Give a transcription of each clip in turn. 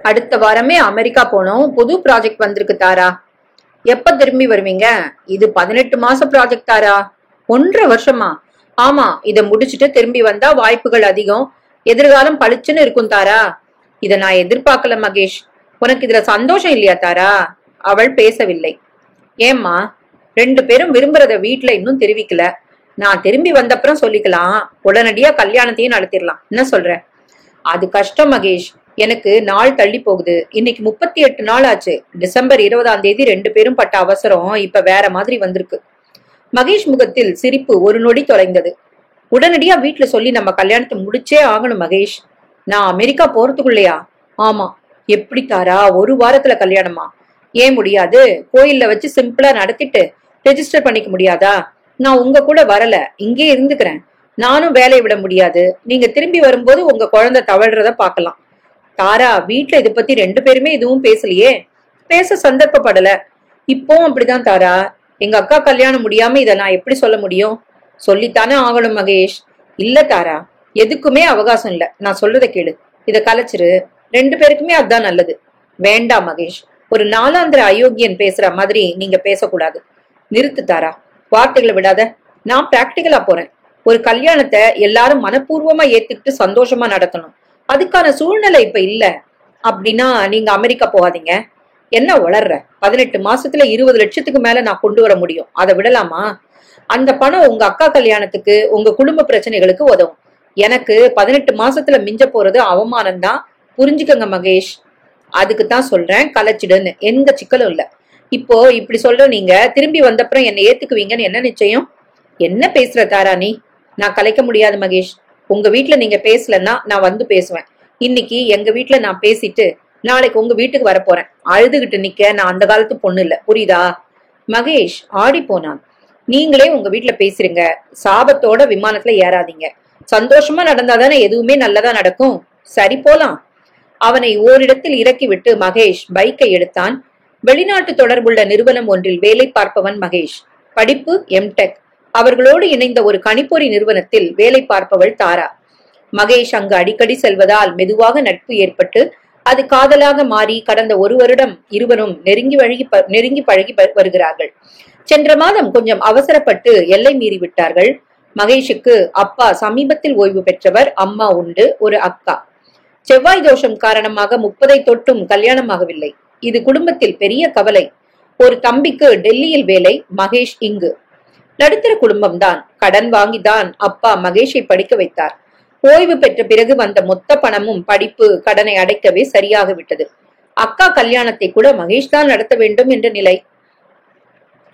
அடுத்த வாரமே அமெரிக்கா போனோம். புது ப்ராஜெக்ட் வந்திருக்கு தாரா. எப்ப திரும்பி வருவீங்க? இது 18 மாச ப்ராஜெக்ட் தாரா. 1.5 வருஷமா? ஆமா, இத முடிச்சிட்டு திரும்பி வந்தா வாய்ப்புகள் அதிகம். எதிர்காலம் பளிச்சுன்னு இருக்கும் தாரா. இத நான் எதிர்பார்க்கல மகேஷ். உனக்கு இதுல சந்தோஷம் இல்லையா தாரா? அவள் பேசவில்லை. ஏம்மா, 2 பேரும் விரும்புறத வீட்டுல இன்னும் தெரிவிக்கல. நான் திரும்பி வந்தப்புறம் சொல்லிக்கலாம். உடனடியா கல்யாணத்தையும் நடத்திடலாம். என்ன சொல்ற? அது கஷ்டம் மகேஷ். எனக்கு நாள் தள்ளி போகுது. இன்னைக்கு 38 நாள் ஆச்சு. டிசம்பர் 20ஆம் தேதி 2 பேரும் பட்ட அவசரம் இப்ப வேற மாதிரி வந்திருக்கு. மகேஷ் முகத்தில் சிரிப்பு ஒரு நொடி தொலைந்தது. உடனடியா வீட்டுல சொல்லி நம்ம கல்யாணத்தை முடிச்சே ஆகணும் மகேஷ். நான் அமெரிக்கா போறதுக்குள்ளையா? ஆமா. எப்படி தாரா, 1 வாரத்துல கல்யாணமா? ஏன் முடியாது? கோயில்ல வச்சு சிம்பிளா நடத்திட்டு ரெஜிஸ்டர் பண்ணிக்க முடியாதா? நான் உங்க கூட வரல, இங்கே இருந்துக்கிறேன். நானும் வேலையை விட முடியாது. நீங்க திரும்பி வரும்போது உங்க குழந்தை தவழ்றத பாக்கலாம். தாரா, வீட்டுல இத பத்தி 2 பேருமே எதுவும் பேசலையே. பேச சந்தர்ப்பப்படல. இப்பவும் அப்படிதான் தாரா. எங்க அக்கா கல்யாணம் முடியாம இத நான் எப்படி சொல்ல முடியும்? சொல்லித்தானே ஆகணும் மகேஷ். இல்ல தாரா, எதுக்குமே அவகாசம் இல்ல. நான் சொல்றத கேளு. இத கலைச்சிரு. 2 பேருக்குமே அதான் நல்லது. வேண்டாம் மகேஷ். ஒரு நாலாந்திர அயோக்கியன் பேசுற மாதிரி நீங்க பேசக்கூடாது. நிறுத்து தாரா. வார்த்தைகளை விடாத. நான் பிராக்டிகலா போறேன். ஒரு கல்யாணத்தை எல்லாரும் மனப்பூர்வமா ஏத்துக்கிட்டு சந்தோஷமா நடத்தணும். அதுக்கான சூழ்நிலை இப்ப இல்ல. அப்படின்னா நீங்க அமெரிக்கா போகாதீங்க. என்ன வளர்ற? 18 மாசத்துல 20 லட்சத்துக்கு மேல நான் கொண்டு வர முடியும். அதை விடலாமா? அந்த பணம் உங்க அக்கா கல்யாணத்துக்கு, உங்க குடும்ப பிரச்சனைகளுக்கு உதவும். எனக்கு 18 மாசத்துல மிஞ்ச போறது அவமானம் தான். புரிஞ்சுக்கங்க மகேஷ். அதுக்குத்தான் சொல்றேன், கலைச்சிடுன்னு. எந்த சிக்கலும் இல்ல. இப்போ இப்படி சொல்ற நீங்க திரும்பி வந்தப்புறம் என்ன ஏத்துக்குவீங்கன்னு என்ன நிச்சயம்? என்ன பேசுற தாரா நீ? நான் கலைக்க முடியாது மகேஷ். உங்க வீட்டுல நீங்க பேசலன்னா நான் வந்து பேசுவேன். இன்னைக்கு எங்க வீட்டுல நான் பேசிட்டு நாளைக்கு உங்க வீட்டுக்கு வரப்போறேன். அழுதுகிட்டு நிக்க நான் அந்த காலத்து பொண்ணு இல்ல, புரியுதா? மகேஷ் ஆடி போனான். நீங்களே உங்க வீட்டுல பேசுறீங்க. சாபத்தோட விமானத்துல ஏறாதீங்க. சந்தோஷமா நடந்தாதானே எதுவுமே நல்லதா நடக்கும். சரி, போலாம். அவனை ஓரிடத்தில் இறக்கிவிட்டு மகேஷ் பைக்கை எடுத்தான். வெளிநாட்டு தொடர்புள்ள நிறுவனம் ஒன்றில் வேலை பார்ப்பவன் மகேஷ். படிப்பு எம்டெக். அவர்களோடு இணைந்த ஒரு கணிப்பொறி நிறுவனத்தில் வேலை பார்ப்பவள் தாரா. மகேஷ் அங்கு அடிக்கடி செல்வதால் மெதுவாக நட்பு ஏற்பட்டு அது காதலாக மாறி கடந்த 1 வருடம் இருவரும் நெருங்கி பழகி வருகிறார்கள். சென்ற மாதம் கொஞ்சம் அவசரப்பட்டு எல்லை மீறி விட்டார்கள். மகேஷுக்கு அப்பா சமீபத்தில் ஓய்வு பெற்றவர், அம்மா உண்டு, ஒரு அக்கா. செவ்வாய் தோஷம் காரணமாக 30 தொட்டும் கல்யாணமாகவில்லை. இது குடும்பத்தில் பெரிய கவலை. ஒரு தம்பிக்கு டெல்லியில் வேலை, மகேஷ் இங்கு. நடுத்தர குடும்பம்தான். கடன் வாங்கிதான் அப்பா மகேஷை படிக்க வைத்தார். ஓய்வு பெற்ற பிறகு வந்த மொத்த பணமும் படிப்பு கடனை அடைக்கவே சரியாக விட்டது. அக்கா கல்யாணத்தை கூட மகேஷ் தான் நடத்த வேண்டும் என்ற நிலை.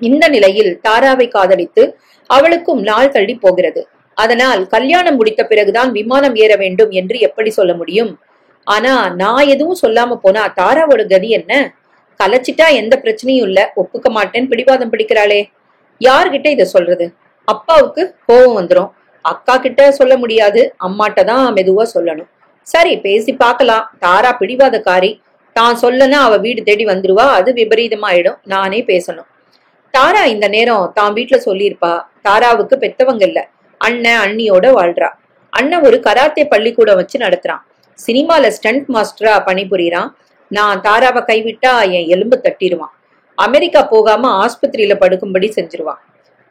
இந்த நிலையில் தாராவை காதலித்து அவளுக்கும் நாள் தள்ளி போகிறது. அதனால் கல்யாணம் முடித்த பிறகுதான் விமானம் ஏற வேண்டும் என்று எப்படி சொல்ல முடியும்? ஆனா நான் எதுவும் சொல்லாம போனா தாராவோட கதி என்ன? கலைச்சிட்டா எந்த பிரச்சனையும் இல்ல, ஒப்புக்க மாட்டேன் பிடிவாதம் பிடிக்கிறாளே. யார்கிட்ட இத சொல்றது? அப்பாவுக்கு கோபம் வந்துரும். அக்கா கிட்ட சொல்ல முடியாது, அம்மாட்ட தான் மெதுவா சொல்லணும். சரி, பேசி பார்க்கலாம். தாரா பிடிவாதக்காரி. தான் சொல்லனா அவ வீடு தேடி வந்துருவா. அது விபரீதமாயிடும். நானே பேசணும். தாரா இந்த நேரம் தான் வீட்டுல சொல்லியிருப்பா. தாராவுக்கு பெத்தவங்க இல்ல. அண்ணன் அண்ணியோட வாழ்றா. அண்ணன் ஒரு கராத்தே பள்ளிக்கூடம் வச்சு நடத்துறான். சினிமால ஸ்டண்ட் மாஸ்டரா பணிபுரியறான். நான் தாராவை கைவிட்டா என் எலும்பு தட்டிடுவான். அமெரிக்கா போகாம ஆஸ்பத்திரியில படுக்கும்படி செஞ்சிருவான்.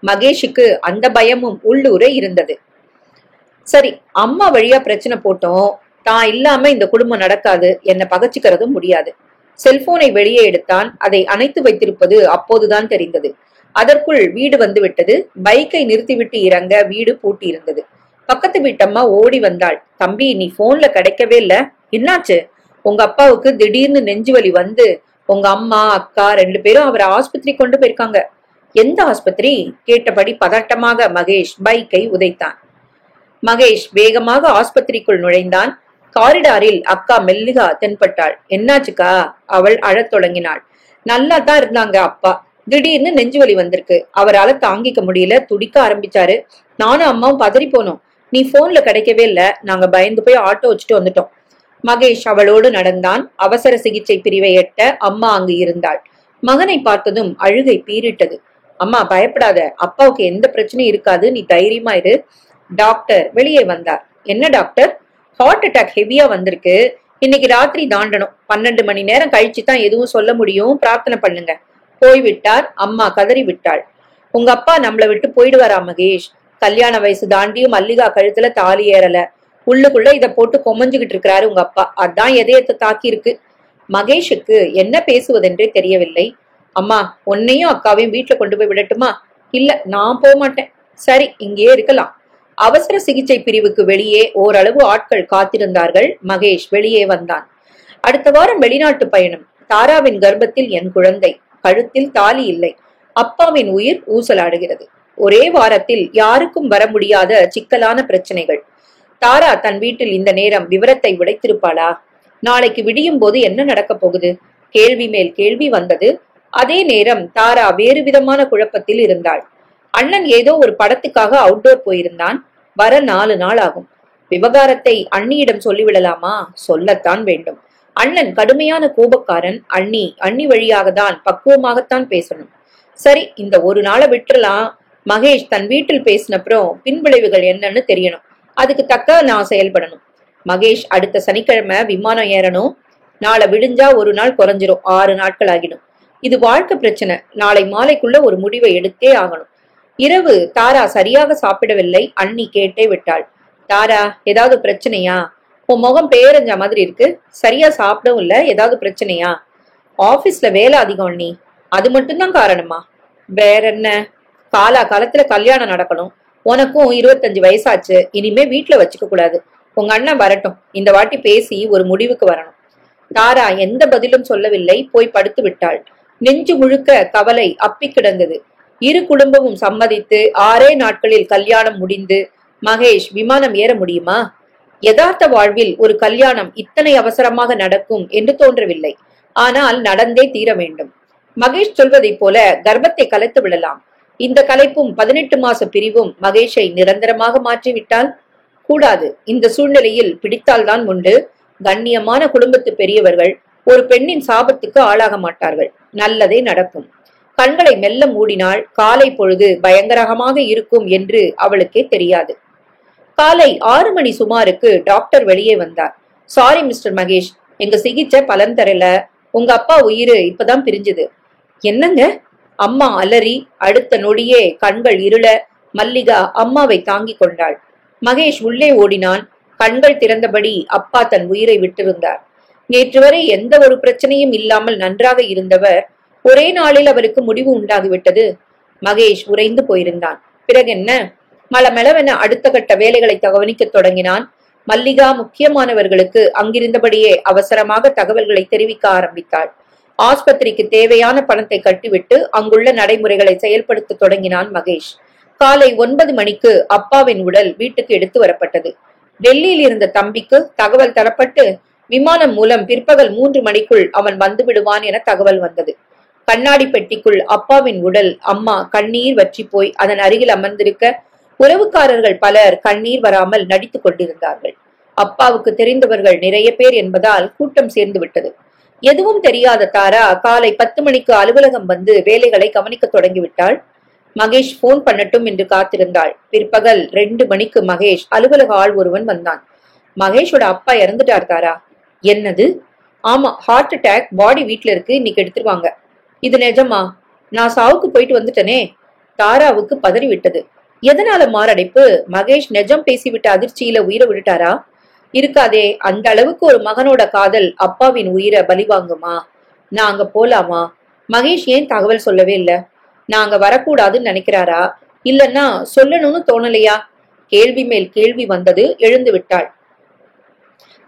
மகேஷுக்கு அந்த பயமும் உள்ளூர இருந்தது. சரி, அம்மா வழியா பிரச்சனை போட்டோம். தான் இல்லாம இந்த குடும்பம் நடக்காது. என்ன பகச்சிக்கிறதும் முடியாது. செல்போனை வெளியே எடுத்தான். அதை அணைத்து வைத்திருப்பது அப்போதுதான் தெரிந்தது. அதற்குள் வீடு வந்து விட்டது. பைக்கை நிறுத்திவிட்டு இறங்க வீடு பூட்டி இருந்தது. பக்கத்து வீட்டம்மா ஓடி வந்தாள். தம்பி, நீ போன்ல கிடைக்கவே இல்ல. என்னாச்சு? உங்க அப்பாவுக்கு திடீர்னு நெஞ்சு வலி வந்து உங்க அம்மா அக்கா 2 பேரும் அவரை ஆஸ்பத்திரி கொண்டு போயிருக்காங்க. எந்த ஆஸ்பத்திரி? கேட்டபடி பதட்டமாக மகேஷ் பைக்கை உதைத்தான். மகேஷ் வேகமாக ஆஸ்பத்திரிக்குள் நுழைந்தான். காரிடாரில் அக்கா மெல்லிகா தென்பட்டாள். என்னாச்சுக்கா? அவள் அழத் தொடங்கினாள். நல்லா தான் இருந்தாங்க அப்பா. திடீர்னு நெஞ்சுவலி வந்திருக்கு. அவரால தாங்கிக்க முடியல, துடிக்க ஆரம்பிச்சாரு. நானும் அம்மாவும் பதறி போனோம். நீ போன்ல கிடைக்கவே இல்ல. நாங்க பயந்து போய் ஆட்டோ வச்சுட்டு வந்துட்டோம். மகேஷ் அவளோடு நடந்தான். அவசர சிகிச்சை பிரிவை எட்ட அம்மா அங்கு இருந்தாள். மகனை பார்த்ததும் அழுகை பீறிட்டது. அம்மா, பயப்படாத. அப்பாவுக்கு எந்த பிரச்சனையும் இருக்காது. நீ தைரியமா இரு. டாக்டர் வெளியே வந்தார். என்ன டாக்டர்? ஹார்ட் அட்டாக் ஹெவியா வந்திருக்கு. இன்னைக்கு ராத்திரி தாண்டணும். 12 மணி நேரம் கழிச்சு தான் எதுவும் சொல்ல முடியும். பிரார்த்தனை பண்ணுங்க. போய்விட்டார். அம்மா கதறி விட்டாள். உங்க அப்பா நம்மளை விட்டு போயிடுவாரா மகேஷ்? கல்யாண வயசு தாண்டியும் மல்லிகா கழுத்துல தாலி ஏறல. உள்ளுக்குள்ள இத போட்டு கொமஞ்சுகிட்டு இருக்கிறாரு உங்க அப்பா. அதான் எதையத்தை தாக்கி இருக்கு. மகேஷுக்கு என்ன பேசுவதென்றே தெரியவில்லை. அம்மா, உன்னையும் அக்காவையும் வீட்டுல கொண்டு போய் விடட்டுமா? இல்ல, நான் போக மாட்டேன். சரி, இங்கேயே இருக்கலாம். அவசர சிகிச்சை பிரிவுக்கு வெளியே ஓரளவு ஆட்கள் காத்திருந்தார்கள். மகேஷ் வெளியே வந்தான். அடுத்த வாரம் வெளிநாட்டு பயணம். தாராவின் கர்ப்பத்தில் என் குழந்தை. கழுத்தில் தாலி இல்லை. அப்பாவின் உயிர் ஊசலாடுகிறது. ஒரே வாரத்தில் யாருக்கும் வர முடியாத சிக்கலான பிரச்சனைகள். தாரா தன் வீட்டில் இந்த நேரம் விவரத்தை உடைத்திருப்பாளா? நாளைக்கு விடியும் போது என்ன நடக்கப் போகுது? கேள்வி மேல் கேள்வி வந்தது. அதே நேரம் தாரா வேறு விதமான குழப்பத்தில் இருந்தாள். அண்ணன் ஏதோ ஒரு படத்துக்காக அவுட்டோர் போயிருந்தான். வர 4 நாள் ஆகும். விவகாரத்தை அண்ணியிடம் சொல்லிவிடலாமா? சொல்லத்தான் வேண்டும். அண்ணன் கடுமையான கோபக்காரன். அண்ணி வழியாக தான் பக்குவமாகத்தான் பேசணும். சரி, இந்த ஒரு நாளை விட்டுறலாம். மகேஷ் தன் வீட்டில் பேசினப்புறம் பின்விளைவுகள் என்னன்னு தெரியணும். அதுக்கு தக்க நான் செயல்படணும். மகேஷ் அடுத்த சனிக்கிழமை விமானம் ஏறணும். நாளை விடிஞ்சா ஒரு நாள் குறைஞ்சிரும். 6 நாட்கள் ஆகிடும். இது வாழ்க்கை பிரச்சனை. நாளை மாலைக்குள்ள ஒரு முடிவை எடுத்தே ஆகணும். இரவு தாரா சரியாக சாப்பிடவில்லை. அண்ணி கேட்டே விட்டாள். தாரா, ஏதாவது பிரச்சனையா? உன் முகம் பேரஞ்ச மாதிரி இருக்கு. சரியா சாப்பிடவும் இல்ல. ஏதாவது பிரச்சனையா? ஆபீஸ்ல வேலை அதிகம் அண்ணி. அது மட்டும்தான் காரணமா? வேற என்ன? காலத்துல கல்யாணம் நடக்கணும். உனக்கும் 25 வயசாச்சு. இனிமே வீட்டுல வச்சுக்க கூடாது. உங்க அண்ணன் வரட்டும். இந்த வாட்டி பேசி ஒரு முடிவுக்கு வரணும். தாரா எந்த பதிலும் சொல்லவில்லை. போய் படுத்து விட்டாள். நெஞ்சு முழுக்க கவலை அப்பி கிடந்தது. இரு குடும்பமும் சம்மதித்து 6 நாட்களில் கல்யாணம் முடிந்து மகேஷ் விமானம் ஏற முடியுமா? யதார்த்த வாழ்வில் ஒரு கல்யாணம் இத்தனை அவசரமாக நடக்கும் என்று தோன்றவில்லை. ஆனால் நடந்தே தீர வேண்டும். மகேஷ் சொல்வதைப் போல கர்ப்பத்தை கலைத்து விடலாம். இந்த கலைப்பும் 18 மாச பிரிவும் மகேஷை நிரந்தரமாக மாற்றிவிட்டால் கூடாது. இந்த சூழ்நிலையில் பிடித்தால்தான் உண்டு. கண்ணியமான குடும்பத்து பெரியவர்கள் ஒரு பெண்ணின் சாபத்துக்கு ஆளாக மாட்டார்கள். நல்லதே நடக்கும். கண்களை மெல்ல மூடினாள். காலை பொழுது பயங்கரமாக இருக்கும் என்று அவளுக்கே தெரியாது. காலை 6 மணி சுமாருக்கு டாக்டர் வெளியே வந்தார். சாரி மிஸ்டர் மகேஷ், எங்க சிகிச்சை பலன் தரல. உங்க அப்பா உயிர் இப்பதான் பிரிஞ்சுது. என்னங்க? அம்மா அலறி அடுத்த நொடியே கண்கள் இருள மல்லிகா அம்மாவை தாங்கிக் கொண்டாள். மகேஷ் உள்ளே ஓடினான். கண்கள் திறந்தபடி அப்பா தன் உயிரை விட்டிருந்தார். நேற்று வரை எந்த ஒரு பிரச்சனையும் இல்லாமல் நன்றாக இருந்தவர் ஒரே நாளில் அவருக்கு முடிவு உண்டாகிவிட்டது. மகேஷ் உறைந்து போயிருந்தான். பிறகென்ன? மளமெளவென அடுத்த கட்ட வேலைகளை கவனிக்க தொடங்கினான். மல்லிகா முக்கியமானவர்களுக்கு அங்கிருந்தபடியே அவசரமாக தகவல்களை தெரிவிக்க ஆரம்பித்தாள். ஆஸ்பத்திரிக்கு தேவையான பணத்தை கட்டிவிட்டு அங்குள்ள நடைமுறைகளை செயல்படுத்த தொடங்கினான் மகேஷ். காலை 9 மணிக்கு அப்பாவின் உடல் வீட்டுக்கு எடுத்து வரப்பட்டது. டெல்லியில் இருந்த தம்பிக்கு தகவல் தரப்பட்டு விமானம் மூலம் பிற்பகல் 3 மணிக்குள் அவன் வந்து விடுவான் என தகவல் வந்தது. கண்ணாடி பெட்டிக்குள் அப்பாவின் உடல். அம்மா கண்ணீர் வற்றி போய் அதன் அருகில் அமர்ந்திருக்க உறவுக்காரர்கள் பலர் கண்ணீர் வராமல் நடித்துக் கொண்டிருந்தார்கள். அப்பாவுக்கு தெரிந்தவர்கள் நிறைய பேர் என்பதால் கூட்டம் சேர்ந்து விட்டது. எதுவும் தெரியாத தாரா காலை 10 மணிக்கு அலுவலகம் வந்து வேலைகளை கவனிக்க தொடங்கிவிட்டாள். மகேஷ் போன் பண்ணட்டும் என்று காத்திருந்தாள். பிற்பகல் 2 மணிக்கு மகேஷ் அலுவலக ஆள் ஒருவன் வந்தான். மகேஷோட அப்பா இறந்துட்டார் தாரா. என்னது? ஆமா, ஹார்ட் அட்டாக். பாடி வீட்டுல இருக்கு. இன்னைக்கு எடுத்துருவாங்க. இது நிஜமா? நான் சாவுக்கு போயிட்டு வந்துட்டனே. தாராவுக்கு பதறி விட்டது. எதனால மாரடைப்பு? மகேஷ் நிஜம் பேசிவிட்ட அதிர்ச்சியில உயிரை விட்டுட்டாரா? இருக்காதே. அந்த அளவுக்கு ஒரு மகனோட காதல் அப்பாவின் உயிரை பலி வாங்குமா? நான் அங்க போலாமா? மகேஷ் ஏன் தகவல் சொல்லவே இல்ல? நான் அங்க வரக்கூடாதுன்னு நினைக்கிறாரா? இல்லன்னா சொல்லணும்னு தோணலையா? கேள்வி மேல் கேள்வி வந்தது. எழுந்து விட்டாள்.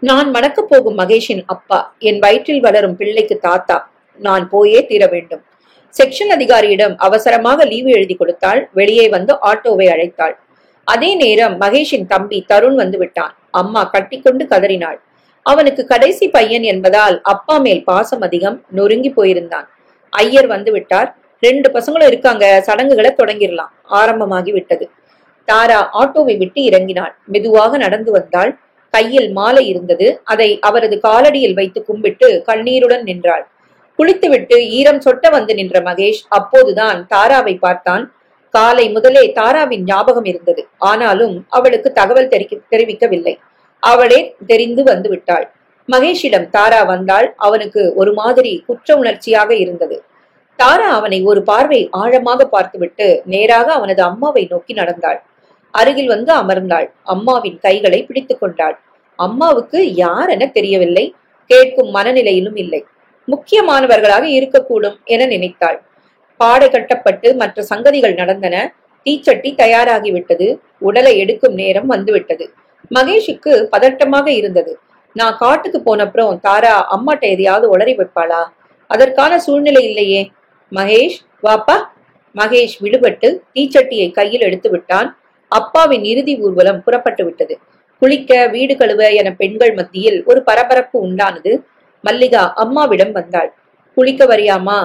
நான் மணக்க போகும் மகேஷின் அப்பா, என் வயிற்றில் வளரும் பிள்ளைக்கு தாத்தா. நான் போயே தீர வேண்டும். செக்ஷன் அதிகாரியிடம் அவசரமாக லீவு எழுதி கொடுத்தாள். வெளியே வந்து ஆட்டோவை அழைத்தாள். அதே நேரம் மகேஷின் தம்பி தருண் வந்து விட்டான். அம்மா கட்டிக்கொண்டு கதறினாள். அவனுக்கு கடைசி பையன் என்பதால் அப்பா மேல் பாசம் அதிகம். நொறுங்கி போயிருந்தான். ஐயர் வந்து விட்டார். 2 பசங்களும் இருக்காங்க. சடங்குகளை தொடங்கிடலாம். ஆரம்பமாகி விட்டது. தாரா ஆட்டோவை விட்டு இறங்கினாள். மெதுவாக நடந்து வந்தாள். கையில் மாலை இருந்தது. அதை அவரது காலடியில் வைத்து கும்பிட்டு கண்ணீருடன் நின்றாள். குளித்துவிட்டு ஈரம் சொட்ட வந்து நின்ற மகேஷ் அப்போதுதான் தாராவை பார்த்தான். காலை முதலே தாராவின் ஞாபகம் இருந்தது. ஆனாலும் அவளுக்கு தகவல் தெரிவிக்கவில்லை. அவளே தெரிந்து வந்து விட்டாள். மகேஷிடம் தாரா வந்தால் அவனுக்கு ஒரு மாதிரி குற்ற உணர்ச்சியாக இருந்தது. தாரா அவனை ஒரு பார்வை ஆழமாக பார்த்துவிட்டு நேராக அவனது அம்மாவை நோக்கி நடந்தாள். அருகில் வந்து அமர்ந்தாள். அம்மாவின் கைகளை பிடித்துக் கொண்டாள். அம்மாவுக்கு யார் என தெரியவில்லை, கேட்கும் மனநிலையிலும் இல்லை. முக்கியமானவர்களாக இருக்கக்கூடும் என நினைத்தாள். பாடை கட்டப்பட்டு மற்ற சங்கதிகள் நடந்தன. தீச்சட்டி தயாராகிவிட்டது. உடலை எடுக்கும் நேரம் வந்துவிட்டது. மகேஷுக்கு பதட்டமாக இருந்தது. நான் காட்டுக்கு போனப்புறம் தாரா அம்மாட்ட எதையாவது உளறி வைப்பாளா? அதற்கான சூழ்நிலை இல்லையே. மகேஷ் வாப்பா. மகேஷ் விடுபட்டு தீச்சட்டியை கையில் எடுத்து விட்டான். அப்பாவின் இறுதி ஊர்வலம் புறப்பட்டு விட்டது. குளிக்க, வீடு கழுவ என பெண்கள் மத்தியில் ஒரு பரபரப்பு உண்டானது. மல்லிகா அம்மாவிடம் வந்தாள். குளிக்க வரியாமா?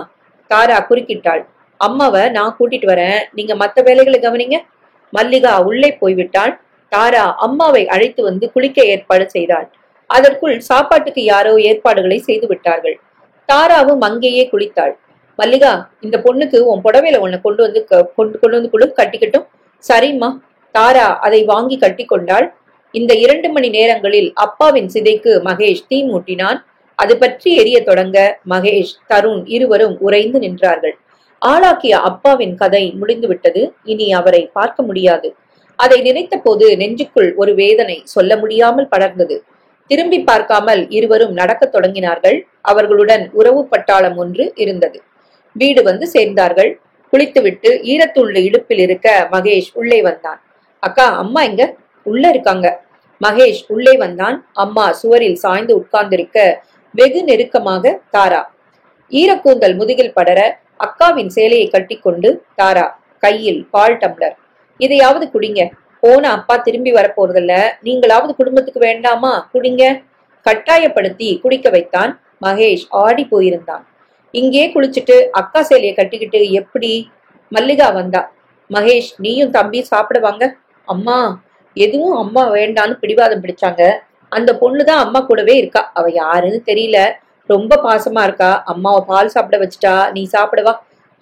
தாரா குறுக்கிட்டாள். அம்மாவை நான் கூட்டிட்டு வரேன், நீங்க மத்த வேலைகளை கவனிங்க. மல்லிகா உள்ளே போய்விட்டாள். தாரா அம்மாவை அழைத்து வந்து குளிக்க ஏற்பாடு செய்தாள். அதற்குள் சாப்பாட்டுக்கு யாரோ ஏற்பாடுகளை செய்து விட்டார்கள். தாராவும் அங்கேயே குளித்தாள். மல்லிகா, இந்த பொண்ணுக்கு உன் புடவையில உன்னை கொண்டு வந்து குழு கட்டிக்கட்டும். சரிம்மா. தாரா அதை வாங்கி கட்டி கொண்டாள். இந்த 2 மணி நேரங்களில் அப்பாவின் சிதைக்கு மகேஷ் தீ மூட்டினான். அது பற்றி எரிய தொடங்க மகேஷ், தருண் இருவரும் உறைந்து நின்றார்கள். ஆளாக்கிய அப்பாவின் கதை முடிந்துவிட்டது. இனி அவரை பார்க்க முடியாது. அதை நினைத்த போது நெஞ்சுக்குள் ஒரு வேதனை சொல்ல முடியாமல் படர்ந்தது. திரும்பி பார்க்காமல் இருவரும் நடக்கத் தொடங்கினார்கள். அவர்களுடன் உறவு பட்டாளம் ஒன்று இருந்தது. வீடு வந்து சேர்ந்தார்கள். குளித்துவிட்டு ஈரத்துள்ள இடுப்பில் இருக்க மகேஷ் உள்ளே வந்தான். அக்கா, அம்மா எங்க? உள்ள இருக்காங்க. மகேஷ் உள்ளே வந்தான். அம்மா சுவரில் சாய்ந்து உட்கார்ந்திருக்க வெகு நெருக்கமாக தாரா. ஈரக்கூந்தல் முதுகில் படர அக்காவின் சேலையை கட்டிக்கொண்டு தாரா கையில் பால் டம்ளர். இதையாவது குடிங்க. போன அப்பா திரும்பி வரப்போறதில்ல, நீங்களாவது குடும்பத்துக்கு வேண்டாமா? குடிங்க. கட்டாயப்படுத்தி குடிக்க வைத்தான். மகேஷ் ஆடி போயிருந்தான். இங்கே குளிச்சுட்டு அக்கா சேலையை கட்டிக்கிட்டு எப்படி? மல்லிகா வந்தா. மகேஷ், நீயும் தம்பி சாப்பிடுவாங்க. அம்மா. எதுவும் அம்மா வேண்டான்னு பிடிவாதம் பிடிச்சாங்க. அந்த பொண்ணுதான் அம்மா கூடவே இருக்கா. அவ யாருன்னு தெரியல, ரொம்ப பாசமா இருக்கா. அம்மாவை பால் சாப்பிட வச்சுட்டா. நீ சாப்பிடவா?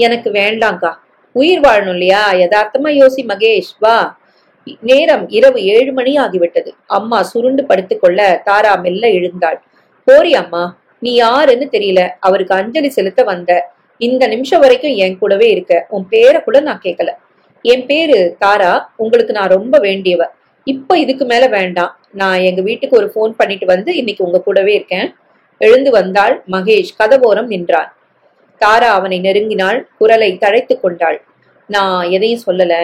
எனக்கு வேண்டாங்க்கா. உயிர் வாழணும் இல்லையா? யதார்த்தமா யோசி மகேஷ், வா. நேரம் இரவு 7 மணி ஆகிவிட்டது. அம்மா சுருண்டு படுத்துக்கொள்ள தாரா மெல்ல எழுந்தாள். போரி அம்மா, நீ யாருன்னு தெரியல, அவருக்கு அஞ்சலி செலுத்த வந்த. இந்த நிமிஷம் வரைக்கும் என் கூடவே இருக்க. உன் பேரை கூட நான் கேட்கல. என் பேரு தாரா. உங்களுக்கு நான் ரொம்ப வேண்டியவ. இப்ப இதுக்கு மேல வேண்டாம். நான் எங்க வீட்டுக்கு ஒரு போன் பண்ணிட்டு வந்து இன்னைக்கு உங்க கூடவே இருக்கேன். எழுந்து வந்தாள். மகேஷ் கதவோரம் நின்றான். தாரா அவனை நெருங்கினாள். குரலை தழைத்து கொண்டாள். நான் எதையும் சொல்லல,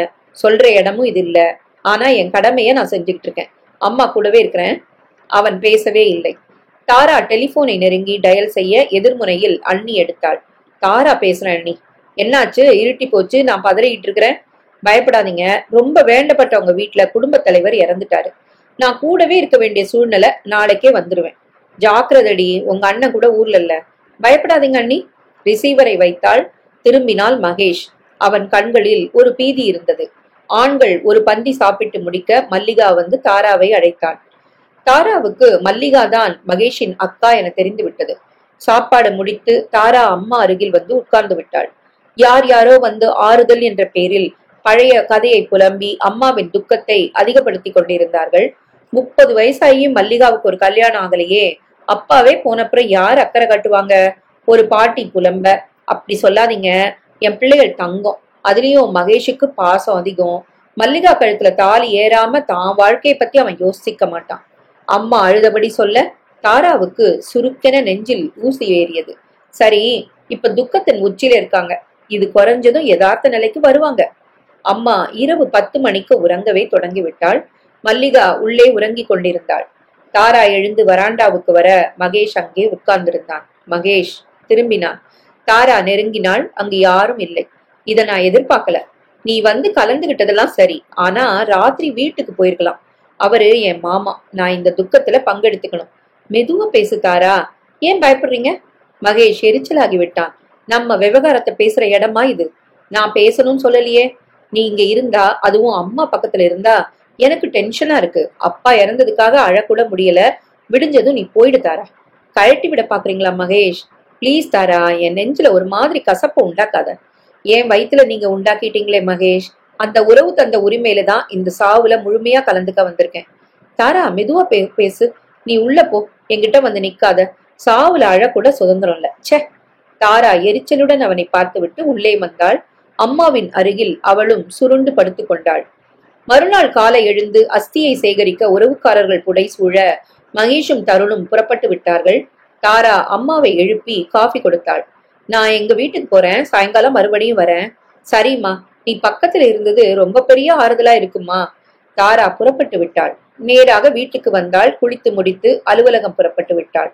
சொல்ற இடமும் இது இல்ல. ஆனா என் கடமைய நான் செஞ்சுக்கிட்டு இருக்கேன். அம்மா கூடவே இருக்கிறேன். அவன் பேசவே இல்லை. தாரா டெலிபோனை நெருங்கி டயல் செய்ய எதிர்முனையில் அண்ணி எடுத்தாள். தாரா பேசுறேன் அண்ணி. என்னாச்சு? இருட்டி போச்சு, நான் பதறிட்டு இருக்கிறேன். பயப்படாதீங்க, ரொம்ப வேண்டப்பட்டவங்க வீட்டுல குடும்பத் தலைவர் இறந்துட்டாரு. நான் கூடவே இருக்க வேண்டிய சூழ்நிலை. நாளைக்கே வந்துருவேன். ஜாக்கிரதடி, உங்க அண்ணன் கூட ஊர்ல இல்ல. பயப்படாதீங்க அண்ணி. ரிசீவரை வைத்தாள். திரும்பினால் மகேஷ். அவன் கண்களில் ஒரு பீதி இருந்தது. ஆண்கள் ஒரு பந்தி சாப்பிட்டு முடிக்க மல்லிகா வந்து தாராவை அழைத்தான். தாராவுக்கு மல்லிகா தான் மகேஷின் அக்கா என தெரிந்து விட்டது. சாப்பாடு முடித்து தாரா அம்மா அருகில் வந்து உட்கார்ந்து விட்டாள். யார் யாரோ வந்து ஆறுதல் என்ற பேரில் பழைய கதையை புலம்பி அம்மாவின் துக்கத்தை அதிகப்படுத்தி கொண்டிருந்தார்கள். 30 வயசாகியும் மல்லிகாவுக்கு ஒரு கல்யாணம் ஆகலையே. அப்பாவே போனப்புறம் யார் அக்கறை கட்டுவாங்க? ஒரு பாட்டி புலம்ப. அப்படி சொல்லாதீங்க, என் பிள்ளைகள் தங்கம். அதுலயும் மகேஷுக்கு பாசம் அதிகம். மல்லிகா கழுத்துல தாலி ஏறாம தான் வாழ்க்கையை பத்தி அவன் யோசிக்க மாட்டான். அம்மா அழுதபடி சொல்ல தாராவுக்கு சுருக்கென நெஞ்சில் ஊசி ஏறியது. சரி, இப்ப துக்கத்தின் உச்சியில இருக்காங்க. இது குறைஞ்சதும் யதார்த்த நிலைக்கு வருவாங்க. அம்மா இரவு 10 மணிக்கு உறங்கவே தொடங்கிவிட்டாள். மல்லிகா உள்ளே உறங்கிக் கொண்டிருந்தாள். தாரா எழுந்து வராண்டாவுக்கு வர மகேஷ் அங்கே உட்கார்ந்திருந்தான். மகேஷ் திரும்பினான். தாரா நெருங்கினாள். அங்கு யாரும் இல்லை. இத நான் எதிர்பார்க்கல. நீ வந்து கலந்துகிட்டதெல்லாம் சரி, ஆனா ராத்திரி வீட்டுக்கு போயிருக்கலாம். அவரு என் மாமா. நான் இந்த துக்கத்துல பங்கெடுத்துக்கணும். மெதுவா பேசு தாரா. ஏன் பயப்படுறீங்க? மகேஷ் எரிச்சலாகி விட்டான். நம்ம விவகாரத்தை பேசுற இடமா இது? நான் பேசணும்னு சொல்லலையே. நீ இங்க இருந்தா, அதுவும் அம்மா பக்கத்துல இருந்தா எனக்கு டென்ஷனா இருக்கு. அப்பா இறந்ததுக்காக அழக்கூட முடியல. விடிஞ்சதும் நீ போயிடு தாரா. கழட்டி விட பாக்குறீங்களா மகேஷ்? பிளீஸ் தாரா, என் நெஞ்சில ஒரு மாதிரி கசப்ப உண்டாக்காத. என் வயித்துல நீங்க உண்டாக்கிட்டீங்களே மகேஷ், அந்த உறவு தந்த உரிமையில தான் இந்த சாவுல முழுமையா கலந்துக்க வந்திருக்கேன். தாரா மெதுவா பேசு. நீ உள்ள போ, என்கிட்ட வந்து நிக்காத. சாவுல அழக்கூட சுதந்திரம் இல்ல. ச்சே. தாரா எரிச்சலுடன் அவனை பார்த்துவிட்டு உள்ளே வந்தாள். அம்மாவின் அருகில் அவளும் சுருண்டு படுத்து கொண்டாள். மறுநாள் காலை எழுந்து அஸ்தியை சேகரிக்க உறவுக்காரர்கள் புடை சூழ மகேஷும் தருணும் புறப்பட்டு விட்டார்கள். தாரா அம்மாவை எழுப்பி காஃபி கொடுத்தாள். நான் எங்க வீட்டுக்கு போறேன், சாயங்காலம் மறுபடியும் வரேன். சரிம்மா, நீ பக்கத்துல இருந்தது ரொம்ப பெரிய ஆறுதலா இருக்குமா. தாரா புறப்பட்டு விட்டாள். நேராக வீட்டுக்கு வந்தாள். குளித்து முடித்து அலுவலகம் புறப்பட்டு விட்டாள்.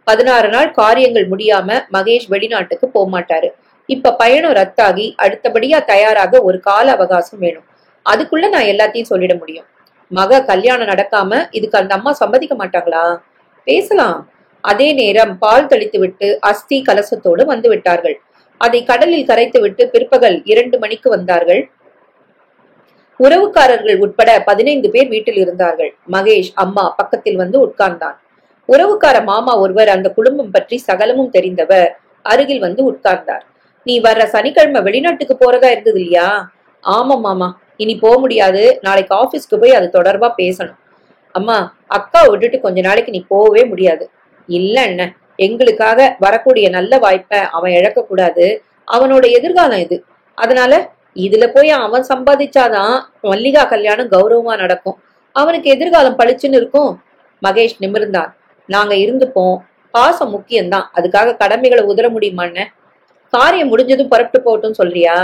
16 நாள் காரியங்கள் முடியாம மகேஷ் வெளிநாட்டுக்கு போகமாட்டாரு. இப்ப பயணம் ரத்தாகி அடுத்தபடியா தயாராக ஒரு கால அவகாசம் வேணும். அதுக்குள்ள நான் எல்லாத்தையும் சொல்லிட முடியும். மக கல்யாணம் நடக்காம இதுக்கு அந்த அம்மா சம்மதிக்க மாட்டாங்களா? பேசலாம். அதே நேரம் பால் தெளித்து விட்டு அஸ்தி கலசத்தோடு வந்து விட்டார்கள். அதை கடலில் கரைத்து விட்டு பிற்பகல் 2 மணிக்கு வந்தார்கள். உறவுக்காரர்கள் உட்பட 15 பேர் வீட்டில் இருந்தார்கள். மகேஷ் அம்மா பக்கத்தில் வந்து உட்கார்ந்தான். உறவுக்கார மாமா ஒருவர், அந்த குடும்பம் பற்றி சகலமும் தெரிந்தவர், அருகில் வந்து உட்கார்ந்தார். நீ வர்ற சனிக்கிழமை வெளிநாட்டுக்கு போறதா இருந்தது இல்லையா? ஆமா மாமா, இனி போக முடியாது. நாளைக்கு ஆபீஸ்க்கு போய் அது தொடர்பா பேசணும். அம்மா, அக்கா விட்டுட்டு கொஞ்ச நாளைக்கு நீ போகவே முடியாது. இல்ல என்ன, எங்களுக்காக வரக்கூடிய நல்ல வாய்ப்பை அவன் இழக்க கூடாது. அவனோட எதிர்காலம் இது. அதனால இதுல போய் அவன் சம்பாதிச்சாதான் மல்லிகா கல்யாணம் கௌரவமா நடக்கும். அவனுக்கு எதிர்காலம் பளிச்சுன்னு இருக்கும். மகேஷ் நிமிர்ந்தான். நாங்க இருந்துப்போம். பாசம் முக்கியம்தான். அதுக்காக கடமைகளை உதற முடியுமான்னு? காரியம் முடிஞ்சதும் புறப்பட்டு போகட்டும் சொல்றியா?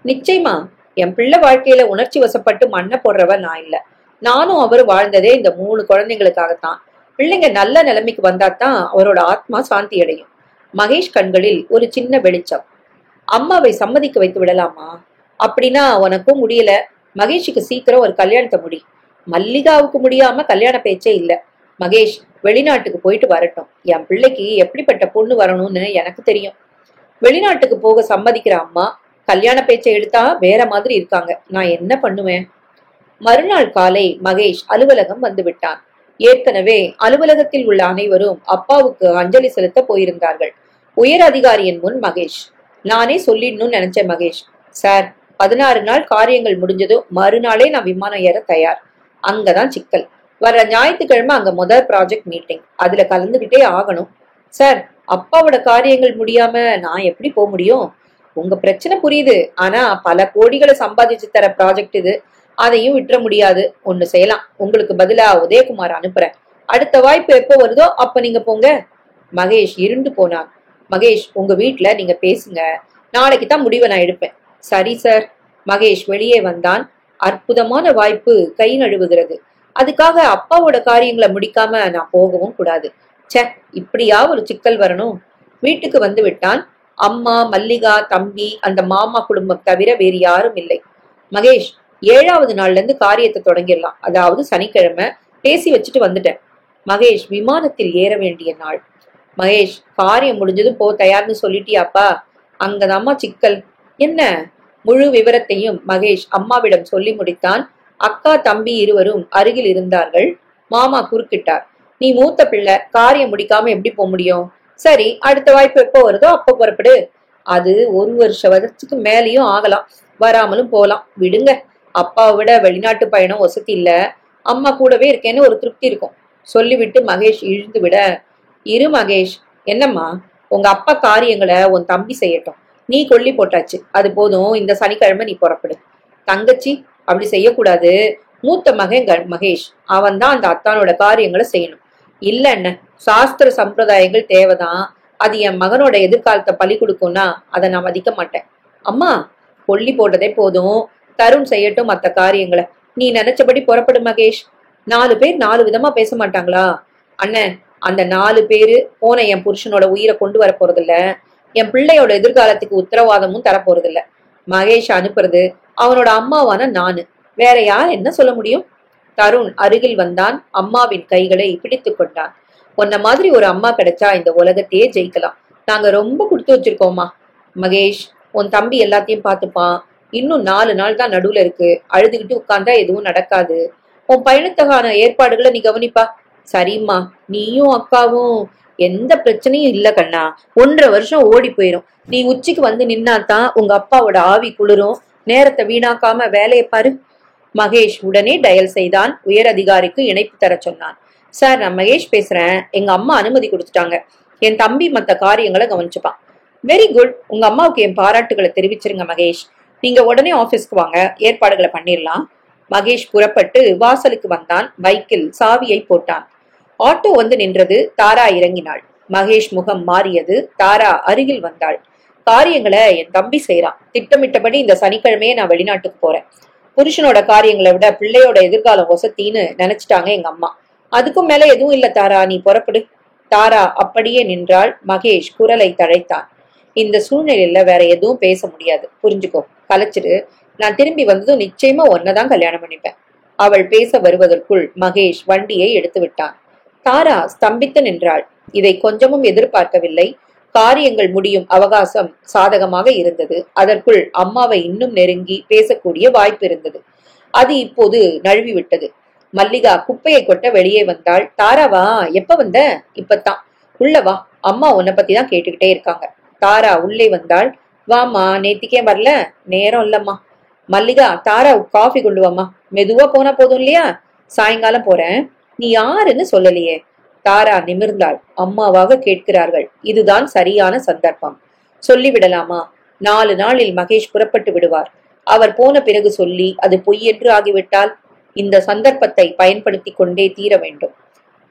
நிச்சயமா. என் பிள்ளை வாழ்க்கையில உணர்ச்சி வசப்பட்டு மண்ணை போடுறவ நான் இல்ல. நானும் அவரு வாழ்ந்ததே இந்த 3 குழந்தைங்களுக்காகத்தான். பிள்ளைங்க நல்ல நிலைமைக்கு வந்தாதான் அவரோட ஆத்மா சாந்தி அடையும். மகேஷ் கண்களில் ஒரு சின்ன வெளிச்சம். அம்மாவை சம்மதிக்க வைத்து விடலாமா? அப்படின்னா உனக்கும் முடியல. மகேஷுக்கு சீக்கிரம் ஒரு கல்யாணத்தை முடி. மல்லிகாவுக்கு முடியாம கல்யாண பேச்சே இல்ல. மகேஷ் வெளிநாட்டுக்கு போயிட்டு வரட்டும். என் பிள்ளைக்கு எப்படிப்பட்ட பொண்ணு வரணும்னு எனக்கு தெரியும். வெளிநாட்டுக்கு போக சம்மதிக்கிற அம்மா கல்யாண பேச்சை எடுத்தா வேற மாதிரி இருக்காங்க. நான் என்ன பண்ணுவேன்? மறுநாள் காலை மகேஷ் அலுவலகம் வந்து விட்டான். ஏற்கனவே அலுவலகத்தில் உள்ள அனைவரும் அப்பாவுக்கு அஞ்சலி செலுத்த போயிருந்தார்கள். உயர் அதிகாரியின் முன் மகேஷ். நானே சொல்லிடணும்னு நினைச்சேன் மகேஷ். சார், 16 நாள் காரியங்கள் முடிஞ்சதும் மறுநாளே நான் விமானம் ஏற தயார். அங்கதான் சிக்கல். வர ஞாயிற்றுக்கிழமை அங்க முதல் ப்ராஜெக்ட் மீட்டிங். அதுல கலந்துகிட்டே ஆகணும். சார், அப்பாவோட காரியங்கள் முடியாம நான் எப்படி போக முடியும்? உங்க பிரச்சனை புரியுது. ஆனா பல கோடிகளை சம்பாதிச்சு தர ப்ராஜெக்ட் இது. அதையும் விட்டுற முடியாது. ஒண்ணு செய்யலாம். உங்களுக்கு பதிலா உதயகுமார் அனுப்புறேன். அடுத்த வாய்ப்பு எப்போ வருதோ அப்ப நீங்க போங்க. மகேஷ் இருண்டு போனான். மகேஷ், உங்க வீட்டுல நீங்க பேசுங்க. நாளைக்கு தான் முடிவை நான் எடுப்பேன். சரி சார். மகேஷ் வெளியே வந்தான். அற்புதமான வாய்ப்பு கை நழுவுகிறது. அதுக்காக அப்பாவோட காரியங்களை முடிக்காம நான் போகவும் கூடாது. சே, இப்படியா ஒரு சிக்கல் வரணும். வீட்டுக்கு வந்து விட்டான். அம்மா, மல்லிகா, தம்பி, அந்த மாமா குடும்பம் தவிர வேறு யாரும் இல்லை. மகேஷ், 7வது நாள்ல இருந்து காரியத்தை தொடங்கிடலாம். அதாவது சனிக்கிழமை. பேசி வச்சுட்டு வந்துட்டேன். மகேஷ் விமானத்தில் ஏற வேண்டிய நாள். மகேஷ், காரியம் முடிஞ்சதும் போ தயார்னு சொல்லிட்டியாப்பா? அங்கதாம்மா சிக்கல். என்ன? முழு விவரத்தையும் மகேஷ் அம்மாவிடம் சொல்லி முடித்தான். அக்கா, தம்பி இருவரும் அருகில் இருந்தார்கள். மாமா குறுக்கிட்டார். நீ மூத்த பிள்ளை, காரியம் முடிக்காம எப்படி போக முடியும்? சரி, அடுத்த வாய்ப்பு எப்போ வருதோ அப்ப புறப்படு. அது 1 வருஷத்துக்கு மேலேயும் ஆகலாம். வராமலும் போலாம். விடுங்க. அப்பாவை விட வெளிநாட்டு பயணம் வசதி இல்ல. அம்மா கூடவே இருக்கேன்னு ஒரு திருப்தி இருக்கும். சொல்லிவிட்டு மகேஷ் இழுந்து விட, இரு மகேஷ். என்னம்மா? உங்க அப்பா காரியங்களை உன் தம்பி செய்யட்டும். நீ கொல்லி போட்டாச்சு, அது போதும். இந்த சனிக்கிழமை நீ புறப்படு. தங்கச்சி, அப்படி செய்யக்கூடாது. மூத்த மகன் மகேஷ், அவன் தான் அந்த அத்தானோட காரியங்களை செய்யணும். இல்ல என்ன, சாஸ்திர சம்பிரதாயங்கள் தேவைதான். அது என் மகனோட எதிர்காலத்தை பலி கொடுக்கும்னா அதை நான் மதிக்க மாட்டேன். அம்மா, கொல்லி போட்டதே போதும். தருண் செய்யட்டும் மற்ற காரியங்களை. நீ நினைச்சபடி புறப்படு மகேஷ். 4 பேர் 4 விதமா பேச மாட்டாங்களா? அண்ணன், அந்த 4 பேரு போன என் புருஷனோட உயிரை கொண்டு வர போறதில்ல. என் பிள்ளையோட எதிர்காலத்துக்கு உத்தரவாதமும் தரப்போறதில்ல. மகேஷ் அனுப்புறது அவனோட அம்மாவான நானு. வேற யார் என்ன சொல்ல முடியும்? தருண் அருகில் வந்தான். அம்மாவின் கைகளை பிடித்து கொண்டான். உன்ன மாதிரி ஒரு அம்மா கிடைச்சா இந்த உலகத்தையே ஜெயிக்கலாம். நாங்க ரொம்ப கொடுத்து வச்சிருக்கோமா. மகேஷ், உன் தம்பி எல்லாத்தையும் பார்த்துப்பான். இன்னும் 4 நாள் தான் நடுவுல இருக்கு. அழுதுகிட்டு உட்கார்ந்தா எதுவும் நடக்காது. உன் பயணத்துக்கான ஏற்பாடுகளை நீ கவனிப்பா. சரிம்மா, நீயும் அக்காவும் எந்த பிரச்சனையும் இல்ல கண்ணா. 1.5 வருஷம் ஓடி போயிரும். நீ உச்சிக்கு வந்து நின்னாதான் உங்க அப்பாவோட ஆவி குளிரும். நேரத்தை வீணாக்காம வேலையை பாரு. மகேஷ் உடனே டயல் செய்தான். உயர் அதிகாரிக்கு இணைப்பு தர சொன்னான். சார், நான் மகேஷ் பேசுறேன். எங்க அம்மா அனுமதி கொடுத்துட்டாங்க. என் தம்பி மத்த காரியங்களை கவனிச்சுப்பான். Very good. உங்க அம்மாவுக்கு என் பாராட்டுகளை தெரிவிச்சிருங்க மகேஷ். நீங்க உடனே ஆபீஸ்க்கு வாங்க, ஏற்பாடுகளை பண்ணிடலாம். மகேஷ் புறப்பட்டு வாசலுக்கு வந்தான். பைக்கில் சாவியை போட்டான். ஆட்டோ வந்து நின்றது. தாரா இறங்கினாள். மகேஷ் முகம் மாறியது. தாரா அருகில் வந்தாள். காரியங்களை என் தம்பி செய்யறான். திட்டமிட்டபடி இந்த சனிக்கிழமையே நான் வெளிநாட்டுக்கு போறேன். புருஷனோட காரியங்களை விட பிள்ளையோட எதிர்காலம் வசத்தின்னு நினைச்சிட்டாங்க எங்க அம்மா. அதுக்கும் மேல எதுவும் இல்ல தாரா, நீ புறப்படு. தாரா அப்படியே நின்றாள். மகேஷ் குரலை தழைத்தான். இந்த சூழ்நிலையில வேற எதுவும் பேச முடியாது, புரிஞ்சுக்கோ. கலைச்சிடு. நான் திரும்பி வந்ததும் நிச்சயமா ஒன்னதான் கல்யாணம் பண்ணிப்பேன். அவள் பேச வருவதற்குள் மகேஷ் வண்டியை எடுத்து விட்டான். தாரா ஸ்தம்பித்து நின்றாள். இதை கொஞ்சமும் எதிர்பார்க்கவில்லை. காரியங்கள் முடியும் அவகாசம் சாதகமாக இருந்தது. அதற்குள் அம்மாவை இன்னும் நெருங்கி பேசக்கூடிய வாய்ப்பு இருந்தது. அது இப்போது நழுவி விட்டது. மல்லிகா குப்பையை கொட்ட வெளியே வந்தாள். தாராவா, எப்ப வந்த? இப்பத்தான். உள்ள வா, அம்மா உன்னை பத்தி தான் கேட்டுக்கிட்டே இருக்காங்க. தாரா உள்ளே வந்தாள். வாமா, நேத்திக்கே வரல? நேரம் இல்லம்மா. மல்லிகா, தாரா காஃபி கொண்டு வாமா. மெதுவா போனா போதும் இல்லையா? சாயங்காலம் போறேன். நீ யாருன்னு சொல்லலையே. தாரா நிமிர்ந்தாள். அம்மாவாக கேட்கிறார்கள். இதுதான் சரியான சந்தர்ப்பம். சொல்லிவிடலாமா? 4 நாளில் மகேஷ் புறப்பட்டு விடுவார். அவர் போன பிறகு சொல்லி அது பொய் என்று ஆகிவிட்டால் இந்த சந்தர்ப்பத்தை பயன்படுத்தி கொண்டே தீர வேண்டும்.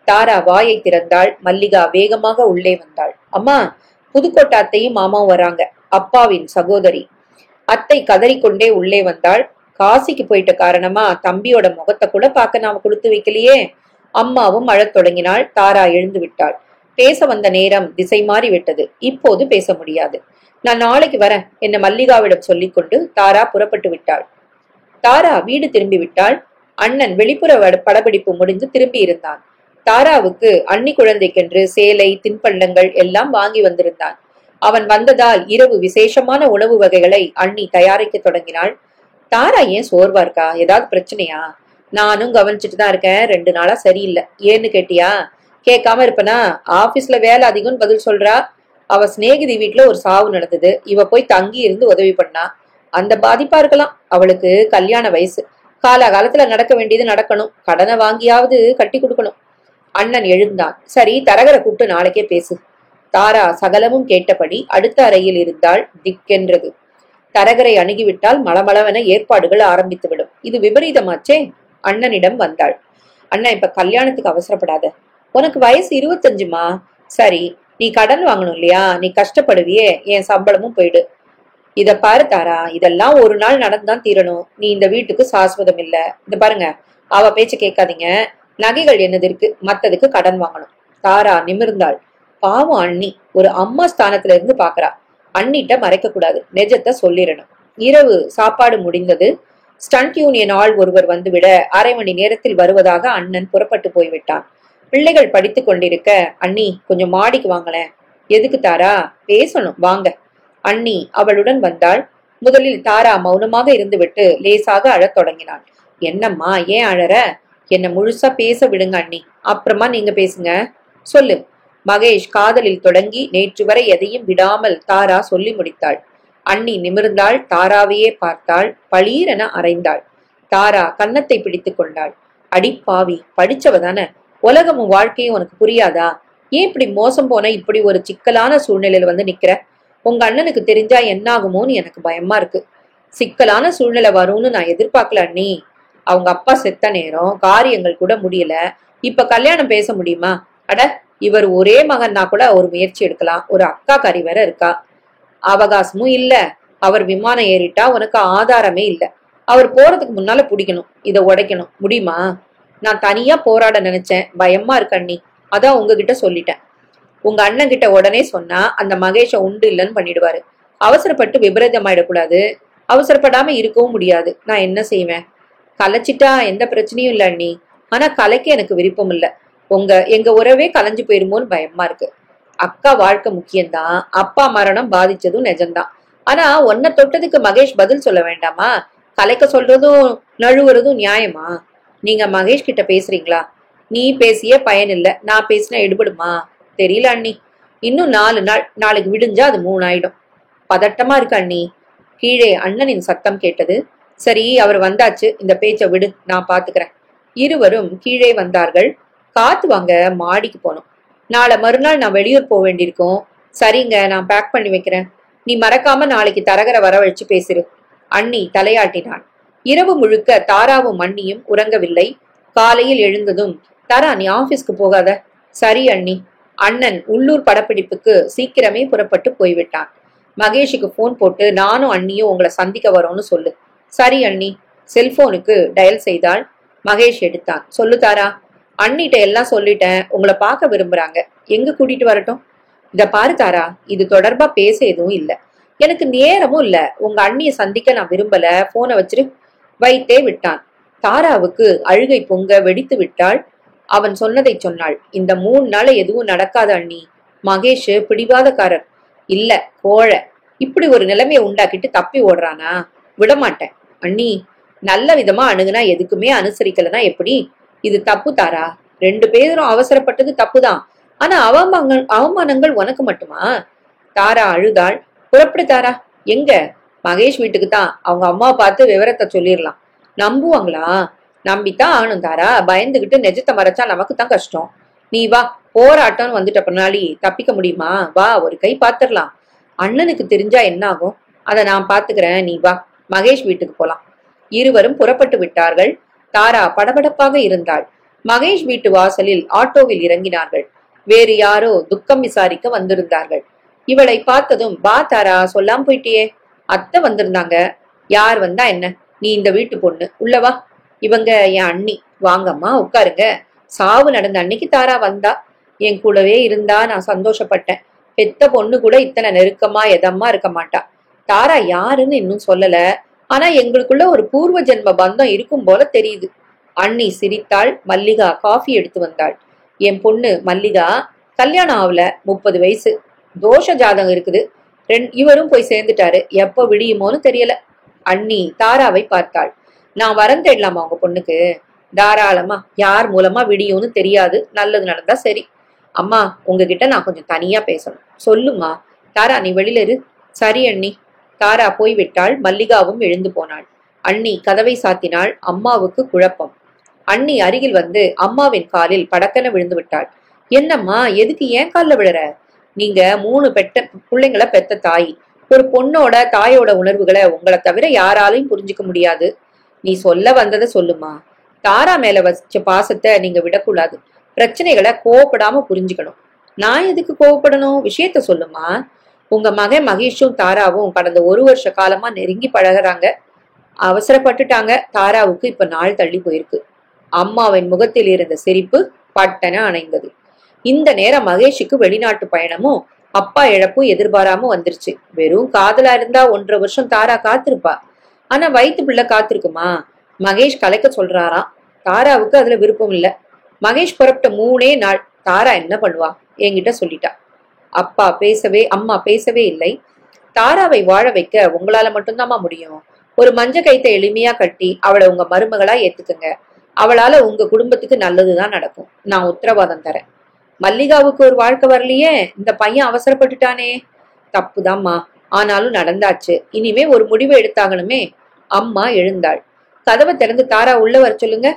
தாரா வாயை திறந்தாள். மல்லிகா வேகமாக உள்ளே வந்தாள். அம்மா, புதுக்கோட்டை அத்தையும் மாமாவும் வராங்க. அப்பாவின் சகோதரி. அத்தை கதறிக்கொண்டே உள்ளே வந்தாள். காசிக்கு போயிட்ட காரணமா தம்பியோட முகத்தை கூட பார்க்க நாம கொடுத்து வைக்கலையே. அம்மாவும் அழத் தொடங்கினாள். தாரா எழுந்து விட்டாள். பேச வந்த நேரம் திசை மாறி விட்டது. இப்போது பேச முடியாது. நான் நாளைக்கு வரேன் என்ன மல்லிகாவிடம் சொல்லிக்கொண்டு தாரா புறப்பட்டு விட்டாள். தாரா வீடு திரும்பி விட்டாள். அண்ணன் வெளிப்புற படப்பிடிப்பு முடிந்து திரும்பி இருந்தான். தாராவுக்கு அன்னி குழந்தைக்கென்று சேலை, தின்பண்டங்கள் எல்லாம் வாங்கி வந்திருந்தான். அவன் வந்ததால் இரவு விசேஷமான உணவு வகைகளை அண்ணி தயாரிக்க தொடங்கினாள். தாரா ஏன் சோர்வா இருக்கா? ஏதாவது பிரச்சனையா? நானும் கவனிச்சுட்டு தான் இருக்கேன். 2 நாளா சரியில்லை. ஏன்னு கேட்டியா? கேட்காம இருப்பனா? ஆபீஸ்ல வேலை அதிகம்னு பதில் சொல்றா. அவ சிநேகிதி வீட்டுல ஒரு சாவு நடந்தது. இவ போய் தங்கி இருந்து உதவி பண்ணா. அந்த பாதிப்பா இருக்கலாம். அவளுக்கு கல்யாண வயசு. காலகாலத்துல நடக்க வேண்டியது நடக்கணும். கடனை வாங்கியாவது கட்டி கொடுக்கணும். அண்ணன் எழுந்தான். சரி, தரகரை கூப்பிட்டு நாளைக்கே பேசு. தாரா சகலமும் கேட்டபடி அடுத்த அறையில் இருந்தால் திக்கென்றது. தரகரை அணுகிவிட்டால் மளமளவென ஏற்பாடுகள் ஆரம்பித்துவிடும். இது விபரீதமாச்சே. அண்ணனிடம் வந்தாள். அண்ணா, இப்ப கல்யாணத்துக்கு அவசரப்படாத. உனக்கு வயசு 25மா. சரி, நீ கடன் வாங்கணும் இல்லையா? நீ கஷ்டப்படுவியே, என் சம்பளமும் போயிடு. இத பாரு தாரா, இதெல்லாம் ஒரு நாள் நடந்துதான் தீரணும். நீ இந்த வீட்டுக்கு சாஸ்வதம் இல்ல. இந்த பாருங்க, அவ பேச்ச கேட்காதீங்க. நகைகள் என்னது இருக்கு, மத்ததுக்கு கடன் வாங்கணும். தாரா நிமிர்ந்தாள். பாவம் அண்ணி, ஒரு அம்மா ஸ்தானத்துல இருந்து பாக்குறா. அண்ணிட்ட மறைக்க கூடாது, நெஜத்தை சொல்லிடணும். இரவு சாப்பாடு முடிந்தது. ஸ்டண்ட் யூனியன் ஆள் ஒருவர் வந்துவிட 1/2 மணி நேரத்தில் வருவதாக அண்ணன் புறப்பட்டு போய்விட்டான். பிள்ளைகள் படித்துக் கொண்டிருக்க, அண்ணி கொஞ்சம் மாடிக்கு வாங்களேன். எதுக்கு தாரா? பேசணும், வாங்க. அண்ணி அவளுடன் வந்தாள். முதலில் தாரா மௌனமாக இருந்துவிட்டு லேசாக அழத் தொடங்கினாள். என்னம்மா, ஏன் அழற? என்ன முழுசா பேச விடுங்க அண்ணி, அப்புறமா நீங்க பேசுங்க. சொல்லு. மகேஷ் காதலில் தொடங்கி நேற்று வரை எதையும் விடாமல் தாரா சொல்லி முடித்தாள். அண்ணி நிமிர்ந்தாள். தாராவையே பார்த்தாள். பளீரென அரைந்தாள். தாரா கன்னத்தை பிடித்துக் கொண்டாள். அடிப்பாவி, படிச்சவதான? உலகமும் வாழ்க்கையும் உனக்கு புரியாதா? ஏன் இப்படி மோசம் போன இப்படி ஒரு சிக்கலான சூழ்நிலையில வந்து நிக்கிற? உங்க அண்ணனுக்கு தெரிஞ்சா என்னாகுமோன்னு எனக்கு பயமா இருக்கு. சிக்கலான சூழ்நிலை வரும்னு நான் எதிர்பார்க்கல அண்ணி. அவங்க அப்பா செத்த நேரம் காரியங்கள் கூட முடியல. இப்ப கல்யாணம் பேச முடியுமா? அட, இவர் ஒரே மகன்னா கூட ஒரு முயற்சி எடுக்கலாம். ஒரு அக்கா கறி வேற இருக்கா. அவகாசமும் இல்ல. அவர் விமானம் ஏறிட்டா உனக்கு ஆதாரமே இல்ல. அவர் போறதுக்கு முன்னால பிடிக்கணும், இத உடைக்கணும். முடியுமா? நான் தனியா போராட நினைச்சேன். பயமா இருக்கு அண்ணி. அதான் உங்ககிட்ட சொல்லிட்டேன். உங்க அண்ணன் கிட்ட உடனே சொன்னா அந்த மகேஷ உண்டு இல்லைன்னு பண்ணிடுவாரு. அவசரப்பட்டு விபரீதமாயிடக்கூடாது. அவசரப்படாம இருக்கவும் முடியாது. நான் என்ன செய்வேன்? கலைச்சிட்டா எந்த பிரச்சனையும் இல்ல அண்ணி. ஆனா கலைக்கு எனக்கு விருப்பம் இல்ல. எங்க உறவே கலைஞ்சு போயிருமோன்னு பயமா இருக்கு. அக்கா வாழ்க்கை முக்கியம்தான். அப்பா மரணம் பாதிச்சதும் நிஜம்தான். ஆனா உன்னை தொட்டதுக்கு மகேஷ் பதில் சொல்ல வேண்டாமா? கலைக்க சொல்றதும் நழுவுறதும் நியாயமா? நீங்க மகேஷ் கிட்ட பேசுறீங்களா? நீ பேசிய பயன் இல்ல. நான் பேசினா எடுபடுமா? தெரியல அண்ணி. இன்னும் 4 நாள். நாளைக்கு விடிஞ்சா அது 3 ஆயிடும். பதட்டமா இருக்கு அண்ணி. கீழே அண்ணனின் சத்தம் கேட்டது. சரி, அவர் வந்தாச்சு, இந்த பேச்சை விடு, நான் பாத்துக்கிறேன். இருவரும் கீழே வந்தார்கள். காத்து வாங்க மாடிக்கு போனோம். நாளை மறுநாள் நான் வெளியூர் போக வேண்டியிருக்கோம். சரிங்க, நான் பேக் பண்ணி வைக்கிறேன். நீ மறக்காம நாளைக்கு தரகரை வரவழைச்சு பேசிரு. அண்ணி தலையாட்டினான். இரவு முழுக்க தாராவும் அண்ணியும் உறங்கவில்லை. காலையில் எழுந்ததும், தாரா நீ ஆபீஸ்க்கு போகாத. சரி அண்ணி. அண்ணன் உள்ளூர் படப்பிடிப்புக்கு சீக்கிரமே புறப்பட்டு போய்விட்டான். மகேஷுக்கு போன் போட்டு நானும் அண்ணியும் உங்களை சந்திக்க வரோம்னு சொல்லு. சரி அண்ணி. செல்போனுக்கு டயல் செய்தாள். மகேஷ் எடுத்தான். சொல்லு தாரா. அண்ணிட்ட எல்லாம் சொல்லிட்டேன். உங்களை பார்க்க விரும்புறாங்க. எங்க கூட்டிட்டு வரட்டும்? இத பாரு தாரா, இது தொடர்பா பேச எதுவும் இல்ல. எனக்கு நேரமும் இல்ல. உங்க அண்ணிய சந்திக்க நான் விரும்பல. போனை வச்சிரு. வைத்தே விட்டான். தாராவுக்கு அழுகை பொங்க வெடித்து விட்டாள். அவன் சொன்னதை சொன்னாள். இந்த 3 நாள் எதுவும் நடக்காத அண்ணி. மகேஷ் பிடிவாதக்காரர் இல்ல, கோழை. இப்படி ஒரு நிலைமையை உண்டாக்கிட்டு தப்பி ஓடுறானா? விடமாட்டேன் அண்ணி. நல்ல விதமா அணுகுனா எதுக்குமே அனுசரிக்கலனா எப்படி? இது தப்பு தாரா. 2 பேரும் அவசரப்பட்டது தப்புதான். ஆனா அவமானங்கள் உனக்கு மட்டுமா? தாரா அழுதாள். புறப்படு தாரா. எங்க? மகேஷ் வீட்டுக்கு தான். அவங்க அம்மா பார்த்து விவரத்தை சொல்லிடலாம். நம்புவாங்களா? நம்பித்தான் ஆகணும் தாரா. பயந்துகிட்டு நெஜத்தை மறைச்சா நமக்கு தான் கஷ்டம். நீ வா. போராட்டம்னு வந்துட்ட பின்னாடி தப்பிக்க முடியுமா? வா, ஒரு கை பாத்துடலாம். அண்ணனுக்கு தெரிஞ்சா என்ன ஆகும்? அதை நான் பாத்துக்கிறேன். நீ வா, மகேஷ் வீட்டுக்கு போலாம். இருவரும் புறப்பட்டு விட்டார்கள். தாரா படபடப்பாக இருந்தாள். மகேஷ் வீட்டு வாசலில் ஆட்டோவில் இறங்கினார்கள். வேறு யாரோ துக்கம் விசாரிக்க வந்திருந்தார்கள். இவளை பார்த்ததும், வா தாரா, சொல்லாம போயிட்டியே. அத்தை வந்திருந்தாங்க. யார் வந்தா என்ன? நீ இந்த வீட்டு பொண்ணு, உள்ளவா. இவங்க என் அண்ணி. வாங்கம்மா உட்காருங்க. சாவு நடந்த அன்னைக்கு தாரா வந்தா. என் கூடவே இருந்தா நான் சந்தோஷப்பட்டேன். பெத்த பொண்ணு கூட இத்தனை நெருக்கமா எதமா இருக்க மாட்டா. தாரா யாருன்னு இன்னும் சொல்லல. ஆனா எங்களுக்குள்ள ஒரு பூர்வ ஜென்ம பந்தம் இருக்கும் போல தெரியுது. அண்ணி சிரித்தாள். மல்லிகா காஃபி எடுத்து வந்தாள். என் பொண்ணு மல்லிகா கல்யாணம் ஆகல, 30 வயசு. தோஷ ஜாதகம் இருக்குது. இவரும் போய் சேர்ந்துட்டாரு. எப்ப விடியுமோன்னு தெரியல. அண்ணி தாராவை பார்த்தாள். நான் வரம் தேடலாமா உங்க பொண்ணுக்கு? தாராளமா. யார் மூலமா விடியும்னு தெரியாது. நல்லது நடந்தா சரி. அம்மா, உங்ககிட்ட நான் கொஞ்சம் தனியா பேசணும். சொல்லுமா. தாரா நீ வெளியில இரு. சரி அண்ணி. தாரா போய்விட்டாள். மல்லிகாவும் எழுந்து போனாள். அண்ணி கதவை சாத்தினாள். அம்மாவுக்கு குழப்பம். அண்ணி அருகில் வந்து அம்மாவின் காலில் படக்கென விழுந்து விட்டாள். என்னம்மா, எதுக்கு ஏன் காலில் விழுற? நீங்க 3 பிள்ளைங்களை பெத்த தாய். ஒரு பொண்ணோட தாயோட உணர்வுகளை உங்களை தவிர யாராலையும் புரிஞ்சுக்க முடியாது. நீ சொல்ல வந்ததை சொல்லுமா. தாரா மேல வச்ச பாசத்தை நீங்க விடக்கூடாது. பிரச்சனைகளை கோவப்படாம புரிஞ்சுக்கணும். நான் எதுக்கு கோவப்படணும்? விஷயத்த சொல்லுமா. உங்க மகன் மகேஷும் தாராவும் கடந்த 1 வருஷ காலமா நெருங்கி பழகுறாங்க. அவசரப்பட்டுட்டாங்க. தாராவுக்கு இப்ப நாள் தள்ளி போயிருக்கு. அம்மாவின் முகத்தில் இருந்த சிரிப்பு பட்டன அணைந்தது. இந்த நேரம் மகேஷுக்கு வெளிநாட்டு பயணமும் அப்பா இழப்பும் எதிர்பாராம வந்துருச்சு. வெறும் காதலா இருந்தா 1.5 வருஷம் தாரா காத்திருப்பா. ஆனா வயிற்று பிள்ளை காத்திருக்குமா? மகேஷ் கலைக்க சொல்றாராம். தாராவுக்கு அதுல விருப்பம் இல்ல. மகேஷ் புறப்பட்ட 3 நாள் தாரா என்ன பண்ணுவா என்கிட்ட சொல்லிட்டா. அம்மா பேசவே இல்லை. தாராவை வாழ வைக்க உங்களால மட்டும்தாம்மா முடியும். ஒரு மஞ்ச கைத்தை எளிமையா கட்டி அவளை உங்க மருமகளா ஏத்துக்குங்க. அவளால உங்க குடும்பத்துக்கு நல்லதுதான் நடக்கும். நான் உத்தரவாதம் தரேன். மல்லிகாவுக்கு ஒரு வாழ்க்கை வரலையே. இந்த பையன் அவசரப்பட்டுட்டானே. தப்புதாம்மா. ஆனாலும் நடந்தாச்சு. இனிமே ஒரு முடிவை எடுத்தாகணுமே. அம்மா எழுந்தாள். கதவை திறந்து தாரா உள்ள வர சொல்லுங்க.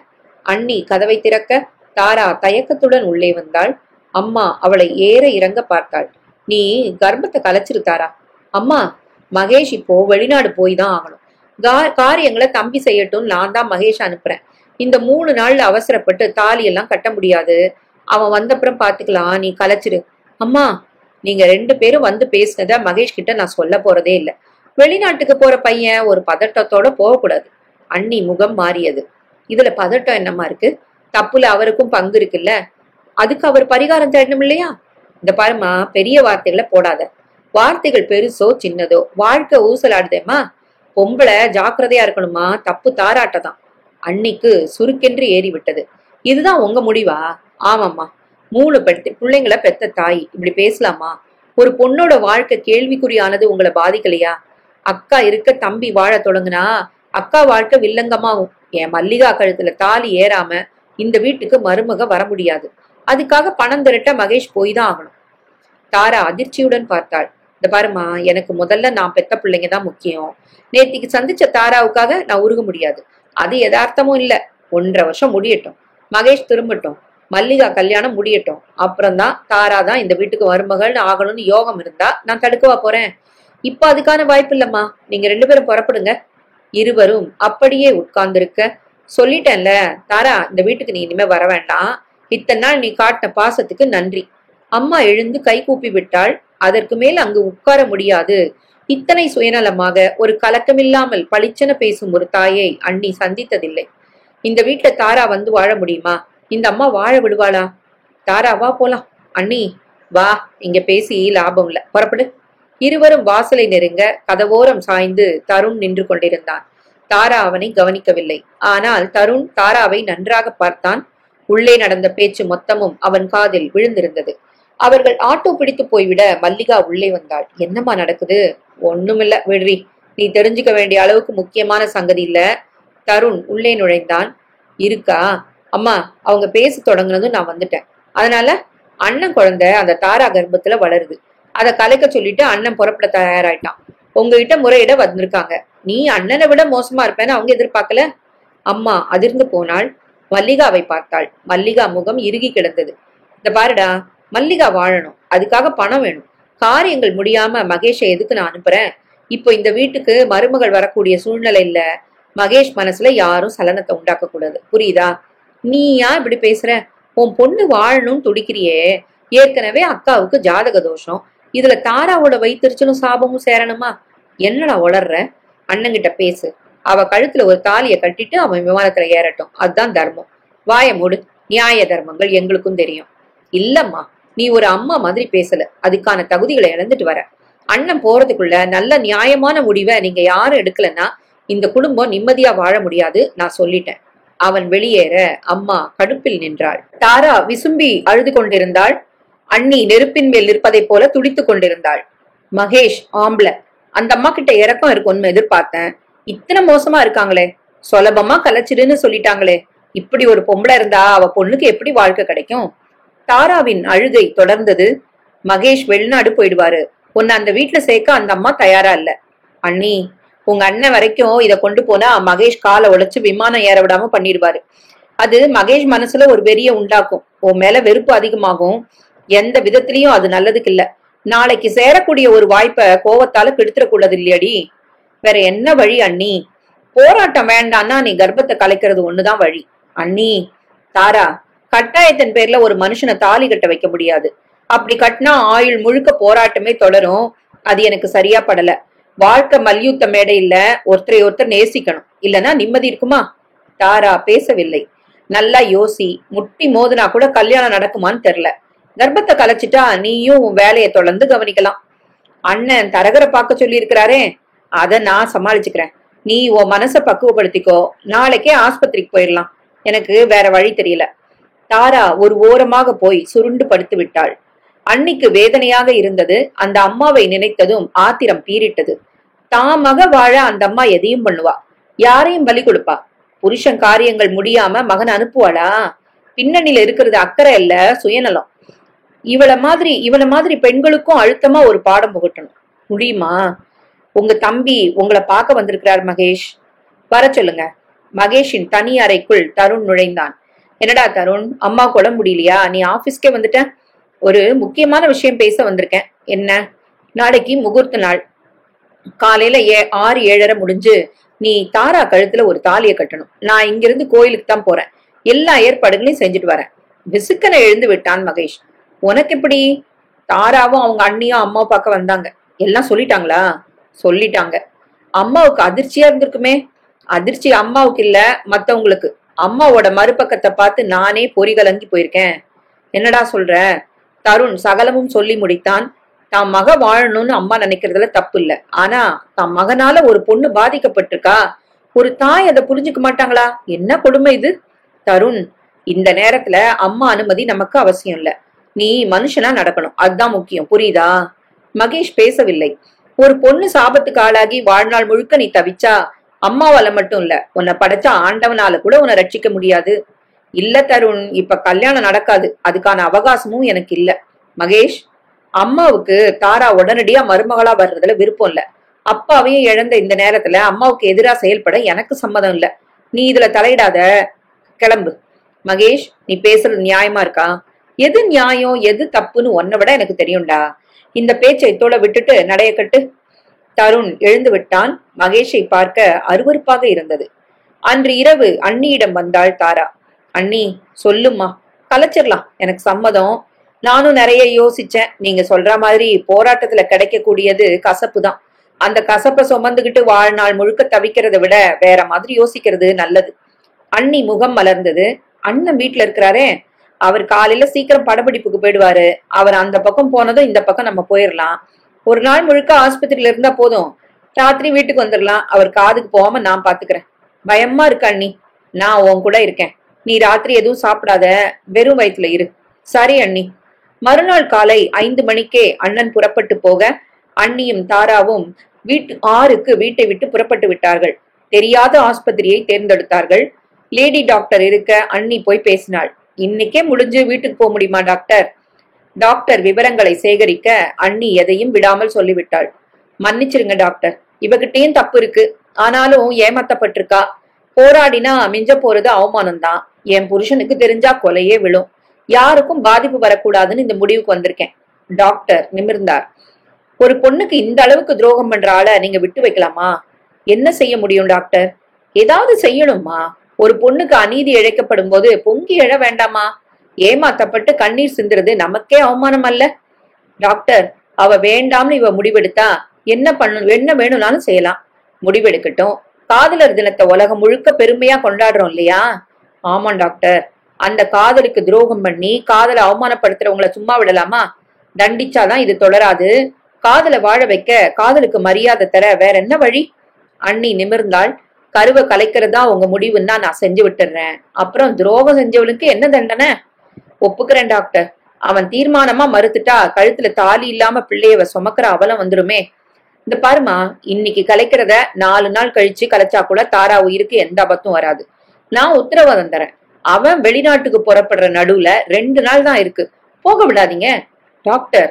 அண்ணி கதவை திறக்க தாரா தயக்கத்துடன் உள்ளே வந்தாள். அம்மா அவளை ஏற இறங்க பார்த்தாள். நீ கர்ப்பத்தை கலைச்சிரு தாரா. அம்மா, மகேஷ் இப்போ வெளிநாடு போய் தான் ஆகணும். காரியங்களை தம்பி செய்யட்டும். நான் தான் மகேஷ் அனுப்புறேன். இந்த 3 நாள்ல அவசரப்பட்டு தாலி எல்லாம் கட்ட முடியாது. அவன் வந்தப்புறம் பாத்துக்கலாம். நீ கலைச்சிரு. அம்மா, நீங்க 2 பேரும் வந்து பேசினத மகேஷ் கிட்ட நான் சொல்ல போறதே இல்லை. வெளிநாட்டுக்கு போற பையன் ஒரு பதட்டத்தோட போகக்கூடாது. அண்ணி முகம் மாறியது. இதுல பதட்டம் என்னமா இருக்கு? தப்புல அவருக்கும் பங்கு இருக்குல்ல. அதுக்கு அவர் பரிகாரம் தேடணும் இல்லையா? இந்த பாருமா, பெரிய வார்த்தைகளை போடாத. வார்த்தைகள் பெருசோ சின்னதோ வாழ்க்கை ஊசலாடுதேம்மா. பொம்பளை ஜாக்கிரதையா இருக்கணுமா. தப்பு தாராட்டதான். அன்னிக்கு சுருக்கென்று ஏறி விட்டது. இதுதான் உங்க முடிவா? ஆமாம்மா. 3 பிள்ளைங்களை பெத்த தாய் இப்படி பேசலாமா? ஒரு பொண்ணோட வாழ்க்கை கேள்விக்குறியானது உங்களை பாதிக்கலையா? அக்கா இருக்க தம்பி வாழ தொடங்குனா அக்கா வாழ்க்கை வில்லங்கமாகும். என் மல்லிகா கழுத்துல தாலி ஏறாம இந்த வீட்டுக்கு மருமக வர முடியாது. அதுக்காக பணம் திரட்ட மகேஷ் போய் தான் ஆகணும். தாரா அதிர்ச்சியுடன் பார்த்தாள். இந்த பாருமா, எனக்கு முதல்ல நான் பெத்த பிள்ளைங்க தான் முக்கியம். நேத்திக்கு சந்திச்ச தாராவுக்காக நான் உருக முடியாது. அது யதார்த்தமும் இல்ல. 1.5 வருஷம் முடியட்டும். மகேஷ் திரும்பட்டும். மல்லிகா கல்யாணம் முடியட்டும், அப்புறம்தான் தாரா தான் இந்த வீட்டுக்கு மருமகள் ஆகணும்னு யோகம் இருந்தா நான் தடுக்கவா போறேன்? இப்ப அதுக்கான வாய்ப்பு இல்லம்மா. நீங்க 2 பேரும் புறப்படுங்க. இருவரும் அப்படியே உட்கார்ந்திருக்க, சொல்லிட்டேன்ல தாரா, இந்த வீட்டுக்கு நீ இனிமே வர வேண்டாம். இத்தனை நாள் நீ காட்டின பாசத்துக்கு நன்றி. அம்மா எழுந்து கை கூப்பி விட்டாள். அதற்கு மேல் அங்கு உட்கார முடியாது. இத்தனை சுயநலமாக ஒரு கலக்கமில்லாமல் பளிச்சென பேசும் ஒரு தாயை அண்ணி சந்தித்ததில்லை. இந்த வீட்டுல தாரா வந்து வாழ முடியுமா? இந்த அம்மா வாழ விடுவாளா? தாரா வா போலாம். அண்ணி வா, இங்க பேசி லாபம் இல்ல, புறப்படு. இருவரும் வாசலை நெருங்க கதவோரம் சாய்ந்து தருண் நின்று கொண்டிருந்தான். தாரா அவனை கவனிக்கவில்லை. ஆனால் தருண் தாராவை நன்றாக பார்த்தான். உள்ளே நடந்த பேச்சு மொத்தமும் அவன் காதில் விழுந்திருந்தது. அவர்கள் ஆட்டோ பிடித்து போய்விட மல்லிகா உள்ளே வந்தாள். என்னம்மா நடக்குது? ஒண்ணுமில்ல விடுறி, நீ தெரிஞ்சுக்க வேண்டிய அளவுக்கு முக்கியமான சங்கதி இல்ல. தருண் உள்ளே நுழைந்தான். இருக்கா? அம்மா, அவங்க பேச தொடங்குனதும் நான் வந்துட்டேன். அதனால அண்ணன் குழந்தை அந்த தாரா கர்ப்பத்துல வளருது. அதை கலைக்க சொல்லிட்டு அண்ணன் புறப்பட தயாராயிட்டான். உங்ககிட்ட முறையிட வந்திருக்காங்க. நீ அண்ணனை விட மோசமா இருப்பேன்னு அவங்க எதிர்பார்க்கல. அம்மா அதிர்ந்து போனாள். மல்லிகாவை பார்த்தாள். மல்லிகா முகம் இறுகி கிடந்தது. இந்த பாருடா, மல்லிகா வாழணும், அதுக்காக பணம் வேணும். காரியங்கள் முடியாம மகேஷை எதுக்கு நான் அனுப்புறேன்? இப்போ இந்த வீட்டுக்கு மருமகள் வரக்கூடிய சூழ்நிலை இல்ல. மகேஷ் மனசுல யாரும் சலனத்தை உண்டாக்க கூடாது, புரியுதா? நீ ஏன் இப்படி பேசுற? உன் பொண்ணு வாழணும்னு துடிக்கிறியே. ஏற்கனவே அக்காவுக்கு ஜாதக தோஷம், இதுல தாராவோட வயிற்றுச்சலும் சாபமும் சேரணுமா? என்னடா உளர்ற? அண்ணங்கிட்ட பேசு. அவ கழுத்துல ஒரு தாலிய கட்டிட்டு அவன் விமானத்துல ஏறட்டும், அதுதான் தர்மம். வாய மூடு. நியாய தர்மங்கள் எங்களுக்கும் தெரியும். இல்லம்மா, நீ ஒரு அம்மா மாதிரி பேசல. அதுக்கான தகுதிகளை இழந்துட்டு வர. அண்ணன் போறதுக்குள்ள நல்ல நியாயமான முடிவை நீங்க யாரும் எடுக்கலன்னா இந்த குடும்பம் நிம்மதியா வாழ முடியாது, நான் சொல்லிட்டேன். அவன் வெளியேற அம்மா கடுப்பில் நின்றாள். தாரா விசும்பி அழுது கொண்டிருந்தாள். அண்ணி நெருப்பின் மேல் நிற்பதை போல துடித்து கொண்டிருந்தாள். மகேஷ் ஆம்பள, அந்த அம்மா கிட்ட இறக்கம் இருக்கும்னு எதிர்பார்த்தேன். இத்தனை மோசமா இருக்காங்களே, சுலபமா கலைச்சிடுன்னு சொல்லிட்டாங்களே. இப்படி ஒரு பொம்பளை இருந்தா அவ பொண்ணுக்கு எப்படி வாழ்க்கை கிடைக்கும்? தாராவின் அழுகை தொடர்ந்தது. மகேஷ் வெளிநாடு போயிடுவாரு, உன்னை அந்த வீட்டுல சேர்க்க அந்த அம்மா தயாரா இல்ல. அண்ணி, உங்க அண்ணன் வரைக்கும் இத கொண்டு போனா மகேஷ் காலை உழைச்சு விமானம் ஏற விடாம பண்ணிடுவாரு. அது மகேஷ் மனசுல ஒரு வெறிய உண்டாக்கும். உன் மேல வெறுப்பு அதிகமாகும். எந்த விதத்திலயும் அது நல்லதுக்கு இல்ல. நாளைக்கு சேரக்கூடிய ஒரு வாய்ப்பை கோவத்தால கெடுத்துடக்கூடாது இல்லையடி. வேற என்ன வழி அண்ணி? போராட்டம் வேண்டான்னா நீ கர்ப்பத்தை கலைக்கிறது ஒண்ணுதான் வழி. அண்ணி, தாரா, கட்டாயத்தின் பேர்ல ஒரு மனுஷனை தாலி கட்ட வைக்க முடியாது. அப்படி கட்டினா ஆயுள் முழுக்க போராட்டமே தொடரும். அது எனக்கு சரியா படல. வாழ்க்கை மல்யுத்த மேடை இல்ல, ஒருத்தரை ஒருத்தர் நேசிக்கணும், இல்லனா நிம்மதி இருக்குமா? தாரா பேசவில்லை. நல்லா யோசி. முட்டி மோதுனா கூட கல்யாணம் நடக்குமான்னு தெரியல. கர்ப்பத்தை கலைச்சிட்டா நீயும் உன் வேலையை தொடர்ந்து கவனிக்கலாம். அண்ணன் தரகரை பார்க்க சொல்லி இருக்கிறாரே, அத நான் சமாளிச்சுக்கிறேன். நீ உன் மனசை பக்குவப்படுத்திக்கோ. நாளைக்கே ஆஸ்பத்திரிக்கு போயிடலாம். எனக்கு வேற வழி தெரியல. தாரா ஒரு ஓரமாக போய் சுருண்டு படுத்து விட்டாள். அன்னிக்கு வேதனையாக இருந்தது. அந்த அம்மாவை நினைத்ததும் ஆத்திரம் பீரிட்டது. தான் மக வாழ அந்த அம்மா எதையும் பண்ணுவா, யாரையும் பலி கொடுப்பா. புருஷன் காரியங்கள் முடியாம மகன் அனுப்புவாளா? பின்னணியில இருக்கிறது அக்கறை இல்ல, சுயநலம். இவள மாதிரி பெண்களுக்கும் அழுத்தமா ஒரு பாடம் புகட்டணும். முடியுமா? உங்க தம்பி உங்களை பார்க்க வந்திருக்கிறார் மகேஷ், வர சொல்லுங்க. மகேஷின் தனி அறைக்குள் தருண் நுழைந்தான். என்னடா தருண், அம்மா கூட முடியலையா? நீ ஆபீஸ்க்கே வந்துட்ட? ஒரு முக்கியமான விஷயம் பேச வந்திருக்கேன். என்ன? நாளைக்கு முகூர்த்த நாள். காலையில 6-7:30 முடிஞ்சு நீ தாரா கழுத்துல ஒரு தாலியை கட்டணும். நான் இங்கிருந்து கோயிலுக்கு தான் போறேன். எல்லா ஏற்பாடுகளையும் செஞ்சுட்டு வரேன். விசுக்கனை எழுந்து விட்டான் மகேஷ். உனக்கு எப்படி? தாராவும் அவங்க அண்ணியும் அம்மா பார்க்க வந்தாங்க. எல்லாம் சொல்லிட்டாங்களா? சொல்லிட்டாங்க. அம்மாவுக்கு அதிர்ச்சியா இருந்திருக்குமே. அதிர்ச்சி அம்மாவுக்கு இல்ல, மத்தவங்களுக்கு. அம்மாவோட மறுபக்கத்தை பார்த்து நானே பொறிகலங்கி போயிருக்கேன். என்னடா சொல்ற? தருண் சகலமும் சொல்லி முடித்தான். தான் மக வாழணும்னு அம்மா நினைக்கிறதுல தப்பு இல்ல. ஆனா தான் மகனால ஒரு பொண்ணு பாதிக்கப்பட்டிருக்கா. ஒரு தாய் அதை புரிஞ்சுக்க மாட்டாங்களா? என்ன கொடுமை இது? தருண், இந்த நேரத்துல அம்மா அனுமதி நமக்கு அவசியம் இல்ல. நீ மனுஷனா நடக்கணும், அதுதான் முக்கியம், புரியுதா? மகேஷ் பேசவில்லை. ஒரு பொண்ணு சாபத்துக்கு ஆளாகி வாழ்நாள் முழுக்க நீ தவிச்சா அம்மாவால மட்டும் இல்ல, உன்னை படைச்ச ஆண்டவனால கூட உன்னை ரட்சிக்க முடியாது. இல்ல தருண், இப்ப கல்யாணம் நடக்காது. அதுக்கான அவகாசமும் எனக்கு இல்ல. மகேஷ், அம்மாவுக்கு தாரா உடனடியா மருமகளா வர்றதுல விருப்பம் இல்ல. அப்பாவையும் இழந்த இந்த நேரத்துல அம்மாவுக்கு எதிரா செயல்பட எனக்கு சம்மதம் இல்ல. நீ இதுல தலையிடாத, கிளம்பு. மகேஷ், நீ பேசுறது நியாயமா இருக்கா? எது நியாயம் எது தப்புன்னு உன்னை விட எனக்கு தெரியும்டா. இந்த பேச்சை தோள விட்டுட்டு நடைய கட்டு. தருண் எழுந்து விட்டான். மகேஷை பார்க்க அருவருப்பாக இருந்தது. அன்று இரவு அண்ணியிடம் வந்தாள் தாரா. அண்ணி, சொல்லுமா, கலைச்சிடலாம், எனக்கு சம்மதம். நானும் நிறைய யோசிச்சேன். நீங்க சொல்ற மாதிரி போராட்டத்துல கிடைக்கக்கூடியது கசப்பு தான். அந்த கசப்பை சுமந்துகிட்டு வாழ்நாள் முழுக்க தவிக்கிறத விட வேற மாதிரி யோசிக்கிறது நல்லது. அண்ணி முகம் மலர்ந்தது. அண்ணன் வீட்டுல இருக்கிறாரே, அவர் காலையில சீக்கிரம் படப்பிடிப்புக்கு போயிடுவாரு. அவர் அந்த பக்கம் போனதும் இந்த பக்கம் நம்ம போயிடலாம். ஒரு நாள் முழுக்க ஆஸ்பத்திரியில இருந்தா போதும், ராத்திரி வீட்டுக்கு வந்துடலாம். அவர் காதுக்கு போகாம நான் பாத்துக்கிறேன். பயமா இருக்கு அண்ணி. நான் உன் கூட இருக்கேன். நீ ராத்திரி எதுவும் சாப்பிடாத, வெறும் வயிற்றுல இரு. சரி அண்ணி. மறுநாள் காலை 5 மணிக்கே அண்ணன் புறப்பட்டு போக அண்ணியும் தாராவும் 6க்கு வீட்டை விட்டு புறப்பட்டு விட்டார்கள். தெரியாத ஆஸ்பத்திரியை தேர்ந்தெடுத்தார்கள். லேடி டாக்டர் இருக்க அண்ணி போய் பேசினாள். இன்னைக்கே முடிஞ்சு வீட்டுக்கு போக முடியுமா டாக்டர்? டாக்டர் விவரங்களை சேகரிக்க அண்ணி எதையும் விடாமல் சொல்லிவிட்டாள். மன்னிச்சிருங்க டாக்டர், இவகிட்டையும் தப்பு இருக்கு. ஆனாலும் ஏமாத்தப்பட்டிருக்கா. போராடினா மிஞ்ச போறது அவமானம்தான். என் புருஷனுக்கு தெரிஞ்சா கொலையே விழும். யாருக்கும் பாதிப்பு வரக்கூடாதுன்னு இந்த முடிவுக்கு வந்திருக்கேன். டாக்டர் நிமிர்ந்தார். ஒரு பொண்ணுக்கு இந்த அளவுக்கு துரோகம் பண்ற ஆளை நீங்க விட்டு வைக்கலாமா? என்ன செய்ய முடியும் டாக்டர்? ஏதாவது செய்யணுமா? ஒரு பொண்ணுக்கு அநீதி இழைக்கப்படும் போது பொங்கி எழ வேண்டாமா? ஏமாத்தப்பட்டு கண்ணீர் சிந்துறது நமக்கே அவமானம் அல்ல? டாக்டர், அவ வேண்டாம்னு இவ முடிவெடுத்தா என்ன வேணும்னாலும் செய்யலாம். முடிவெடுக்கட்டும். காதலர் தினத்தை உலகம் முழுக்க பெருமையா கொண்டாடுறோம் இல்லையா? ஆமா டாக்டர். அந்த காதலுக்கு துரோகம் பண்ணி காதலை அவமானப்படுத்துறவங்களை சும்மா விடலாமா? தண்டிச்சாதான் இது தொடராது. காதலை வாழ வைக்க காதலுக்கு மரியாதை தர வேற என்ன வழி? அண்ணி நிமிர்ந்தாள். கருவை கலைக்கிறதா உங்க முடிவுன்னா நான் செஞ்சு விட்டுறேன். அப்புறம் துரோகம் செஞ்சவனுக்கு என்ன தண்டனை? ஒப்புக்கிறேன் டாக்டர். அவன் தீர்மானமா மறுத்துட்டா கழுத்துல தாலி இல்லாம பிள்ளையவ சுமக்கிற அவலம் வந்துருமே. இந்த பாருமா, இன்னைக்கு கலைக்கிறத 4 நாள் கழிச்சு கலைச்சா கூட தாரா உயிருக்கு எந்த அபத்தும் வராது. நான் உத்தரவாதம் தரேன். அவன் வெளிநாட்டுக்கு புறப்படுற நடுவுல 2 நாள் தான் இருக்கு. போக விடாதீங்க. டாக்டர்,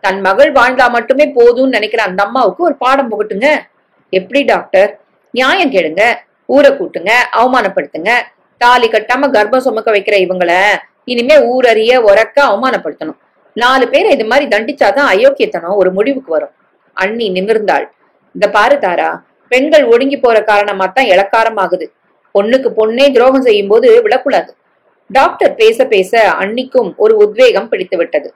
தன் மகள் வாழ்ந்தா மட்டுமே போதும்னு நினைக்கிற அந்த அம்மாவுக்கு ஒரு பாடம் புகட்டுங்க. எப்படி டாக்டர்? நியாயம் கேளுங்க, ஊரை கூட்டுங்க, அவமானப்படுத்துங்க. தாலி கட்டாம கர்ப்பம் சுமக்க வைக்கிற இவங்களை இனிமே ஊரறிய உறக்க அவமானப்படுத்தணும். 4 பேரை இது மாதிரி தண்டிச்சாதான் அயோக்கியத்தனம் ஒரு முடிவுக்கு வரும். அண்ணி நிமிர்ந்தாள். இந்த பாரு தாரா, பெண்கள் ஒடுங்கி போற காரணமா தான் இளக்காரம் ஆகுது. பொண்ணுக்கு பொண்ணே துரோகம் செய்யும் போது விடக்கூடாது. டாக்டர் பேச பேச அன்னிக்கும் ஒரு உத்வேகம் பிடித்து விட்டது.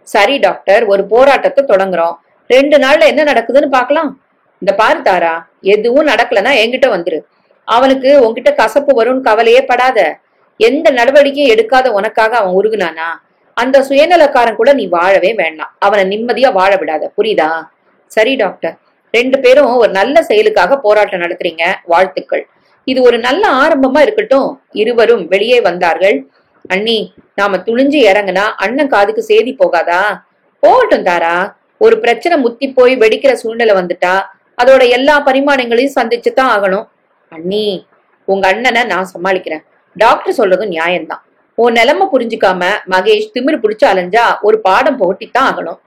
சரி டாக்டர், ஒரு போராட்டத்தை தொடங்குறோம். 2 நாள்ல என்ன நடக்குதுன்னு பாக்கலாம். இந்த பாரு தாரா, எதுவும் நடக்கலன்னா என்கிட்ட வந்துரு. அவனுக்கு உன்கிட்ட கசப்பு வரும்னு கவலையே படாத. எந்த நடவடிக்கையும் எடுக்காத உனக்காக அவன் உருகுனானா? அந்த சுயநலக்காரன் கூட நீ வாழவே வேண்டாம். அவனை நிம்மதியா வாழ விடாத, புரியுதா? சரி டாக்டர். 2 பேரும் ஒரு நல்ல செயலுக்காக போராட்டம் நடத்துறீங்க, வாழ்த்துக்கள். இது ஒரு நல்ல ஆரம்பமா இருக்கட்டும். இருவரும் வெளியே வந்தார்கள். அண்ணி, நாம துணிஞ்சு இறங்குனா அண்ணன் காதுக்கு சேதி போகாதா? போகட்டும் தாரா. ஒரு பிரச்சனை முத்தி போய் வெடிக்கிற சூழ்நிலை வந்துட்டா அதோட எல்லா பரிமாணங்களையும் சந்திச்சுதான் ஆகணும். அண்ணி, உங்க அண்ணனை நான் சமாளிக்கிறேன். டாக்டர் சொல்றதும் நியாயம்தான். உன் நிலைமை புரிஞ்சுக்காம மகேஷ் திமிரு பிடிச்சு அலைஞ்சா ஒரு பாடம் புகட்டித்தான் ஆகணும்.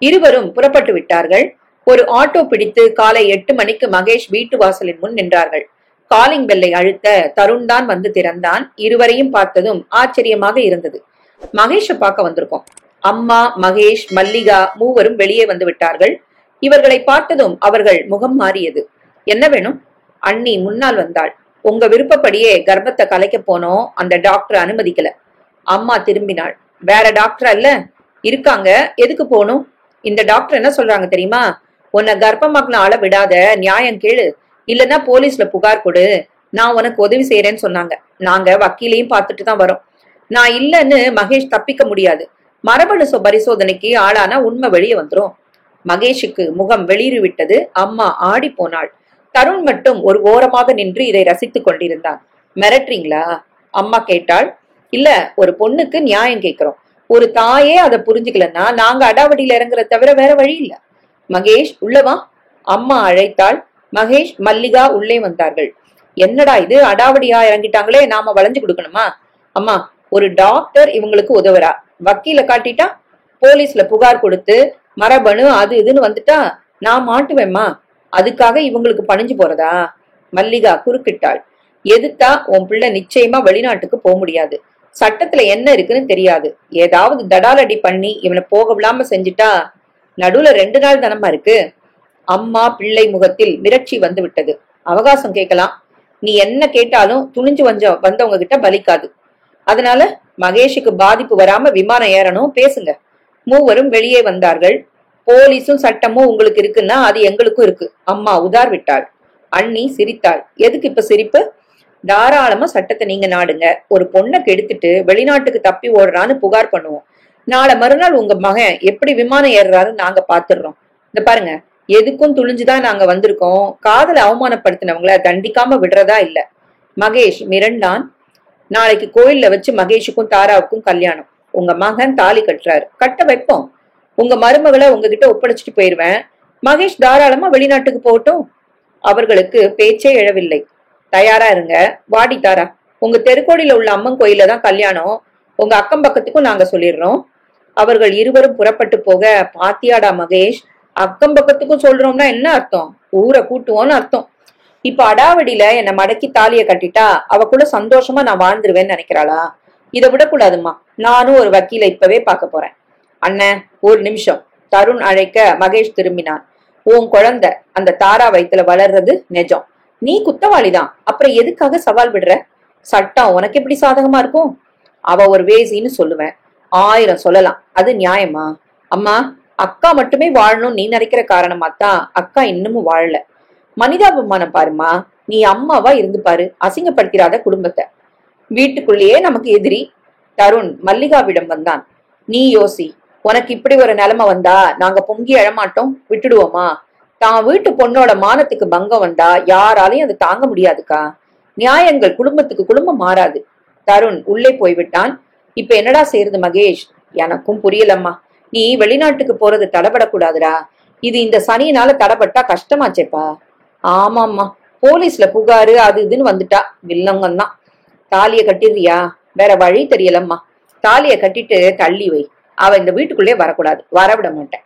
இருவரும் புறப்பட்டு விட்டார்கள். ஒரு ஆட்டோ பிடித்து காலை 8 மணிக்கு மகேஷ் வீட்டு வாசலின் முன் நின்றார்கள். காலிங் பெல்லை அழுத்த தருண் தான் வந்து திறந்தான். இருவரையும் பார்த்ததும் ஆச்சரியமாக இருந்தது. மகேஷை பார்க்க வந்திருக்கோம். அம்மா, மகேஷ், மல்லிகா மூவரும் வெளியே வந்து விட்டார்கள். இவர்களை பார்த்ததும் அவர்கள் முகம் மாறியது. என்ன வேணும்? அண்ணி முன்னால் வந்தாள். உங்க விருப்பப்படியே கர்ப்பத்தை கலைக்க போனோம். அந்த டாக்டர் அனுமதிக்கல. அம்மா திரும்பினாள். வேற டாக்டர் அல்ல இருக்காங்க, எதுக்கு போகணும்? இந்த டாக்டர் என்ன சொல்றாங்க தெரியுமா? உன்னை கர்ப்பமாக்கின ஆள விடாத, நியாயம் கேளு, இல்லன்னா போலீஸ்ல புகார் கொடு, நான் உனக்கு உதவி செய்யறேன்னு சொன்னாங்க. நாங்க வக்கீலையும் பார்த்துட்டு தான் வரோம். நான் இல்லன்னு மகேஷ் தப்பிக்க முடியாது. மரபணு பரிசோதனைக்கு ஆளானா உண்மை வெளியே வந்துரும். மகேஷுக்கு முகம் வெளியிறு விட்டது. அம்மா ஆடி போனாள். தருண் மட்டும் ஒரு ஓரமாக நின்று இதை ரசித்துக் கொண்டிருந்தான். மிரட்டுறீங்களா? அம்மா கேட்டாள். இல்ல, ஒரு பொண்ணுக்கு நியாயம் கேட்கிறோம். ஒரு தாயே அதை புரிஞ்சுக்கலன்னா நாங்க அடாவடியில இறங்குறத தவிர வேற வழி இல்ல. மகேஷ் உள்ளவா, அம்மா அழைத்தாள். மகேஷ், மல்லிகா உள்ளே வந்தார்கள். என்னடா இது, அடாவடியா இறங்கிட்டாங்களே, நாம வளைஞ்சு கொடுக்கணுமா? அம்மா, ஒரு டாக்டர் இவங்களுக்கு உதவுறா, வக்கீல காட்டிட்டா, போலீஸ்ல புகார் கொடுத்து மரபணு அது இதுன்னு வந்துட்டா நான் மாட்டுவேம்மா. அதுக்காக இவங்களுக்கு பணிஞ்சு போறதா? மல்லிகா குறுக்கிட்டாள். எதுத்தா உன் பிள்ளை நிச்சயமா வெளிநாட்டுக்கு போக முடியாது. சட்டத்துல என்ன இருக்குன்னு தெரியாது. ஏதாவது தடாலடி பண்ணி இவனை போக விடாம செஞ்சுட்டா நடுவுல 2 நாள் தானமா இருக்கு. அம்மா பிள்ளை முகத்தில் மிரட்சி வந்து விட்டது. அவகாசம் கேட்கலாம். நீ என்ன கேட்டாலும் துணிஞ்சு வந்தவங்க கிட்ட பலிக்காது. அதனால மகேஷுக்கு பாதிப்பு வராம விமானம் ஏறணும், பேசுங்க. மூவரும் வெளியே வந்தார்கள். போலீஸும் சட்டமும் உங்களுக்கு இருக்குன்னா அது எங்களுக்கும் இருக்கு, அம்மா உதார் விட்டாள். அண்ணி சிரித்தாள். எதுக்கு இப்ப சிரிப்பு? தாராளமா சட்டத்தை நீங்க நாடுங்க. ஒரு பொண்ணை கெடுத்துட்டு வெளிநாட்டுக்கு தப்பி ஓடுறான்னு புகார் பண்ணுவோம். நாளை மறுநாள் உங்க மகன் எப்படி விமானம் ஏறுறாருன்னு நாங்க பாத்துடுறோம். இந்த பாருங்க, எதுக்கும் துணிஞ்சுதான் நாங்க வந்திருக்கோம். காதலை அவமானப்படுத்தினவங்கள தண்டிக்காம விடுறதா இல்ல. மகேஷ் மிரண்டான். நாளைக்கு கோயில்ல வச்சு மகேஷுக்கும் தாராவுக்கும் கல்யாணம். உங்க மகன் தாலி கட்டுறாரு, கட்ட வைப்போம். உங்க மருமகளை உங்ககிட்ட ஒப்படைச்சிட்டு போயிருவேன். மகேஷ் தாராளமா வெளிநாட்டுக்கு போகட்டும். அவர்களுக்கு பேச்சே எழவில்லை. தயாரா இருங்க, வாடி தாரா. உங்க தெருக்கோடியில உள்ள அம்மன் கோயில தான் கல்யாணம். உங்க அக்கம் பக்கத்துக்கும் நாங்க சொல்லிடுறோம். அவர்கள் இருவரும் புறப்பட்டு போக, பாத்தியாடா மகேஷ், அக்கம் பக்கத்துக்கும் சொல்றோம்னா என்ன அர்த்தம்? ஊரை கூட்டுவோம்னு அர்த்தம். இப்ப அடாவடியில என்னை மடக்கி தாலிய கட்டிட்டா அவ கூட சந்தோஷமா நான் வாழ்ந்துருவேன்னு நினைக்கிறாளா? இதை விடக்கூடாதுமா. நானும் ஒரு வக்கீல இப்பவே பார்க்க போறேன். அண்ணன் ஒரு நிமிஷம். தருண் அழைக்க மகேஷ் திரும்பினான். உன் குழந்தை அந்த தாரா வயித்துல வளர்றது நிஜம். நீ குத்தவாளிதான், அப்புறம் எதுக்காக சவால் விடுற? சட்டம் உனக்கு எப்படி சாதகமா இருக்கும்? அவ ஒரு வேசின்னு சொல்லுவேன், 1000 சொல்லலாம். அது நியாயமா? அம்மா, அக்கா மட்டுமே வாழணும் நீ நினைக்கிற காரணமாத்தான் அக்கா இன்னமும் வாழல. மனிதாபிமானம் பாருமா. நீ அம்மாவா இருந்து பாரு, அசிங்கப்படுத்திராத குடும்பத்தை. வீட்டுக்குள்ளேயே நமக்கு எதிரி. தருண் மல்லிகாவிடம் வந்தான். நீ யோசி, உனக்கு இப்படி ஒரு நிலைமை வந்தா நாங்க பொங்கி எழமாட்டோம், விட்டுடுவோமா? தான் வீட்டு பொண்ணோட மானத்துக்கு பங்கம் வந்தா யாராலையும் அது தாங்க முடியாதுக்கா. நியாயங்கள் குடும்பத்துக்கு குடும்பம் மாறாது. தருண் உள்ளே போய்விட்டான். இப்ப என்னடா செய்யறது மகேஷ்? எனக்கும் புரியலம்மா. நீ வெளிநாட்டுக்கு போறது தடைபடக்கூடாதுடா. இது இந்த சனியினால தடைப்பட்டா கஷ்டமாச்சேப்பா. ஆமாம்மா, போலீஸ்ல புகாரு அது இதுன்னு வந்துட்டா வில்லங்கம்தான். தாலிய கட்டிடுறியா? வேற வழி தெரியலம்மா. தாலிய கட்டிட்டு தள்ளி வை. அவ இந்த வீட்டுக்குள்ளே வரக்கூடாது, வரவிட மாட்டேன்.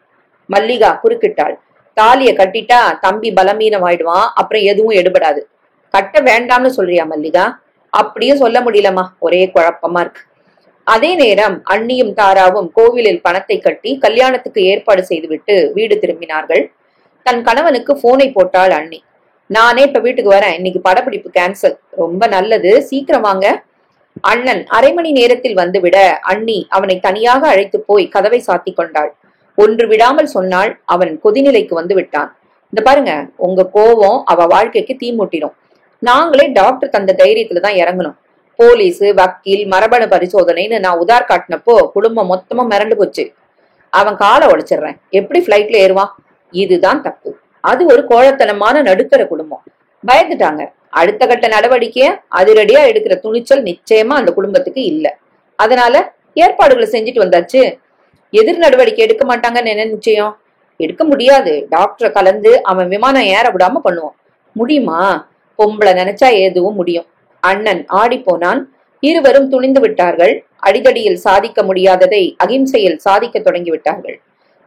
மல்லிகா குறுக்கிட்டாள். தாலிய கட்டிட்டா தம்பி பலமீனம் ஆயிடுவான், அப்புறம் எதுவும் எடுபடாது. கட்ட வேண்டாம்னு சொல்றியா மல்லிகா? அப்படியும் சொல்ல முடியலம்மா, ஒரே குழப்பமா இருக்கு. அதே நேரம் அண்ணியும் தாராவும் கோவிலில் பணத்தை கட்டி கல்யாணத்துக்கு ஏற்பாடு செய்துவிட்டு வீடு திரும்பினார்கள். தன் கணவனுக்கு போனை போட்டாள் அண்ணி. நானே இப்ப வீட்டுக்கு வரேன், இன்னைக்கு படப்பிடிப்பு கேன்சல். ரொம்ப நல்லது, சீக்கிரம் வாங்க. அண்ணன் அரை மணி நேரத்தில் வந்துவிட அண்ணி அவனை தனியாக அழைத்து போய் கதவை சாத்தி கொண்டாள். ஒன்று விடாமல் சொன்னாள். அவன் கொதிநிலைக்கு வந்து விட்டான். இந்த பாருங்க, உங்க கோவம் அவ வாழ்க்கைக்கு தீ மூட்டிடும். நாங்களே டாக்டர் தந்த தைரியத்துலதான் இறங்கணும். போலீஸ், வக்கீல், மரபணு பரிசோதனைன்னு நான் உதார் காட்டினப்போ குடும்பம் மொத்தமா மிரண்டு போச்சு. அவன் காலை உடைச்சிடுறேன், எப்படி பிளைட்ல ஏறுவான்? இதுதான் தப்பு. அது ஒரு கோழத்தனமான நடுத்தர குடும்பம். பயந்துட்டாங்க. அடுத்த கட்ட நடவடிக்கைய அதிரடியா எடுக்கிற துணிச்சல் நிச்சயமா அந்த குடும்பத்துக்கு இல்ல. அதனால ஏற்பாடுகளை செஞ்சுட்டு வந்தாச்சு. எதிர் நடவடிக்கை எடுக்க மாட்டாங்கன்னு என்ன நிச்சயம்? எடுக்க முடியாது. டாக்டரை கலந்து அவன் விமானம் ஏற விடாம பண்ணுவோம். முடியுமா? பொம்பளை நினைச்சா எதுவும் முடியும். அண்ணன் ஆடி போனான். இருவரும் துணிந்து விட்டார்கள். அடிதடியில் சாதிக்க முடியாததை அகிம்சையில் சாதிக்க தொடங்கி விட்டார்கள்.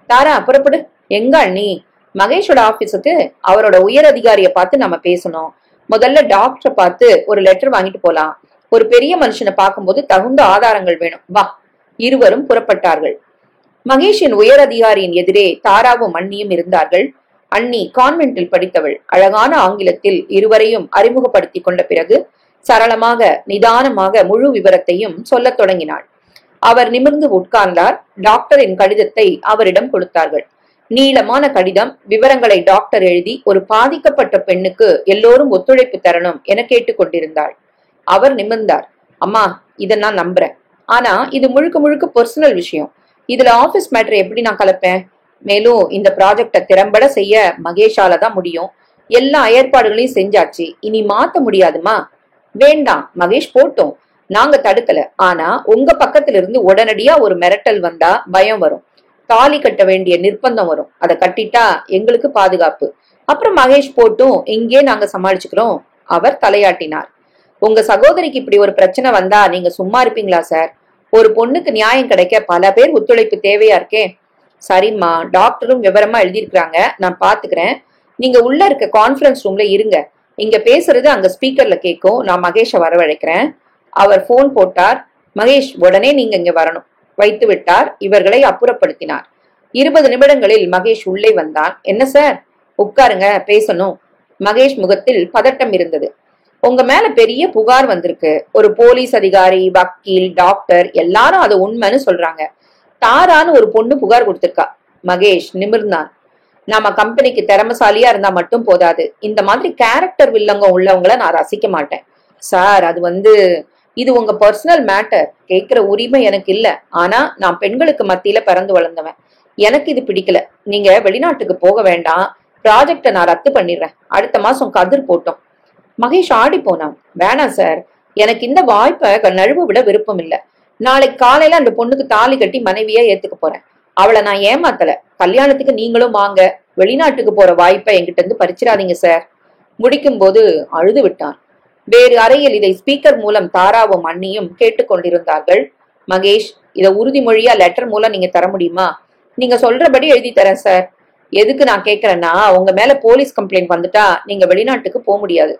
தாரா புறப்படு. எங்க அண்ணி? மகேஷோட ஆபீஸுக்கு. அவரோட உயர் அதிகாரிய பார்த்து நம்ம பேசணும். முதல்ல டாக்டரை பார்த்து ஒரு லெட்டர் வாங்கிட்டு போலாம். ஒரு பெரிய மனுஷனை பார்க்கும்போது தகுந்த ஆதாரங்கள் வேணும். வா. இருவரும் புறப்பட்டார்கள். மகேஷின் உயர் அதிகாரியின் எதிரே தாராவும் அண்ணியும் இருந்தார்கள். அண்ணி கான்வென்ட்டில் படித்தவள். அழகான ஆங்கிலத்தில் இருவரையும் அறிமுகப்படுத்தி கொண்ட பிறகு சரளமாக நிதானமாக முழு விவரத்தையும் சொல்லத் தொடங்கினாள். அவர் நிமிர்ந்து உட்கார்ந்தார். டாக்டரின் கடிதத்தை அவரிடம் கொடுத்தார்கள். நீளமான கடிதம். விவரங்களை டாக்டர் எழுதி ஒரு பாதிக்கப்பட்ட பெண்ணுக்கு எல்லோரும் ஒத்துழைப்பு தரணும் என கேட்டுக் கொண்டிருந்தாள். அவர் நிமிர்ந்தார். அம்மா, இதை நான் நம்புறேன். ஆனா இது முழுக்க முழுக்க பர்சனல் விஷயம். இதுல ஆபீஸ் மேட்டர் எப்படி நான் கலப்பேன்? மேலும் இந்த ப்ராஜெக்ட திறம்பட செய்ய மகேஷால தான் முடியும். எல்லா ஏற்பாடுகளையும் செஞ்சாச்சு, இனி மாத்த முடியாதுமா. வேண்டாம் மகேஷ், போட்டோம். நாங்க தடுக்கல. ஆனா உங்க பக்கத்துல இருந்து உடனடியா ஒரு மிரட்டல் வந்தா பயம் வரும். தாலி கட்ட வேண்டிய நிர்பந்தம் வரும். அதை கட்டிட்டா எங்களுக்கு பாதுகாப்பு. அப்புறம் மகேஷ் போட்டும், இங்கே நாங்க சமாளிச்சுக்கிறோம். அவர் தலையாட்டினார். உங்க சகோதரிக்கு இப்படி ஒரு பிரச்சனை வந்தா நீங்க சும்மா இருப்பீங்களா சார்? ஒரு பொண்ணுக்கு நியாயம் கிடைக்க பல பேர் ஒத்துழைப்பு தேவையா இருக்கே. சரிம்மா, டாக்டரும் விவரமா எழுதியிருக்கிறாங்க, நான் பாத்துக்கிறேன். நீங்க உள்ள இருக்க கான்ஃபரன்ஸ் ரூம்ல இருங்க. இங்க பேசுறது அங்க ஸ்பீக்கர்ல கேட்கும். நான் மகேஷை வரவழைக்கிறேன். அவர் போன் போட்டார். மகேஷ், உடனே நீங்க இங்க வரணும். வைத்து விட்டார். இவர்களை அப்புறப்படுத்தினார். 20 நிமிடங்களில் மகேஷ் உள்ளே வந்தான். என்ன சார்? உட்காருங்க, பேசணும். மகேஷ் முகத்தில் பதட்டம் இருந்தது. உங்க மேல பெரிய புகார் வந்திருக்கு. ஒரு போலீஸ் அதிகாரி, வக்கீல், டாக்டர் எல்லாரும் அது உண்மைன்னு சொல்றாங்க. தாரான்னு ஒரு பொண்ணு புகார் கொடுத்திருக்கா. மகேஷ் நிமிர்ந்தான். நாம கம்பெனிக்கு திறமசாலியா இருந்தா மட்டும் போதாது. இந்த மாதிரி கேரக்டர் வில்லங்க உள்ளவங்கள நான் ரசிக்க மாட்டேன். சார், இது உங்க பர்சனல் மேட்டர். கேட்கிற உரிமை எனக்கு இல்ல. ஆனா நான் பெண்களுக்கு மத்தியில பிறந்து வளர்ந்தவன். எனக்கு இது பிடிக்கல. நீங்க வெளிநாட்டுக்கு போக வேண்டாம். ப்ராஜெக்ட நான் ரத்து பண்ணிடுறேன். அடுத்த மாசம் கதிர் போட்டோம். மகேஷ் ஆடி போனான். வேணாம் சார், எனக்கு இந்த வாய்ப்பை நழுவ விட விருப்பம் இல்ல. நாளைக்கு காலையில அந்த பொண்ணுக்கு தாலி கட்டி மனைவியா ஏத்துக்க போறேன். அவளை நான் ஏமாத்தல. கல்யாணத்துக்கு நீங்களும் வாங்க. வெளிநாட்டுக்கு போற வாய்ப்பை என்கிட்ட இருந்து பறிச்சிடாதீங்க சார். முடிக்கும் போது அழுது விட்டான். வேறு அறையில் இதை ஸ்பீக்கர் மூலம் தாராவும் அண்ணியும் கேட்டுக்கொண்டிருந்தார்கள். மகேஷ், இத உறுதிமொழியா லெட்டர் மூலம் நீங்க தர முடியுமா? நீங்க சொல்றபடி எழுதி தரேன் சார். எதுக்கு நான் கேட்கறேன்னா, உங்க மேல போலீஸ் கம்ப்ளைண்ட் வந்துட்டா நீங்க வெளிநாட்டுக்கு போக முடியாது.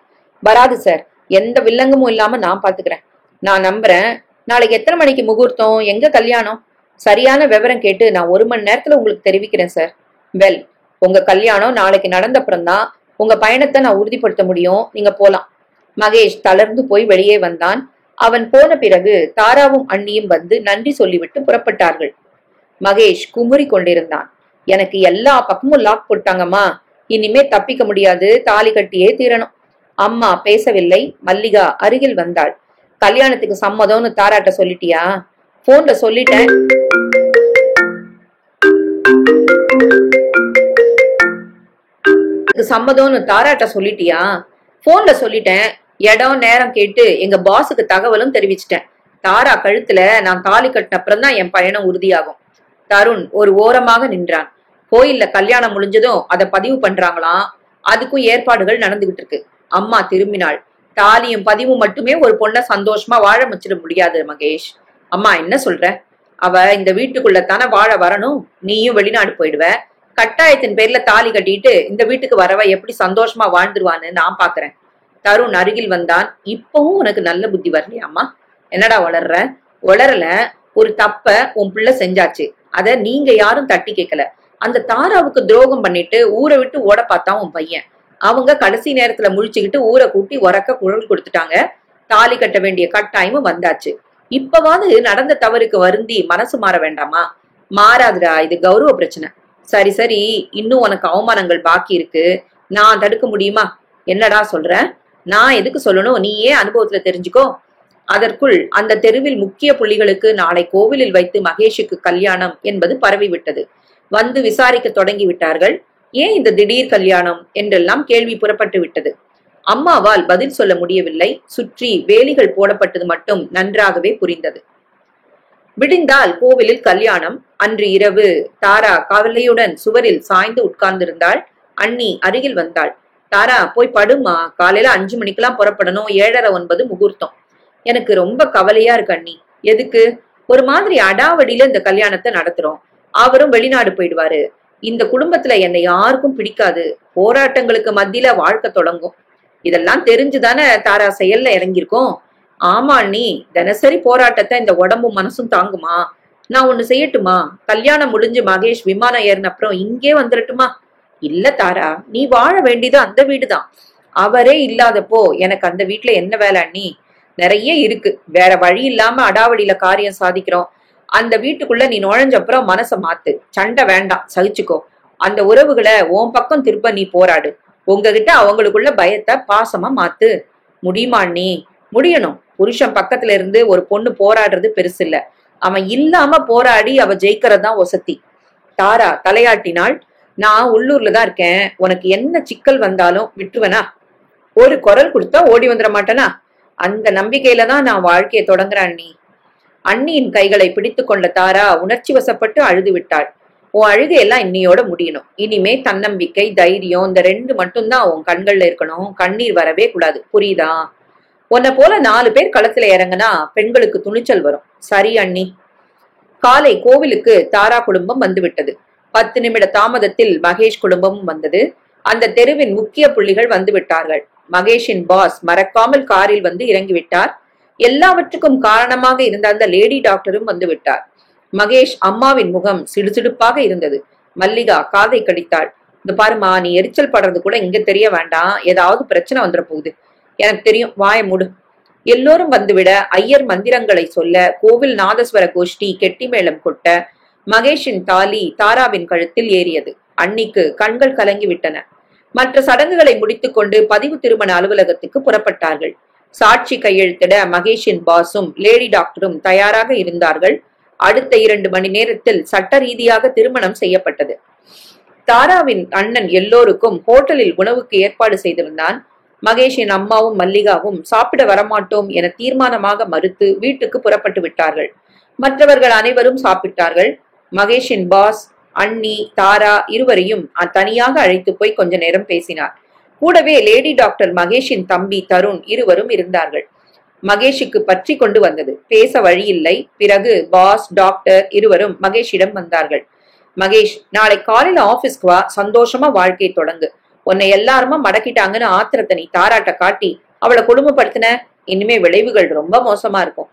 வராது சார். எந்த வில்லங்கமும் இல்லாம நான் பாத்துக்கிறேன். நான் நம்புறேன். நாளைக்கு எத்தனை மணிக்கு முகூர்த்தம்? எங்க கல்யாணம்? சரியான விவரம் கேட்டு நான் 1 மணி நேரத்துல உங்களுக்கு தெரிவிக்கிறேன் சார். வெல், உங்க கல்யாணம் நாளைக்கு நடந்த அப்புறம்தான் உங்க பயணத்தை நான் உறுதிப்படுத்த முடியும். நீங்க போலாம். மகேஷ் தளர்ந்து போய் வெளியே வந்தான். அவன் போன பிறகு தாராவும் அண்ணியும் வந்து நன்றி சொல்லிவிட்டு புறப்பட்டார்கள். மகேஷ் குமுறி கொண்டிருந்தான். எனக்கு எல்லா பக்கமும் லாக் போட்டாங்கம்மா. இனிமே தப்பிக்க முடியாது. தாலி கட்டியே தீரணும். அம்மா பேசவில்லை. மல்லிகா அருகில் வந்தாள். கல்யாணத்துக்கு சம்மதம்னு தாராட்ட சொல்லிட்டியா? போன்ல சொல்லிட்டேன். சம்மதம்னு தாராட்ட சொல்லிட்டியா? போன்ல சொல்லிட்டேன். இடம் நேரம் கேட்டு எங்க பாஸுக்கு தகவலும் தெரிவிச்சிட்டேன். தாரா கழுத்துல நான் தாலி கட்டின அப்புறம் தான் என் பயணம் உறுதியாகும். தருண் ஒரு ஓரமாக நின்றான். கோயில்ல கல்யாணம் முடிஞ்சதும் அதை பதிவு பண்றாங்களாம். அதுக்கும் ஏற்பாடுகள் நடந்துகிட்டு இருக்கு. அம்மா திரும்பினாள். தாலியும் பதிவும் மட்டுமே ஒரு பொண்ணை சந்தோஷமா வாழ வச்சிட முடியாது மகேஷ். அம்மா என்ன சொல்ற? அவ இந்த வீட்டுக்குள்ளத்தானே வாழ வரணும். நீயும் வெளிநாடு போயிடுவ. கட்டாயத்தின் பேர்ல தாலி கட்டிட்டு இந்த வீட்டுக்கு வரவ எப்படி சந்தோஷமா வாழ்ந்துருவான்னு நான் பாக்குறேன். தருண் அருகில் வந்தான். இப்பவும் உனக்கு நல்ல புத்தி வரலையாம்மா? என்னடா வளர்ற? வளரல. ஒரு தப்ப உன் பிள்ளை செஞ்சாச்சு. அத நீங்க யாரும் தட்டி கேட்கல. அந்த தாராவுக்கு துரோகம் பண்ணிட்டு ஊரை விட்டு ஓட பார்த்தான் உன் பையன். அவங்க கடைசி நேரத்துல முழிச்சுக்கிட்டு ஊரை கூட்டி உறக்க குரல் கொடுத்துட்டாங்க. தாலி கட்ட வேண்டிய கட்டாயமும் வந்தாச்சு. இப்பவாது நடந்த தவறுக்கு வருந்தி மனசு மாற வேண்டாமா? மாறாதுடா. இது கௌரவ பிரச்சனை. சரி சரி, இன்னும் உனக்கு அவமானங்கள் பாக்கி இருக்கு. நான் தடுக்க முடியுமா? என்னடா சொல்ற? நான் எதுக்கு சொல்லணும்? நீயே அனுபவத்துல தெரிஞ்சுக்கோ. அதற்குள் அந்த தெருவில் முக்கிய புள்ளிகளுக்கு நாளை கோவிலில் வைத்து மகேஷுக்கு கல்யாணம் என்பது பரவிவிட்டது. வந்து விசாரிக்க தொடங்கி விட்டார்கள். ஏன் இந்த திடீர் கல்யாணம் என்றெல்லாம் கேள்வி புறப்பட்டு விட்டது. அம்மாவால் பதில் சொல்ல முடியவில்லை. சுற்றி வேலிகள் போடப்பட்டது மட்டும் நன்றாகவே புரிந்தது. விடிந்தால் கோவிலில் கல்யாணம். அன்று இரவு தாரா கவலையுடன் சுவரில் சாய்ந்து உட்கார்ந்திருந்தாள். அண்ணி அருகில் வந்தாள். தாரா, போய் படுமா. காலையில 5 மணிக்கெல்லாம் புறப்படணும். 7:30 9 முகூர்த்தம். எனக்கு ரொம்ப கவலையா இருக்கு அண்ணி. எதுக்கு? ஒரு மாதிரி அடாவடியில இந்த கல்யாணத்தை நடத்துறோம். அவரும் வெளிநாடு போயிடுவாரு. இந்த குடும்பத்துல என்னை யாருக்கும் பிடிக்காது. போராட்டங்களுக்கு மத்தியில வாழ்க்கை தொடங்கும். இதெல்லாம் தெரிஞ்சுதானே தாரா செயல்ல இறங்கியிருக்கோம். ஆமா அண்ணி, தினசரி போராட்டத்தை இந்த உடம்பும் மனசும் தாங்குமா? நான் ஒண்ணு செய்யட்டுமா? கல்யாணம் முடிஞ்சு மகேஷ் விமானம் ஏறின அப்புறம் இங்கே வந்துடட்டுமா? இல்ல தாரா, நீ வாழ வேண்டியது அந்த வீடுதான். அவரே இல்லாதப்போ எனக்கு அந்த வீட்டுல என்ன வேலை அண்ணி? நிறைய இருக்கு. வேற வழி இல்லாம அடாவடியில காரியம் சாதிக்கிறோம். அந்த வீட்டுக்குள்ள நீ நுழைஞ்சப்புறம் மனச மாத்து. சண்டை வேண்டாம், சகிச்சுக்கோ. அந்த உறவுகளை உன் பக்கம் திருப்ப நீ போராடு. உங்ககிட்ட அவங்களுக்குள்ள பயத்தை பாசமா மாத்து. முடியுமா அண்ணி? முடியணும். புருஷன் பக்கத்துல இருந்து ஒரு பொண்ணு போராடுறது பெருசு இல்ல. அவன் இல்லாம போராடி அவ ஜெயிக்கிறதான் ஒசத்தி. தாரா தலையாட்டினாள். நான் உள்ளூர்ல தான் இருக்கேன். உனக்கு என்ன சிக்கல் வந்தாலும் விட்டுவனா? ஒரு குரல் கொடுத்தா ஓடி வந்துட மாட்டேனா? அந்த நம்பிக்கையில தான் நான் வாழ்க்கையை தொடங்குறேன் அண்ணி. அண்ணியின் கைகளை பிடித்து கொண்ட தாரா உணர்ச்சி வசப்பட்டு அழுது விட்டாள். உன் அழுகையெல்லாம் இன்னையோட முடியணும். இனிமே தன்னம்பிக்கை, தைரியம், இந்த 2 மட்டும்தான் உன் கண்கள்ல இருக்கணும். கண்ணீர் வரவே கூடாது. புரியுதா? உன்னை போல 4 பேர் களத்துல இறங்குனா பெண்களுக்கு துணிச்சல் வரும். சரி அண்ணி. காலை கோவிலுக்கு தாரா குடும்பம் வந்துவிட்டது. 10 நிமிட தாமதத்தில் மகேஷ் குடும்பமும் வந்தது. அந்த தெருவின் முக்கிய புள்ளிகள் வந்து விட்டார்கள். மகேஷின் பாஸ் மறக்காமல் காரில் வந்து இறங்கிவிட்டார். எல்லாவற்றுக்கும் காரணமாக இருந்த அந்த லேடி டாக்டரும் வந்து விட்டார். மகேஷ் அம்மாவின் முகம் சிடுசிடுப்பாக இருந்தது. மல்லிகா காதை கடித்தாள். இந்த பாருமா, நீ எரிச்சல் படுறது கூட இங்க தெரிய வேண்டாம். ஏதாவது பிரச்சனை வந்துட போகுது. எனக்கு தெரியும், வாய மூடு. எல்லோரும் வந்துவிட ஐயர் மந்திரங்களை சொல்ல, கோவில் நாதஸ்வர கோஷ்டி கெட்டி மேளம் கொட்ட, மகேஷின் தாலி தாராவின் கழுத்தில் ஏறியது. அன்னிக்கு கண்கள் கலங்கி விட்டன. மற்ற சடங்குகளை முடித்துக்கொண்டு பதிவு திருமண அலுவலகத்துக்கு புறப்பட்டார்கள். சாட்சி கையெழுத்திட மகேஷின் பாஸும் லேடி டாக்டரும் தயாராக இருந்தார்கள். அடுத்த 2 மணி நேரத்தில் சட்ட ரீதியாக திருமணம் செய்யப்பட்டது. தாராவின் அண்ணன் எல்லோருக்கும் ஹோட்டலில் உணவுக்கு ஏற்பாடு செய்திருந்தான். மகேஷின் அம்மாவும் மல்லிகாவும் சாப்பிட வரமாட்டோம் என தீர்மானமாக மறுத்து வீட்டுக்கு புறப்பட்டு விட்டார்கள். மற்றவர்கள் அனைவரும் சாப்பிட்டார்கள். மகேஷின் பாஸ், அண்ணி, தாரா இருவரையும் தனியாக அழைத்து போய் கொஞ்ச நேரம் பேசினார். கூடவே லேடி டாக்டர் மகேஷின் தம்பி தருண் இருவரும் இருந்தார்கள். மகேஷுக்கு பற்றி கொண்டு வந்தது. பேச வழியில்லை. பிறகு பாஸ், டாக்டர் இருவரும் மகேஷிடம் வந்தார்கள். மகேஷ், நாளை காலையில ஆபீஸ்க்கு வா, சந்தோஷமா வாழ்க்கை தொடங்கு. உன்னை எல்லாருமா மடக்கிட்டாங்கன்னு ஆத்திரத்தை நீ தாராட்ட காட்டி அவளை குடும்பப்படுத்தின, இனிமே விளைவுகள் ரொம்ப மோசமா இருக்கும்.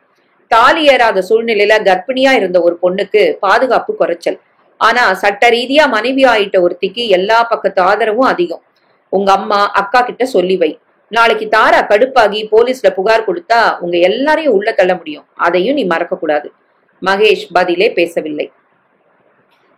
தாலி ஏறாத சூழ்நிலையில கர்ப்பிணியா இருந்த ஒரு பொண்ணுக்கு பாதுகாப்பு குறைச்சல். ஆனா சட்ட ரீதியா மனைவி ஆயிட்ட ஒருத்திக்கு எல்லா பக்கத்து ஆதரவும் அதிகம். உங்க அம்மா அக்கா கிட்ட சொல்லி வை. நாளைக்கு தாரா கடுப்பாகி போலீஸ்ல புகார் கொடுத்தா உங்க எல்லாரையும் உள்ள தள்ள முடியும். அதையும் நீ மறக்க கூடாது. மகேஷ் பதிலே பேசவில்லை.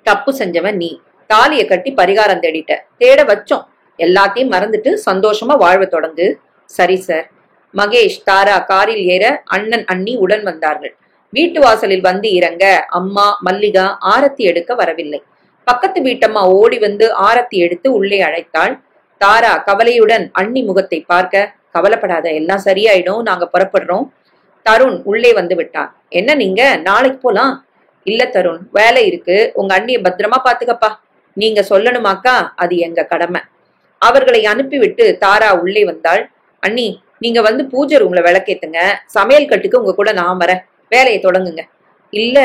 தப்பு செஞ்சவன் நீ. தாலியை கட்டி பரிகாரம் தேடிட்ட. தேட வச்சோம். எல்லாத்தையும் மறந்துட்டு சந்தோஷமா வாழ்வ தொடங்கு. சரி சார். மகேஷ், தாரா காரில் ஏற அண்ணன் அண்ணி உடன் வந்தார்கள். வீட்டு வாசலில் வந்து இறங்க அம்மா மல்லிகா ஆரத்தி எடுக்க வரவில்லை. பக்கத்து வீட்டம்மா ஓடி வந்து ஆரத்தி எடுத்து உள்ளே அழைத்தாள். தாரா கவலையுடன் அண்ணி முகத்தை பார்க்க, கவலைப்படாத, எல்லாம் சரியாயிடும், நாங்க புறப்படுறோம். தருண் உள்ளே வந்து விட்டான். என்ன நீங்க, நாளைக்கு போலாம்? இல்ல தருண், வேலை இருக்கு. உங்க அண்ணிய பத்திரமா பாத்துக்கப்பா. நீங்க சொல்லணுமாக்கா, அது எங்க கடமை. அவர்களை அனுப்பிவிட்டு தாரா உள்ளே வந்தாள். அண்ணி, நீங்க வந்து பூஜை ரூம்ல விளக்கேத்துங்க. சமையல் கட்டுக்கு உங்க கூட நான் வரேன். வேலையை தொடங்குங்க. இல்ல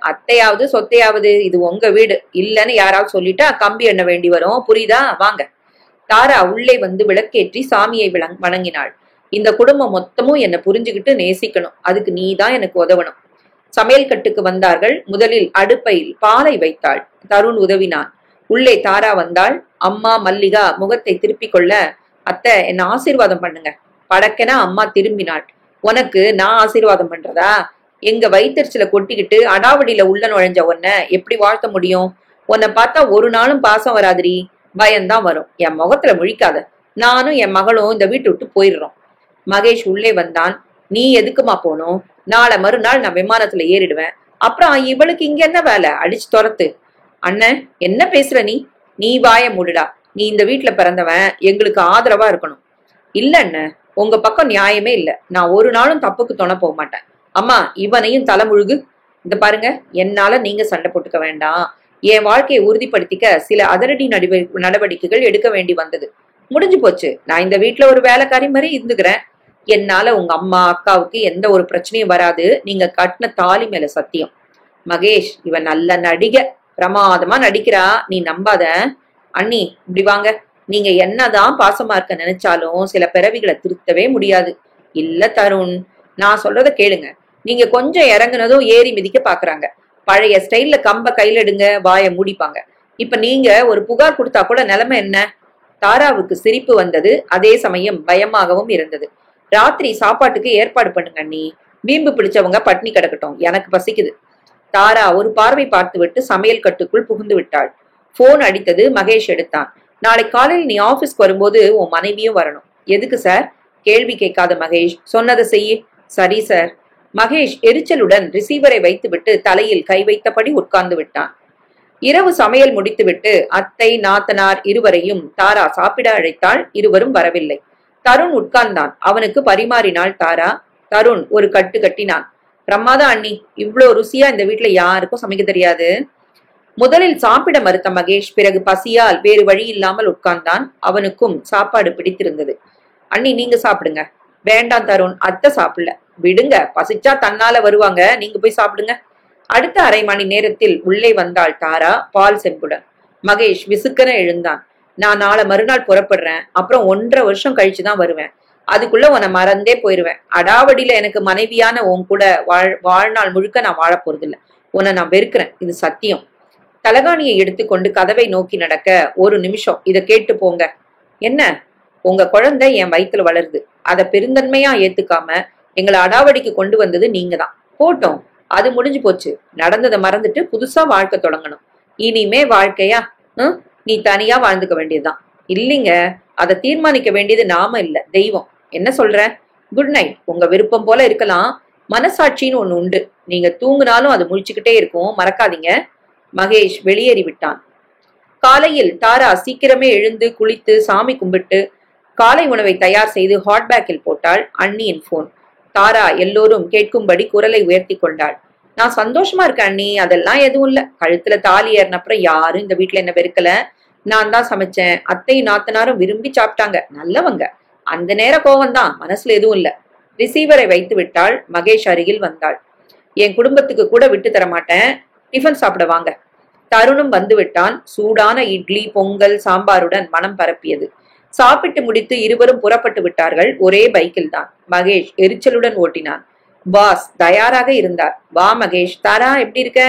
அத்தையாவது சொத்தையாவது, இது உங்க வீடு. இல்லன்னு யாராவது சொல்லிட்டா கம்பி எண்ண வேண்டி வரும். புரியுதா? வாங்க. தாரா உள்ளே வந்து விளக்கேற்றி சாமியை வணங்கினாள். இந்த குடும்பம் மொத்தமும் என்னை புரிஞ்சுக்கிட்டு நேசிக்கணும். அதுக்கு நீதான் எனக்கு உதவணும். சமையல் கட்டுக்கு வந்தார்கள். முதலில் அடுப்பையில் பாலை வைத்தாள். தருண் உதவினான். உள்ளே தாரா வந்தாள். அம்மா மல்லிகா முகத்தை திருப்பிக் கொள்ள, அத்தை என்ன ஆசீர்வாதம் பண்ணுங்க. படக்கென அம்மா திரும்பினாள். உனக்கு நான் ஆசீர்வாதம் பண்றதா? எங்க வயிற்றுல கொட்டிக்கிட்டு அடாவடியில உள்ள நுழைஞ்ச உன்ன எப்படி வாழ்த்த முடியும்? உன்னை பார்த்தா ஒரு நாளும் பாசம் வராதிரி, பயம்தான் வரும். என் முகத்துல முழிக்காத. நானும் என் மகளும் இந்த வீட்டு விட்டு போயிடுறோம். மகேஷ் உள்ளே வந்தான். நீ எதுக்குமா போனோம்? நாளை மறுநாள் நான் விமானத்துல ஏறிடுவேன். அப்புறம் இவளுக்கு இங்க என்ன வேலை? அடிச்சு துரத்து. அண்ணன், என்ன பேசுற நீ? நீ வாய மூடுடா. நீ இந்த வீட்டுல பிறந்தவன், எங்களுக்கு ஆதரவா இருக்கணும். இல்ல அண்ணன், உங்க பக்கம் நியாயமே இல்ல. நான் ஒரு நாளும் தப்புக்கு துணை போக மாட்டேன். அம்மா, இவனையும் தலைமுழுகு. இந்த பாருங்க, என்னால நீங்க சண்டை போட்டுக்க வேண்டாம். என் வாழ்க்கையை உறுதிப்படுத்திக்க சில அதிரடி நடவடிக்கைகள் எடுக்க வேண்டி வந்தது. முடிஞ்சு போச்சு. நான் இந்த வீட்டுல ஒரு வேலைக்காரி மாதிரி இருந்துக்கிறேன். என்னால உங்க அம்மா அக்காவுக்கு எந்த ஒரு பிரச்சனையும் வராது. நீங்க கட்டின தாலி மேல சத்தியம். மகேஷ், இவன் நல்ல நடிகை, பிரமாதமா நடிக்கிறா. நீ நம்பாத. அண்ணி, இப்படி வாங்க. நீங்க என்னதான் பாசமா இருக்க நினைச்சாலும் சில பிறவிகளை திருத்தவே முடியாது. இல்ல தருண், நான் சொல்றத கேளுங்க. நீங்க கொஞ்சம் இறங்குனதும் ஏறி மிதிக்க பாக்குறாங்க. பழைய ஸ்டைல்ல கம்ப கையில எடுங்க, வாய மூடிப்பாங்க. இப்ப நீங்க ஒரு புகார் கொடுத்தா கூட நிலைமை என்ன? தாராவுக்கு சிரிப்பு வந்தது. அதே சமயம் பயமாகவும் இருந்தது. ராத்திரி சாப்பாட்டுக்கு ஏற்பாடு பண்ணுங்க அண்ணி. வீம்பு பிடிச்சவங்க பட்னி கிடக்கட்டும், எனக்கு பசிக்குது. தாரா ஒரு பார்வை பார்த்து விட்டு சமையல் கட்டுக்குள் புகுந்து விட்டாள். போன் அடித்தது. மகேஷ் எடுத்தான். நாளை காலையில் நீ ஆபீஸ்க்கு வரும்போது உன் மனைவியும் வரணும். எதுக்கு சார்? கேள்வி கேட்காத மகேஷ், சொன்னதை செய்ய. சரி சார். மகேஷ் எரிச்சலுடன் ரிசீவரை வைத்துவிட்டு தலையில் கை வைத்தபடி உட்கார்ந்து விட்டான். இரவு சமையல் முடித்துவிட்டு அத்தை நாத்தனார் இருவரையும் தாரா சாப்பிட அழைத்தாள். இருவரும் வரவில்லை. தருண் உட்கார்ந்தான். அவனுக்கு பரிமாறினாள் தாரா. தருண் ஒரு கட்டு கட்டினான். பிரமாதம் அண்ணி, இவ்ளோ ருசியா இந்த வீட்டுல யாருக்கும் சமைக்க தெரியாது. முதலில் சாப்பிட மறுத்த மகேஷ் பிறகு பசியால் வேறு வழி இல்லாமல் உட்கார்ந்தான். அவனுக்கும் சாப்பாடு பிடித்திருந்தது. அண்ணி, நீங்க சாப்பிடுங்க. வேண்டாம் தருண், அத்தை சாப்பிடல. விடுங்க, பசிச்சா தன்னால வருவாங்க, நீங்க போய் சாப்பிடுங்க. அடுத்த அரை மணி நேரத்தில் உள்ளே வந்தாள் தாரா பால் செம்புடன். மகேஷ் விசுக்கன எழுந்தான். நான் நாளை மறுநாள் புறப்படுறேன். அப்புறம் 1.5 வருஷம் கழிச்சுதான் வருவேன். அதுக்குள்ள உன்னை மறந்தே போயிருவேன். அடாவடியில எனக்கு மனைவியான உன் கூட வாழ்நாள் முழுக்க நான் வாழ போறது இல்ல. உன்னை நான் வெறுக்கிறேன். இது சத்தியம். தலகாணியை எடுத்துக்கொண்டு கதவை நோக்கி நடக்க, ஒரு நிமிஷம், இத கேட்டு போங்க. என்ன? உங்க குழந்தை என் வயித்துல வளருது. அத பெருந்தன்மையா ஏத்துக்காம எங்களை அடாவடிக்கு கொண்டு வந்தது நீங்க தான். போட்டோம், அது முடிஞ்சு போச்சு. நடந்ததை மறந்துட்டு புதுசா வாழ்க்கை தொடங்கணும். இனிமே வாழ்க்கையா? நீ தனியா வாழ்ந்துக்க வேண்டியதுதான். இல்லைங்க, அதை தீர்மானிக்க வேண்டியது நாம இல்ல, தெய்வம். என்ன சொல்ற? Good night. உங்க விருப்பம் போல இருக்கலாம். மனசாட்சின்னு ஒண்ணு உண்டு. நீங்க தூங்குனாலும் அது முழிச்சுக்கிட்டே இருக்கும், மறக்காதீங்க. மகேஷ் வெளியேறி விட்டான். காலையில் தாரா சீக்கிரமே எழுந்து குளித்து சாமி கும்பிட்டு காலை உணவை தயார் செய்து ஹாட்பேக்கில் போட்டாள். அண்ணியின் போன். தாரா எல்லோரும் கேட்கும்படி குரலை உயர்த்தி கொண்டாள். நான் சந்தோஷமா இருக்கேன் அண்ணி, அதெல்லாம் எதுவும் இல்ல. கழுத்துல தாலி ஏறினப்புறம் யாரும் இந்த வீட்டுல என்ன வெறுக்கல. நான் தான் சமைச்சேன். அத்தையும் நாத்தனாரும் விரும்பி சாப்பிட்டாங்க, நல்லவங்க. அந்த நேர கோவம் தான், மனசுல எதுவும் இல்ல. ரிசீவரை வைத்து விட்டாள். மகேஷ் அருகில் வந்தாள். என் குடும்பத்துக்கு கூட விட்டு தர மாட்டேன், டிஃபன் சாப்பிட வாங்க. தருணும் வந்து விட்டான். சூடான இட்லி பொங்கல் சாம்பாருடன் மனம் பரப்பியது. சாப்பிட்டு முடித்து இருவரும் புறப்பட்டு விட்டார்கள். ஒரே பைக்கில் தான். மகேஷ் எரிச்சலுடன் ஓட்டினான். பாஸ் தயாராக இருந்தார். வா மகேஷ். தாரா எப்படி இருக்க?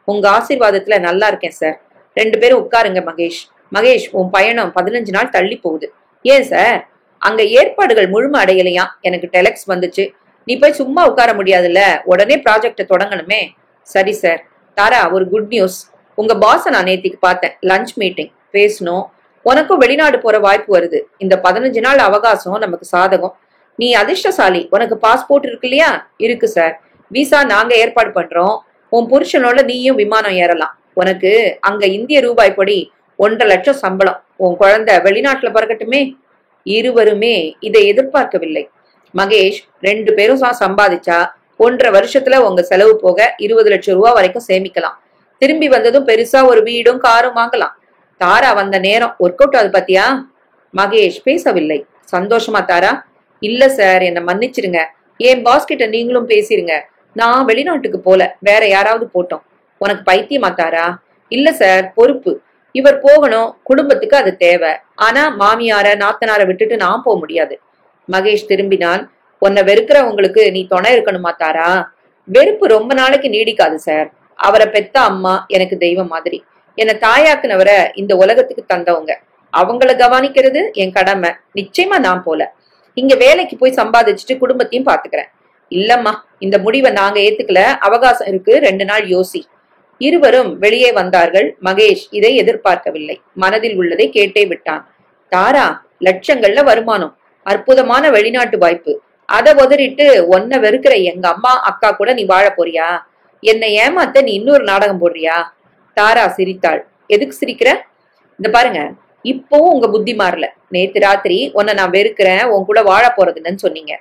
உங்க ஆசீர்வாதத்துல நல்லா இருக்கேன் சார். 2 பேரும் உட்காருங்க. மகேஷ். மகேஷ், உன் பயணம் 15 நாள் தள்ளி போகுது. ஏன் சார்? அங்க ஏற்பாடுகள் முழுமை அடையலையா? எனக்கு டெலக்ஸ் வந்துச்சு. நீ போய் சும்மா உட்கார முடியாதுல்ல, உடனே ப்ராஜெக்ட தொடங்கணுமே. சரி சார். தாரா, ஒரு குட் நியூஸ். உங்க பாஸ நான் நேத்திக்கு பார்த்தேன். லஞ்ச் மீட்டிங் பேசணும். உனக்கும் வெளிநாடு போற வாய்ப்பு வருது. இந்த 15 நாள் அவகாசம் நமக்கு சாதகம். நீ அதிர்ஷ்டசாலி. உனக்கு பாஸ்போர்ட் இருக்கு இல்லையா? இருக்கு சார். விசா நாங்க ஏற்பாடு பண்றோம். உன் புருஷனோட நீயும் விமானம் ஏறலாம். உனக்கு அங்க இந்திய ரூபாய் படி 1.5 லட்சம் சம்பளம். உன் குழந்தை வெளிநாட்டுல பிறக்கட்டுமே. இருவருமே இதை எதிர்பார்க்கவில்லை. மகேஷ், 2 பேரும் சம்பாதிச்சா 1.5 வருஷத்துல உங்க செலவு போக 20 லட்சம் ரூபாய் வரைக்கும் சேமிக்கலாம். திரும்பி வந்ததும் பெருசா ஒரு வீடும் காரும் வாங்கலாம். தாரா வந்த நேரம் ஒர்க் அவுட் ஆகுது பாத்தியா? மகேஷ் பேசவில்லை. சந்தோஷமா தாரா? இல்ல சார், என்ன மன்னிச்சிருங்க. என் பாஸ் கிட்ட நீங்களும் பேசிருங்க. நான் வெளிநாட்டுக்கு போல, வேற யாராவது போட்டோம். உனக்கு பைத்தியமா தாரா? இல்ல சார், பொறுப்பு. இவர் போகணும், குடும்பத்துக்கு அது தேவை. ஆனா மாமியார நாத்தனார விட்டுட்டு நான் போக முடியாது. மகேஷ் திரும்பினான். உன்னை வெறுக்கிறவங்களுக்கு நீ துணை இருக்கணுமா தாரா? வெறுப்பு ரொம்ப நாளைக்கு நீடிக்காது சார். அவரை பெத்த அம்மா எனக்கு தெய்வம் மாதிரி. என்னை தாயாக்குனவரை இந்த உலகத்துக்கு தந்தவங்க. அவங்கள கவனிக்கிறது என் கடமை. நிச்சயமா நான் போல. இங்க வேலைக்கு போய் சம்பாதிச்சுட்டு குடும்பத்தையும் பாத்துக்கிறேன். இல்லம்மா, இந்த முடிவை நாங்க ஏத்துக்கல. அவகாசம் இருக்கு, 2 நாள் யோசி. இருவரும் வெளியே வந்தார்கள். மகேஷ் இதை எதிர்பார்க்கவில்லை. மனதில் உள்ளதை கேட்டே விட்டான். தாரா, லட்சங்கள்ல வருமானம், அற்புதமான வெளிநாட்டு வாய்ப்பு. அதை உதறிட்டு ஒன்ன வெறுக்கிற எங்க அம்மா அக்கா கூட நீ வாழ போறியா? என்னை ஏமாத்த நீ இன்னொரு நாடகம் போடுறியா? தாரா சிரித்தாள். எதுக்கு சிரிக்கிற? இந்த பாருங்க, இப்பவும் உங்க புத்தி மாறல. நேத்து ராத்திரி உன்னை நான் வெறுக்கிறேன், உன் கூட வாழ போறதுன்னு சொன்னீங்க.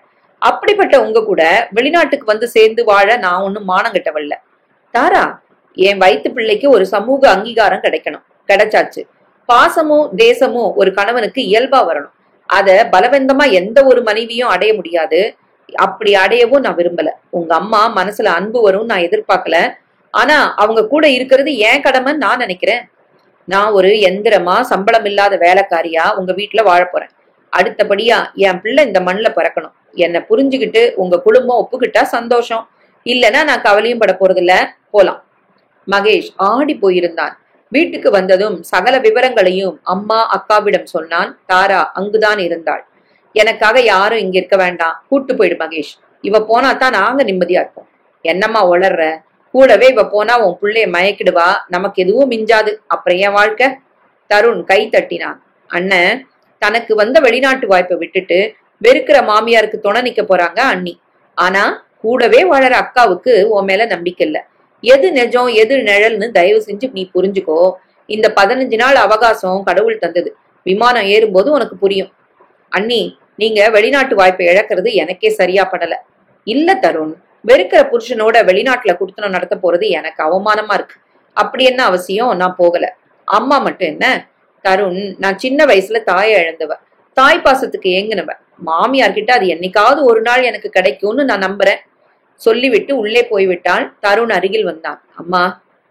அப்படிப்பட்ட உங்க கூட வெளிநாட்டுக்கு வந்து சேர்ந்து வாழ நான் ஒன்னும் மானம் கட்டவல்ல. தாரா, என் வயிற்று பிள்ளைக்கு ஒரு சமூக அங்கீகாரம் கிடைக்கணும். கிடைச்சாச்சு. பாசமும் தேசமும் ஒரு கணவனுக்கு இயல்பா வரணும். அத பலவந்தமா எந்த ஒரு மனைவியும் அடைய முடியாது. அப்படி அடையவும் நான் விரும்பல. உங்க அம்மா மனசுல அன்பு வரும் நான் எதிர்பார்க்கல. ஆனா அவங்க கூட இருக்கிறது ஏன் கடமைன்னு நான் நினைக்கிறேன். நான் ஒரு எந்திரமா சம்பளம் இல்லாத வேலைக்காரியா உங்க வீட்டுல வாழ போறேன். அடுத்தபடியா என் பிள்ளை இந்த மண்ணுல பிறக்கணும். என்னை புரிஞ்சுக்கிட்டு உங்க குடும்பம் ஒப்புக்கிட்டா சந்தோஷம். இல்லைன்னா நான் கவலையும் பட போறது இல்ல. போலாம். மகேஷ் ஆடி போயிருந்தான். வீட்டுக்கு வந்ததும் சகல விவரங்களையும் அம்மா அக்காவிடம் சொன்னான். தாரா அங்குதான் இருந்தாள். எனக்காக யாரும் இங்க இருக்க வேண்டாம், கூட்டு போயிடு மகேஷ். இவ போனா தான் நாங்க நிம்மதியா இருப்போம். என்னம்மா உளர்ற? கூடவே இவ போனா உன் பிள்ளைய மயக்கிடுவா. நமக்கு எதுவும் மிஞ்சாது. அப்புறம் என் வாழ்க்கை? தருண் கை தட்டினான். அண்ணன், தனக்கு வந்த வெளிநாட்டு வாய்ப்பை விட்டுட்டு வெறுக்கிற மாமியாருக்கு துணை நிக்க போறாங்க அண்ணி. ஆனா கூடவே வாழற அக்காவுக்கு உன் மேல நம்பிக்கை இல்ல. எது நிஜம் எது நிழல்னு தயவு செஞ்சு நீ புரிஞ்சுக்கோ. இந்த 15 நாள் அவகாசம் கடவுள் தந்தது. விமானம் ஏறும்போது உனக்கு புரியும். அண்ணி, நீங்க வெளிநாட்டு வாய்ப்பை இழக்கிறது எனக்கே சரியா படல. இல்ல தருண், வெறுக்கிற புருஷனோட வெளிநாட்டுல குடுத்தனம் நடத்த போறது எனக்கு அவமானமா இருக்கு. அப்படி என்ன அவசியம்? நான் போகல. அம்மா மட்டும் என்ன? தருண், நான் சின்ன வயசுல தாயை இழந்தவ. தாய் பாசத்துக்கு ஏங்குனவ. மாமியார்கிட்ட அது என்னைக்காவது ஒரு நாள் எனக்கு கிடைக்கும்னு நான் நம்புறேன். சொல்லிவிட்டு உள்ளே போய்விட்டால் தருண் அருகில் வந்தான். அம்மா,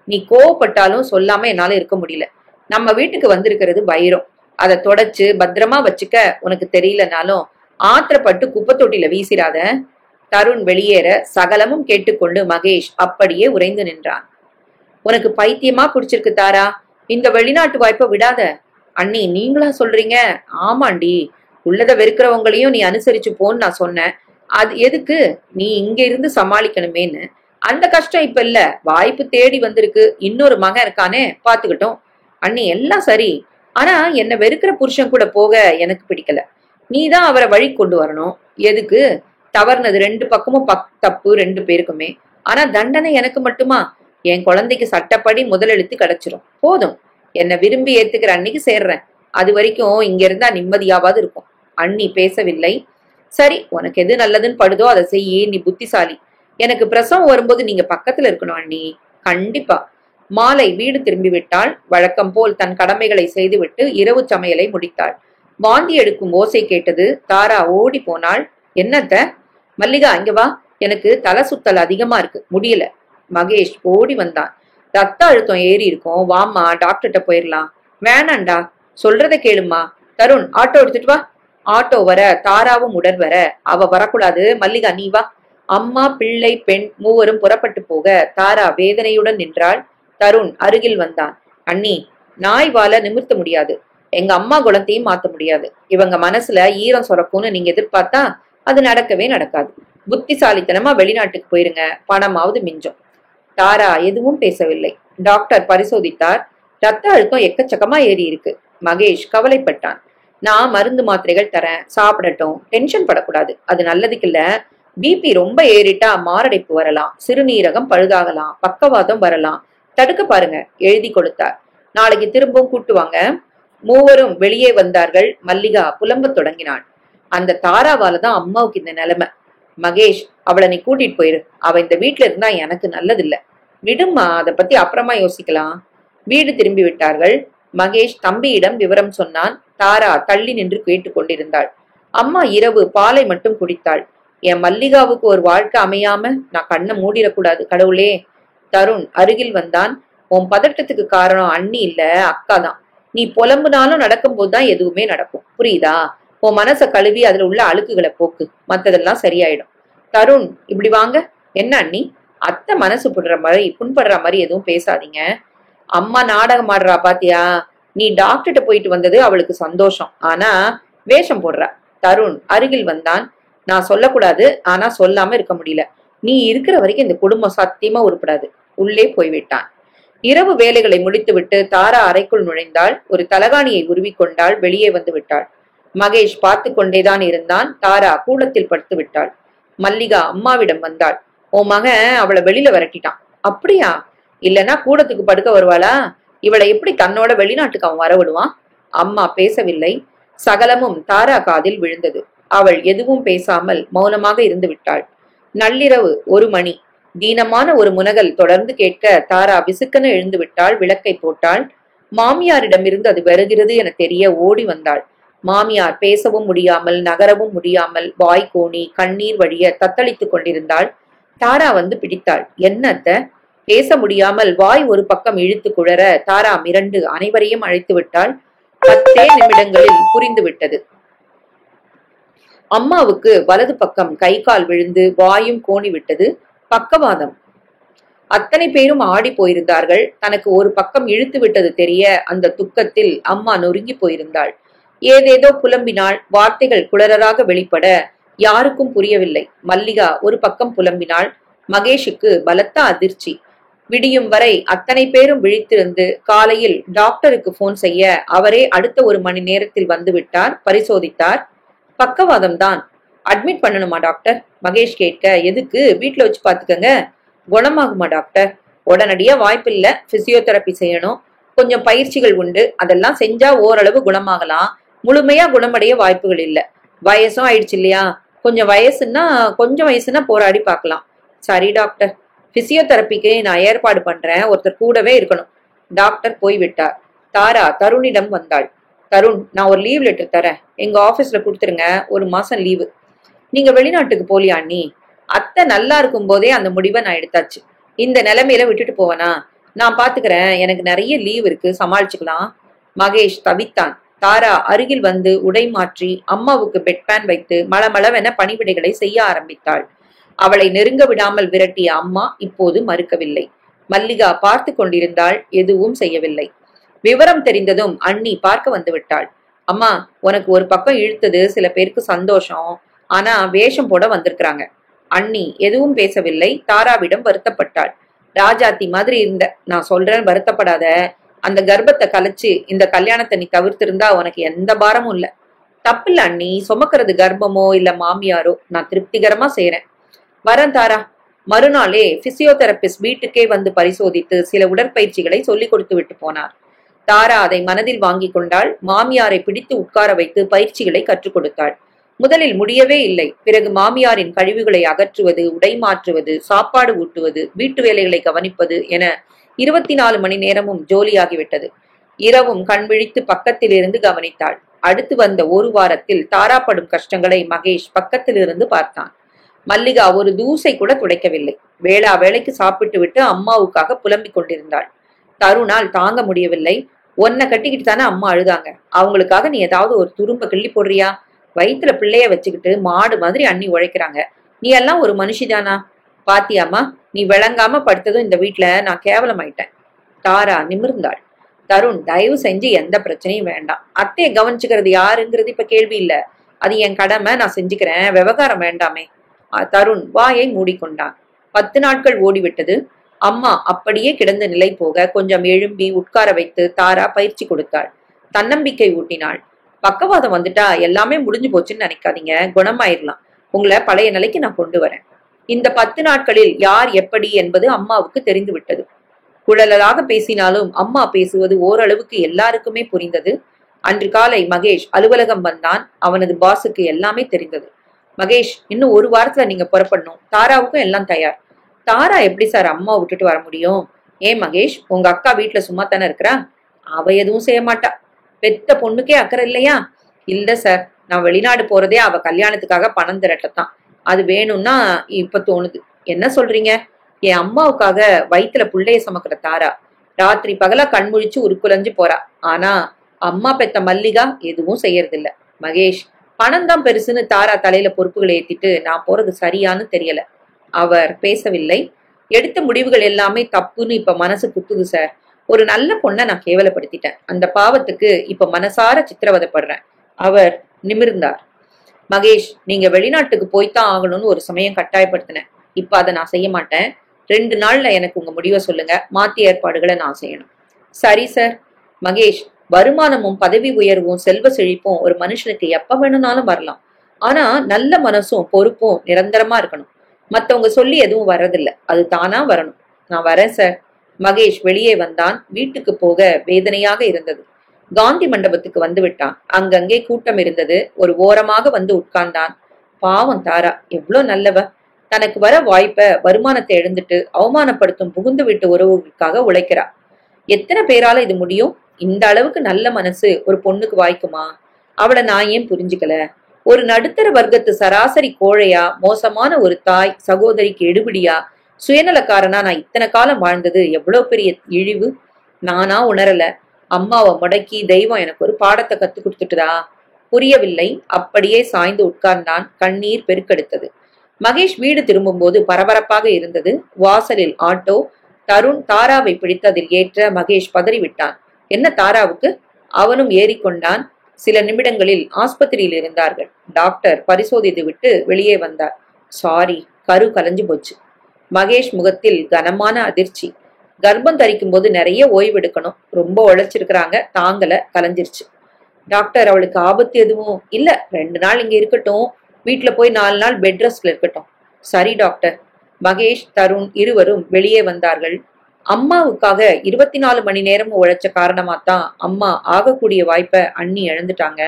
நீ கோவப்பட்டாலும் சொல்லாம என்னால இருக்க முடியல. நம்ம வீட்டுக்கு வந்திருக்கிறது வைரம். அதை தொடச்சு பத்திரமா வச்சுக்க உனக்கு தெரியலனாலும் ஆத்திரப்பட்டு குப்பை தொட்டில வீசிராத. தருண் வெளியேற சகலமும் கேட்டுக்கொண்டு மகேஷ் அப்படியே உறைந்து நின்றான். உனக்கு பைத்தியமா பிடிச்சிருக்கு தாரா, இந்த வெளிநாட்டு வாய்ப்பை விடாத. அண்ணி நீங்களா சொல்றீங்க? ஆமாண்டி, உள்ளத வெறுக்கிறவங்களையும் நீ அனுசரிச்சு போன்னு நான் சொன்னேன். அது எதுக்கு? நீ இங்க இருந்து சமாளிக்கணுமேன்னு. அந்த கஷ்டம் இப்ப இல்ல, வாய்ப்பு தேடி வந்திருக்கு. இன்னொரு மகன் இருக்கானே, பாத்துக்கிட்டோம். அண்ணி எல்லாம் சரி, ஆனா என்ன வெறுக்கிற புருஷன் கூட போக எனக்கு பிடிக்கல. நீதான் அவரை வழி கொண்டு வரணும். எதுக்கு? தவறுனது ரெண்டு பக்கமும் தப்பு, ரெண்டு பேருக்குமே. ஆனா தண்டனை எனக்கு மட்டுமா? என் குழந்தைக்கு சட்டப்படி முதலெழுத்து கிடைச்சிரும். போதும், என்னை விரும்பி ஏத்துக்கிற அன்னைக்கு சேர்றேன். அது வரைக்கும் இங்க இருந்தா நிம்மதியாவது இருக்கும். அண்ணி பேசவில்லை. சரி, உனக்கு எது நல்லதுன்னு படுதோ அதை செய்யி, நீ புத்திசாலி. எனக்கு பிரசவம் வரும்போது நீங்க பக்கத்துல இருக்கணும் அண்ணி. கண்டிப்பா. மாலை வீடு திரும்பி விட்டாள். வழக்கம் போல் தன் கடமைகளை செய்துவிட்டு இரவு சமையலை முடித்தாள். வாந்தி எடுக்கும் ஓசை கேட்டது. தாரா ஓடி போனாள். என்னத்த? மல்லிகா இங்க வா, எனக்கு தலை சுத்தல் அதிகமா இருக்கு, முடியல. மகேஷ் ஓடி வந்தான். ரத்த அழுத்தம் ஏறி இருக்கும், வாமா டாக்டர்கிட்ட போயிடலாம். வேணாண்டா, சொல்றத கேளுமா. தருண் ஆட்டோ எடுத்துட்டு வா. ஆட்டோ வர தாராவும் உடன் வர, அவ வரக்கூடாது மல்லிகா நீ வா. அம்மா பிள்ளை பெண் மூவரும் புறப்பட்டு போக தாரா வேதனையுடன் நின்றாள். தருண் அருகில் வந்தான். அண்ணி, நாய் வாழ நிமிர்த்த முடியாது, எங்க அம்மா குணத்தையும் மாத்த முடியாது. இவங்க மனசுல ஈரம் சொரக்கும்னு நீங்க எதிர்பார்த்தா அது நடக்கவே நடக்காது. புத்திசாலித்தனமா வெளிநாட்டுக்கு போயிருங்க, பணமாவது மிஞ்சும். தாரா எதுவும் பேசவில்லை. டாக்டர் பரிசோதித்தார். ரத்த அழுத்தம் எக்கச்சக்கமா ஏறி இருக்கு. மகேஷ் கவலைப்பட்டான். நான் மருந்து மாத்திரைகள் தரேன், சாப்பிடட்டும், டென்ஷன் படக்கூடாது, அது நல்லதுக்கில்ல. பிபி ரொம்ப ஏறிட்டா மாரடைப்பு வரலாம், சிறுநீரகம் பழுதாகலாம், பக்கவாதம் வரலாம். தடுக்க பாருங்க, எழுதி கொடுத்தார். நாளைக்கு திரும்பவும் கூட்டுவாங்க. மூவரும் வெளியே வந்தார்கள். மல்லிகா புலம்ப தொடங்கினாள். அந்த தாராவால தான் அம்மாவுக்கு இந்த நிலைமை. மகேஷ், அவளை நீ கூட்டிட்டு போயிரு. அவ இந்த வீட்டுல இருந்தா எனக்கு நல்லதில்ல. விடுமா, அதை பத்தி அப்புறமா யோசிக்கலாம். வீடு திரும்பி விட்டார்கள். மகேஷ் தம்பியிடம் விவரம் சொன்னான். தாரா தள்ளி நின்று கேட்டு கொண்டிருந்தாள். அம்மா இரவு பாலை மட்டும் குடித்தாள். என் மல்லிகாவுக்கு ஒரு வாழ்க்கை அமையாம நான் கண்ணை மூடிடக்கூடாது கடவுளே. தருண் அருகில் வந்தான். உன் பதட்டத்துக்கு காரணம் அண்ணி இல்ல, அக்கா தான். நீ புலம்புனாலும் நடக்கும் போதுதான் எதுவுமே நடக்கும், புரியுதா? உன் மனசை கழுவி அதுல உள்ள அழுக்குகளை போக்கு, மத்ததெல்லாம் சரியாயிடும். தருண் இப்படி வாங்க. என்ன அண்ணி? அத்தை மனசு புண்படுற மாதிரி எதுவும் பேசாதீங்க. அம்மா நாடகம் ஆடுறா பாத்தியா? நீ டாக்டர்கிட்ட போயிட்டு வந்தது அவளுக்கு சந்தோஷம், ஆனா வேஷம் போடுறா. தருண் அருகில் வந்தான். நான் சொல்லக்கூடாது, ஆனா சொல்லாம இருக்க முடியல. நீ இருக்கிற வரைக்கும் இந்த குடும்பம் சத்தியமா உருப்படாது. உள்ளே போய்விட்டான். இரவு வேலைகளை முடித்துவிட்டு தாரா அறைக்குள் நுழைந்தாள். ஒரு தலகாணியை உருவிக்கொண்டாள். வெளியே வந்து விட்டாள். மகேஷ் பார்த்து கொண்டேதான் இருந்தான். தாரா கூடத்தில் படுத்து விட்டாள். மல்லிகா அம்மாவிடம் வந்தாள். உன் மகன் அவளை வெளியில விரட்டிட்டான். அப்படியா? இல்லனா கூடத்துக்கு படுக்க வருவாளா? இவளை எப்படி தன்னோட வெளிநாட்டுக்கு அவன் வரவிடுவான்? அம்மா பேசவில்லை. சகலமும் தாரா காதில் விழுந்தது. அவள் எதுவும் பேசாமல் மௌனமாக இருந்து விட்டாள். நள்ளிரவு 1 மணி. தீனமான ஒரு முனகல் தொடர்ந்து கேட்க தாரா விசுக்கென எழுந்து விட்டாள். விளக்கை போட்டாள். மாமியாரிடமிருந்து அது வருகிறது என தெரிய ஓடி வந்தாள். மாமியார் பேசவும் முடியாமல் நகரவும் முடியாமல் வாய் கோணி கண்ணீர் வழிய தத்தளித்துக் கொண்டிருந்தாள். தாரா வந்து பிடித்தாள். என்னத்த? பேச முடியாமல் வாய் ஒரு பக்கம் இழுத்து குழற தாரா மிரண்டு அனைவரையும் அழைத்து விட்டாள். 10 நிமிடங்களில் புரிந்து விட்டது. அம்மாவுக்கு வலது பக்கம் கை கால் விழுந்து வாயும் கோணி விட்டது. பக்கவாதம். அத்தனை பேரும் ஆடி போயிருந்தார்கள். தனக்கு ஒரு பக்கம் இழுத்து விட்டது தெரிய அந்த துக்கத்தில் அம்மா நொறுங்கி போயிருந்தாள். ஏதேதோ புலம்பினாள். வார்த்தைகள் குளறராக வெளிப்பட யாருக்கும் புரியவில்லை. மல்லிகா ஒரு பக்கம் புலம்பினாள். மகேஷுக்கு பலத்த அதிர்ச்சி. விடியும் வரை அத்தனை பேரும் விழித்திருந்து காலையில் டாக்டருக்கு போன் செய்ய அவரே அடுத்த 1 மணி நேரத்தில் வந்து விட்டார். பரிசோதித்தார். பக்கவாதம் தான். அட்மிட் பண்ணணுமா டாக்டர்? மகேஷ் கேட்க, எதுக்கு, வீட்டுல வச்சு பாத்துக்கங்க. குணமாகுமா டாக்டர்? உடனடியா வாய்ப்பில்லை, பிசியோதெரப்பி செய்யணும். கொஞ்சம் பயிற்சிகள் உண்டு, அதெல்லாம் செஞ்சா ஓரளவு குணமாகலாம். முழுமையா குணமடைய வாய்ப்புகள் இல்ல. வயசும் ஆயிடுச்சு இல்லையா? கொஞ்சம் வயசுன்னா போராடி பார்க்கலாம். சரி டாக்டர், பிசியோதெரப்பிக்கு நான் ஏற்பாடு பண்றேன், ஒருத்தர் கூடவே இருக்கணும். டாக்டர் போய்விட்டார். தாரா தருணிடம் வந்தாள். தருண், நான் ஒரு லீவ் லெட்டர் தரேன், எங்க ஆபீஸ்ல கொடுத்துருங்க, 1 மாசம் லீவு. நீங்க வெளிநாட்டுக்கு போலியா அண்ணி? அத்தை நல்லா இருக்கும் போதே அந்த முடிவை நான் எடுத்தாச்சு. இந்த நிலைமையில விட்டுட்டு போவனா? நான் பாத்துக்கிறேன், எனக்கு நிறைய லீவ் இருக்கு, சமாளிச்சுக்கலாம். மகேஷ் தவித்தான். தாரா அருகில் வந்து உடை மாற்றி அம்மாவுக்கு பெட் பேன் வைத்து மளமளவென பணிவிடைகளை செய்ய ஆரம்பித்தாள். அவளை நெருங்க விடாமல் விரட்டிய அம்மா இப்போது மறுக்கவில்லை. மல்லிகா பார்த்து கொண்டிருந்தாள், எதுவும் செய்யவில்லை. விவரம் தெரிந்ததும் அண்ணி பார்க்க வந்து விட்டாள். அம்மா, உனக்கு ஒரு பக்கம் இழுத்தது சில பேருக்கு சந்தோஷம், ஆனா வேஷம் போட வந்திருக்கிறாங்க. அண்ணி எதுவும் பேசவில்லை. தாராவிடம் வருத்தப்பட்டாள். ராஜாத்தி மாதிரி இருந்த, நான் சொல்றேன் வருத்தப்படாத. அந்த கர்ப்பத்தை கலைச்சு இந்த கல்யாணத்தை நீ தவிர்த்திருந்தா உனக்கு எந்த பாரமும் இல்ல. தப்பில்ல அண்ணி, சுமக்கிறது கர்ப்பமோ இல்ல மாமியாரோ, நான் திருப்திகரமா செய்யறேன். வரேன் தாரா. மறுநாளே பிசியோதெரபிஸ்ட் வீட்டுக்கே வந்து பரிசோதித்து சில உடற்பயிற்சிகளை சொல்லிக் கொடுத்து விட்டு போனார். தாரா அதை மனதில் வாங்கி கொண்டாள். மாமியாரை பிடித்து உட்கார வைத்து பயிற்சிகளை கற்றுக் கொடுத்தாள். முதலில் முடியவே இல்லை. பிறகு மாமியாரின் கழிவுகளை அகற்றுவது, உடை மாற்றுவது, சாப்பாடு ஊட்டுவது, வீட்டு வேலைகளை கவனிப்பது என 24 மணி நேரமும் ஜோலியாகிவிட்டது. இரவும் கண் விழித்து பக்கத்திலிருந்து கவனித்தாள். அடுத்து வந்த ஒரு வாரத்தில் தாராப்படும் கஷ்டங்களை மகேஷ் பக்கத்திலிருந்து பார்த்தான். மல்லிகா ஒரு தூசை கூட துடைக்கவில்லை. வேளா வேளைக்கு சாப்பிட்டு விட்டு அம்மாவுக்காக புலம்பிக் கொண்டிருந்தாள். தருணால் தாங்க முடியவில்லை. ஒன்ன கட்டிக்கிட்டு தானே அம்மா அழுதாங்க, அவங்களுக்காக நீ ஏதாவது ஒரு துரும்ப கிள்ளி போடுறியா? வயிற்றுல பிள்ளைய வச்சுக்கிட்டு மாடு மாதிரி அண்ணி உழைக்கிறாங்க, நீ எல்லாம் ஒரு மனுஷிதானா? பாத்தியாமா, நீ விளங்காம படுத்ததும் இந்த வீட்டுல நான் கேவலமாயிட்டேன். தாரா நிமிர்ந்தாள். தருண், தயவு செஞ்சு எந்த பிரச்சனையும் வேண்டாம். அத்தையை கவனிச்சுக்கிறது யாருங்கிறது இப்ப கேள்வி இல்ல. அது என் கடமை, நான் செஞ்சுக்கிறேன். விவகாரம் வேண்டாமே. தருண் வாயை மூடிக்கொண்டான். 10 நாட்கள் ஓடிவிட்டது. அம்மா அப்படியே கிடந்த நிலை போக கொஞ்சம் எழும்பி உட்கார வைத்து தாரா பயிற்சி கொடுத்தாள். தன்னம்பிக்கை ஊட்டினாள். பக்கவாதம் வந்துட்டா எல்லாமே முடிஞ்சு போச்சுன்னு நினைக்காதீங்க, குணமாயிரலாம். உங்களை பழைய நிலைக்கு நான் கொண்டு வரேன். இந்த 10 நாட்களில் யார் எப்படி என்பது அம்மாவுக்கு தெரிந்து விட்டது. குழலாக பேசினாலும் அம்மா பேசுவது ஓரளவுக்கு எல்லாருக்குமே புரிந்தது. அன்று காலை மகேஷ் அலுவலகம் வந்தான். அவனது பாஸுக்கு எல்லாமே தெரிந்தது. மகேஷ், இன்னும் ஒரு வாரத்துல நீங்க புறப்படணும். தாராவுக்கும் எல்லாம் தயார். தாரா எப்படி சார் அம்மா விட்டுட்டு வர முடியும்? ஏன் மகேஷ், உங்க அக்கா வீட்டுல சும்மா தானே இருக்கிறா? அவ எதுவும் செய்ய மாட்டா. பெத்த பொண்ணுக்கே அக்கறை இல்லையா? இல்ல சார், நான் வெளிநாடு போறதே அவ கல்யாணத்துக்காக பணம் திரட்டத்தான். அது வேணும்னா இப்ப தோணுது. என்ன சொல்றீங்க? என் அம்மாவுக்காக வயிற்றுல புள்ளைய சுமக்கிற தாரா ராத்திரி பகலா கண்முழிச்சு உருக்குலைஞ்சு போறா. ஆனா அம்மா பெத்த மல்லிகா எதுவும் செய்யறதில்ல. மகேஷ், பணம் தான் பெருசுன்னு தாரா தலையில பொறுப்புகளை ஏத்திட்டு நான் போறது சரியான்னு தெரியல. அவர் பேசவில்லை. எடுத்த முடிவுகள் எல்லாமே தப்புன்னு இப்ப மனசு குத்துது சார். ஒரு நல்ல பொண்ணை நான் கேவலப்படுத்திட்டேன். அந்த பாவத்துக்கு இப்ப மனசார சித்திரவதைப்படுறேன். அவர் நிமிர்ந்தார். மகேஷ், நீங்க வெளிநாட்டுக்கு போய்தான் ஆகணும்னு ஒரு சமயம் கட்டாயப்படுத்தினேன். இப்ப அதை நான் செய்ய மாட்டேன். 2 நாள்ல எனக்கு உங்க முடிவை சொல்லுங்க. மாத்தி ஏற்பாடுகளை நான் செய்யணும். சரி சார். மகேஷ், வருமானமும் பதவி உயர்வும் செல்வ செழிப்பும் ஒரு மனுஷனுக்கு எப்ப வேணும்னாலும் வரலாம். ஆனா நல்ல மனசும் பொறுப்பும் நிரந்தரமா இருக்கணும். மத்தவங்க சொல்லி எதுவும் வர்றதில்ல, அது தானா வரணும். நான் வரேன் சார். மகேஷ் வெளியே வந்தான். வீட்டுக்கு போக வேதனையாக இருந்தது. காந்தி மண்டபத்துக்கு வந்து விட்டான். அங்கங்கே கூட்டம் இருந்தது. ஒரு ஓரமாக வந்து உட்கார்ந்தான். பாவம் தாரா, எவ்வளவு நல்லவ. தனக்கு வர வாய்ப்ப, வருமானத்தை எழுந்துட்டு அவமானப்படுத்தும் புகுந்து வீட்டு உறவுகளுக்காக உழைக்கிறா. எத்தனை பேரால இது முடியும்? இந்த அளவுக்கு நல்ல மனசு ஒரு பொண்ணுக்கு வாய்க்குமா? அவளை நான் ஏன் புரிஞ்சுக்கல? ஒரு நடுத்தர வர்க்கத்து சராசரி கோழையா, மோசமான ஒரு தாய் சகோதரிக்கு எடுபிடியா, சுயநலக்காரனா நான் இத்தனை காலம் வாழ்ந்தது எவ்வளவு பெரிய இழிவு. நானா உணரல. அம்மாவை முடக்கி தெய்வம் எனக்கு ஒரு பாடத்தை கத்து கொடுத்துட்டுதா? புரியவில்லை. அப்படியே சாய்ந்து உட்கார்ந்தான். கண்ணீர் பெருக்கெடுத்தது. மகேஷ் வீடு திரும்பும் போது பரபரப்பாக இருந்தது. வாசலில் ஆட்டோ. தருண் தாராவை பிடித்து அதில் ஏற்ற மகேஷ் பதறிவிட்டான். என்ன தாராவுக்கு? அவனும் ஏறிக்கொண்டான். சில நிமிடங்களில் ஆஸ்பத்திரியில் இருந்தார்கள். டாக்டர் பரிசோதித்து விட்டு வெளியே வந்தார். சாரி, கரு கலைஞ்சு போச்சு. மகேஷ் முகத்தில் கனமான அதிர்ச்சி. கர்ப்பம் தரிக்கும் போது நிறைய ஓய்வெடுக்கணும். ரொம்ப உழைச்சிருக்கிறாங்க, தாங்கல, கலைஞ்சிருச்சு. டாக்டர், அவளுக்கு ஆபத்து எதுவும் இல்ல? 2 நாள் இங்க இருக்கட்டும். வீட்டுல போய் 4 நாள் பெட் ரெஸ்ட்ல இருக்கட்டும். சரி டாக்டர். மகேஷ், தருண் இருவரும் வெளியே வந்தார்கள். அம்மாவுக்காக 24 மணி நேரமும் உழைச்ச காரணமாத்தான் அம்மா ஆகக்கூடிய வாய்ப்பை அண்ணி இழந்துட்டாங்க.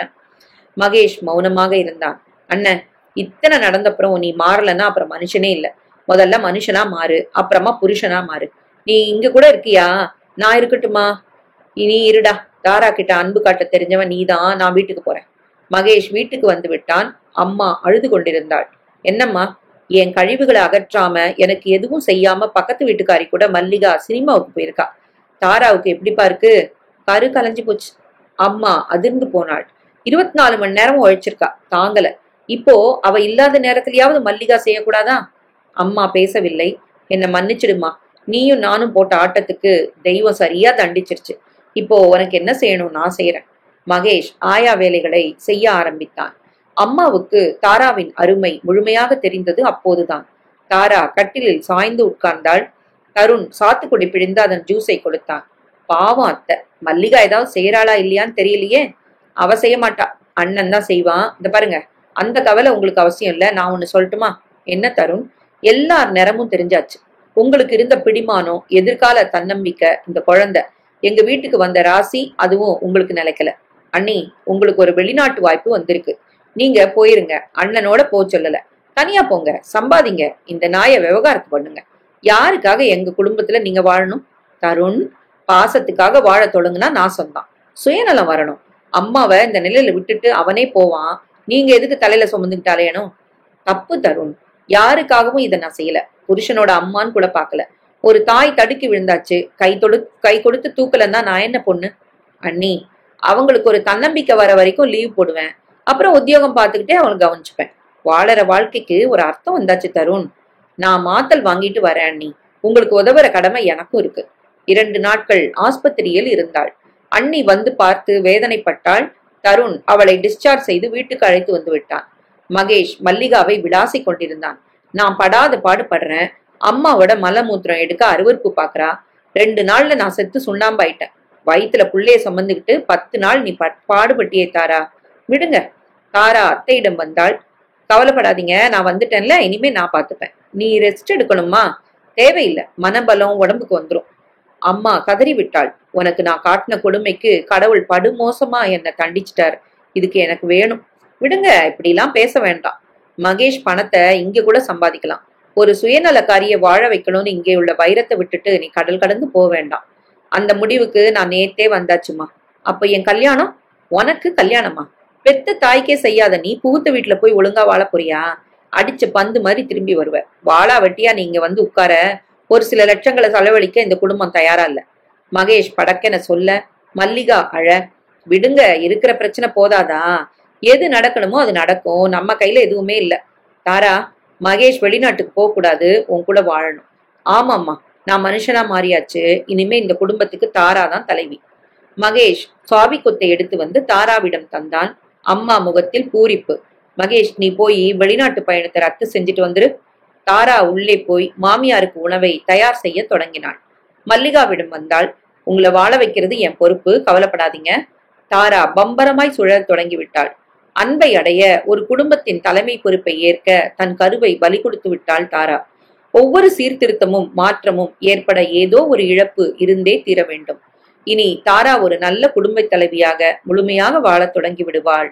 மகேஷ் மௌனமாக இருந்தான். அண்ணன், இத்தனை நடந்தப்புறம் நீ மாறலன்னா அப்புறம் மனுஷனே இல்ல. முதல்ல மனுஷனா மாறு, அப்புறமா புருஷனா மாறு. நீ இங்க கூட இருக்கியா? நான் இருக்கட்டுமா? நீ இருடா. தாரா கிட்ட அன்பு காட்ட தெரிஞ்சவன் நீதான். நான் வீட்டுக்கு போறேன். மகேஷ் வீட்டுக்கு வந்து விட்டான். அம்மா அழுது கொண்டிருந்தாள். என்னம்மா? என் கழிவுகளை அகற்றாம எனக்கு எதுவும் செய்யாம பக்கத்து வீட்டுக்காரி கூட மல்லிகா சினிமாவுக்கு போயிருக்கா. தாராவுக்கு எப்படிப்பா இருக்கு? கரு கலைஞ்சு போச்சு. அம்மா அதிர்ந்து போனாள். 24 மணி நேரம் உழைச்சிருக்கா, தாங்கல. இப்போ அவ இல்லாத நேரத்திலயாவது மல்லிகா செய்யக்கூடாதா? அம்மா பேசவில்லை. என்ன மன்னிச்சிடுமா, நீயும் நானும் போட்ட ஆட்டத்துக்கு தெய்வம் சரியா தண்டிச்சிருச்சு. இப்போ உனக்கு என்ன செய்யணும் நான் செய்யறேன். மகேஷ் ஆயா வேலைகளை செய்ய ஆரம்பித்தான். அம்மாவுக்கு தாராவின் அருமை முழுமையாக தெரிந்தது அப்போதுதான். தாரா கட்டிலில் சாய்ந்து உட்கார்ந்தாள். தருண் சாத்துக்குடி பிழிந்து அதன் ஜூஸை கொடுத்தான். பாவம் அத்தை, மல்லிகா ஏதாவது செய்யறாளா இல்லையான்னு தெரியலையே. அவ செய்ய மாட்டா, அண்ணன் தான் செய்வான். இந்த பாருங்க, அந்த கவலை உங்களுக்கு அவசியம் இல்ல. நான் ஒண்ணு சொல்லட்டுமா? என்ன தருண்? எல்லார் நேரமும் தெரிஞ்சாச்சு. உங்களுக்கு இருந்த பிடிமானம், எதிர்கால தன்னம்பிக்கை, இந்த குழந்தை எங்க வீட்டுக்கு வந்த ராசி, அதுவும் உங்களுக்கு நிலைக்கல. அண்ணி, உங்களுக்கு ஒரு வெளிநாட்டு வாய்ப்பு வந்திருக்கு. நீங்க போயிருங்க. அண்ணனோட போ சொல்லல. தனியா போங்க, சம்பாதிங்க. இந்த நாயை விவகாரத்து பண்ணுங்க. யாருக்காக எங்க குடும்பத்துல நீங்க வாழணும்? தருண், பாசத்துக்காக வாழ தொடங்குனா நாசம் தான். சுயநலம் வரணும். அம்மாவை இந்த நிலையில விட்டுட்டு அவனே போவான். நீங்க எதுக்கு தலையில சுமந்துக்கிட்டு அலையணும்? தப்பு தருண். யாருக்காகவும் இதை நான் செய்யல. புருஷனோட அம்மான்னு கூட பாக்கல. ஒரு தாய் தடுக்கி விழுந்தாச்சு, கை கொடுத்து தூக்கலன்னா நான் என்ன பொண்ணு? அண்ணி, அவங்களுக்கு ஒரு தன்னம்பிக்கை வர வரைக்கும் லீவ் போடுவேன். அப்புறம் உத்தியோகம் பார்த்துக்கிட்டே அவங்களை கவனிச்சுப்பேன். வாழற வாழ்க்கைக்கு ஒரு அர்த்தம் வந்தாச்சு தருண். நான் மாத்தல் வாங்கிட்டு வரேன் அண்ணி. உங்களுக்கு உதவுற கடமை எனக்கும் இருக்கு. 2 நாட்கள் ஆஸ்பத்திரியில் இருந்தாள். அண்ணி வந்து பார்த்து வேதனைப்பட்டாள். தருண் அவளை டிஸ்சார்ஜ் செய்து வீட்டுக்கு அழைத்து வந்து விட்டான். மகேஷ் மல்லிகாவை விளாசி கொண்டிருந்தான். நான் படாத பாடுபடுறேன். அம்மாவோட மலமூத்திரம் எடுக்க அருவருப்பு பாக்குறா. 2 நாள்ல நான் செத்து சுண்ணாம்பாயிட்டேன். வயிற்றுல புள்ளைய சுமந்துக்கிட்டு 10 நாள் நீ பாடுபட்டியே தாரா. விடுங்க. தாரா அத்தையிடம் வந்தாள். கவலைப்படாதீங்க, நான் வந்துட்டேன்ல, இனிமே நான் பார்த்துப்பேன். நீ ரெஸ்ட் எடுக்கணுமா? தேவையில்லை, மனபலம் உடம்புக்கு வந்துடும். அம்மா கதறி விட்டாள். உனக்கு நான் காட்டின கொடுமைக்கு கடவுள் படுமோசமா என்னை தண்டிச்சிட்டார். இதுக்கு எனக்கு வேணும். விடுங்க, இப்படிலாம் பேச வேண்டாம். மகேஷ் பணத்தை இங்க கூட சம்பாதிக்கலாம். ஒரு சுயநலக்காரிய வாழ வைக்கணும்னு இங்கே உள்ள வைரத்தை விட்டுட்டு நீ கடல் கடந்து போக வேண்டாம். அந்த முடிவுக்கு நான் நேத்தே வந்தாச்சுமா. அப்ப என் கல்யாணம்? உனக்கு கல்யாணமா? பெத்த தாய்க்கே செய்யாத நீ புகுத்த வீட்டுல போய் ஒழுங்கா வாழ போறியா? அடிச்ச பந்து மாதிரி திரும்பி வருவ. வாழா வெட்டியா நீங்க வந்து உட்கார ஒரு சில லட்சங்களை செலவழிக்க இந்த குடும்பம் தயாரா இல்ல. மகேஷ் படக்கென சொல்ல மல்லிகா அழ. விடுங்க, இருக்கிற பிரச்சனை போதாதா? எது நடக்கணுமோ அது நடக்கும். நம்ம கையில எதுவுமே இல்ல. தாரா, மகேஷ் வெளிநாட்டுக்கு போக கூடாது, உன் கூட வாழணும். ஆமாம்மா, நான் மனுஷனா மாறியாச்சு. இனிமே இந்த குடும்பத்துக்கு தாரா தான் தலைவி. மகேஷ் சுவாபி கொத்தை எடுத்து வந்து தாராவிடம் தந்தான். அம்மா முகத்தில் பூரிப்பு. மகேஷ், நீ போய் வெளிநாட்டு பயணத்தை ரத்து செஞ்சுட்டு வந்துரு. தாரா உள்ளே போய் மாமியாருக்கு உணவை தயார் செய்ய தொடங்கினாள். மல்லிகாவிடம் வந்தாள். உங்களை வாழ வைக்கிறது என் பொறுப்பு, கவலைப்படாதீங்க. தாரா பம்பரமாய் சுழல் தொடங்கிவிட்டாள். அன்பை அடைய ஒரு குடும்பத்தின் தலைமை பொறுப்பை ஏற்க தன் கருவை பலி கொடுத்து விட்டாள் தாரா. ஒவ்வொரு சீர்திருத்தமும் மாற்றமும் ஏற்பட ஏதோ ஒரு இழப்பு இருந்தே தீர வேண்டும். இனி தாரா ஒரு நல்ல குடும்ப தலைவியாக முழுமையாக வாழத் தொடங்கி விடுவாள்.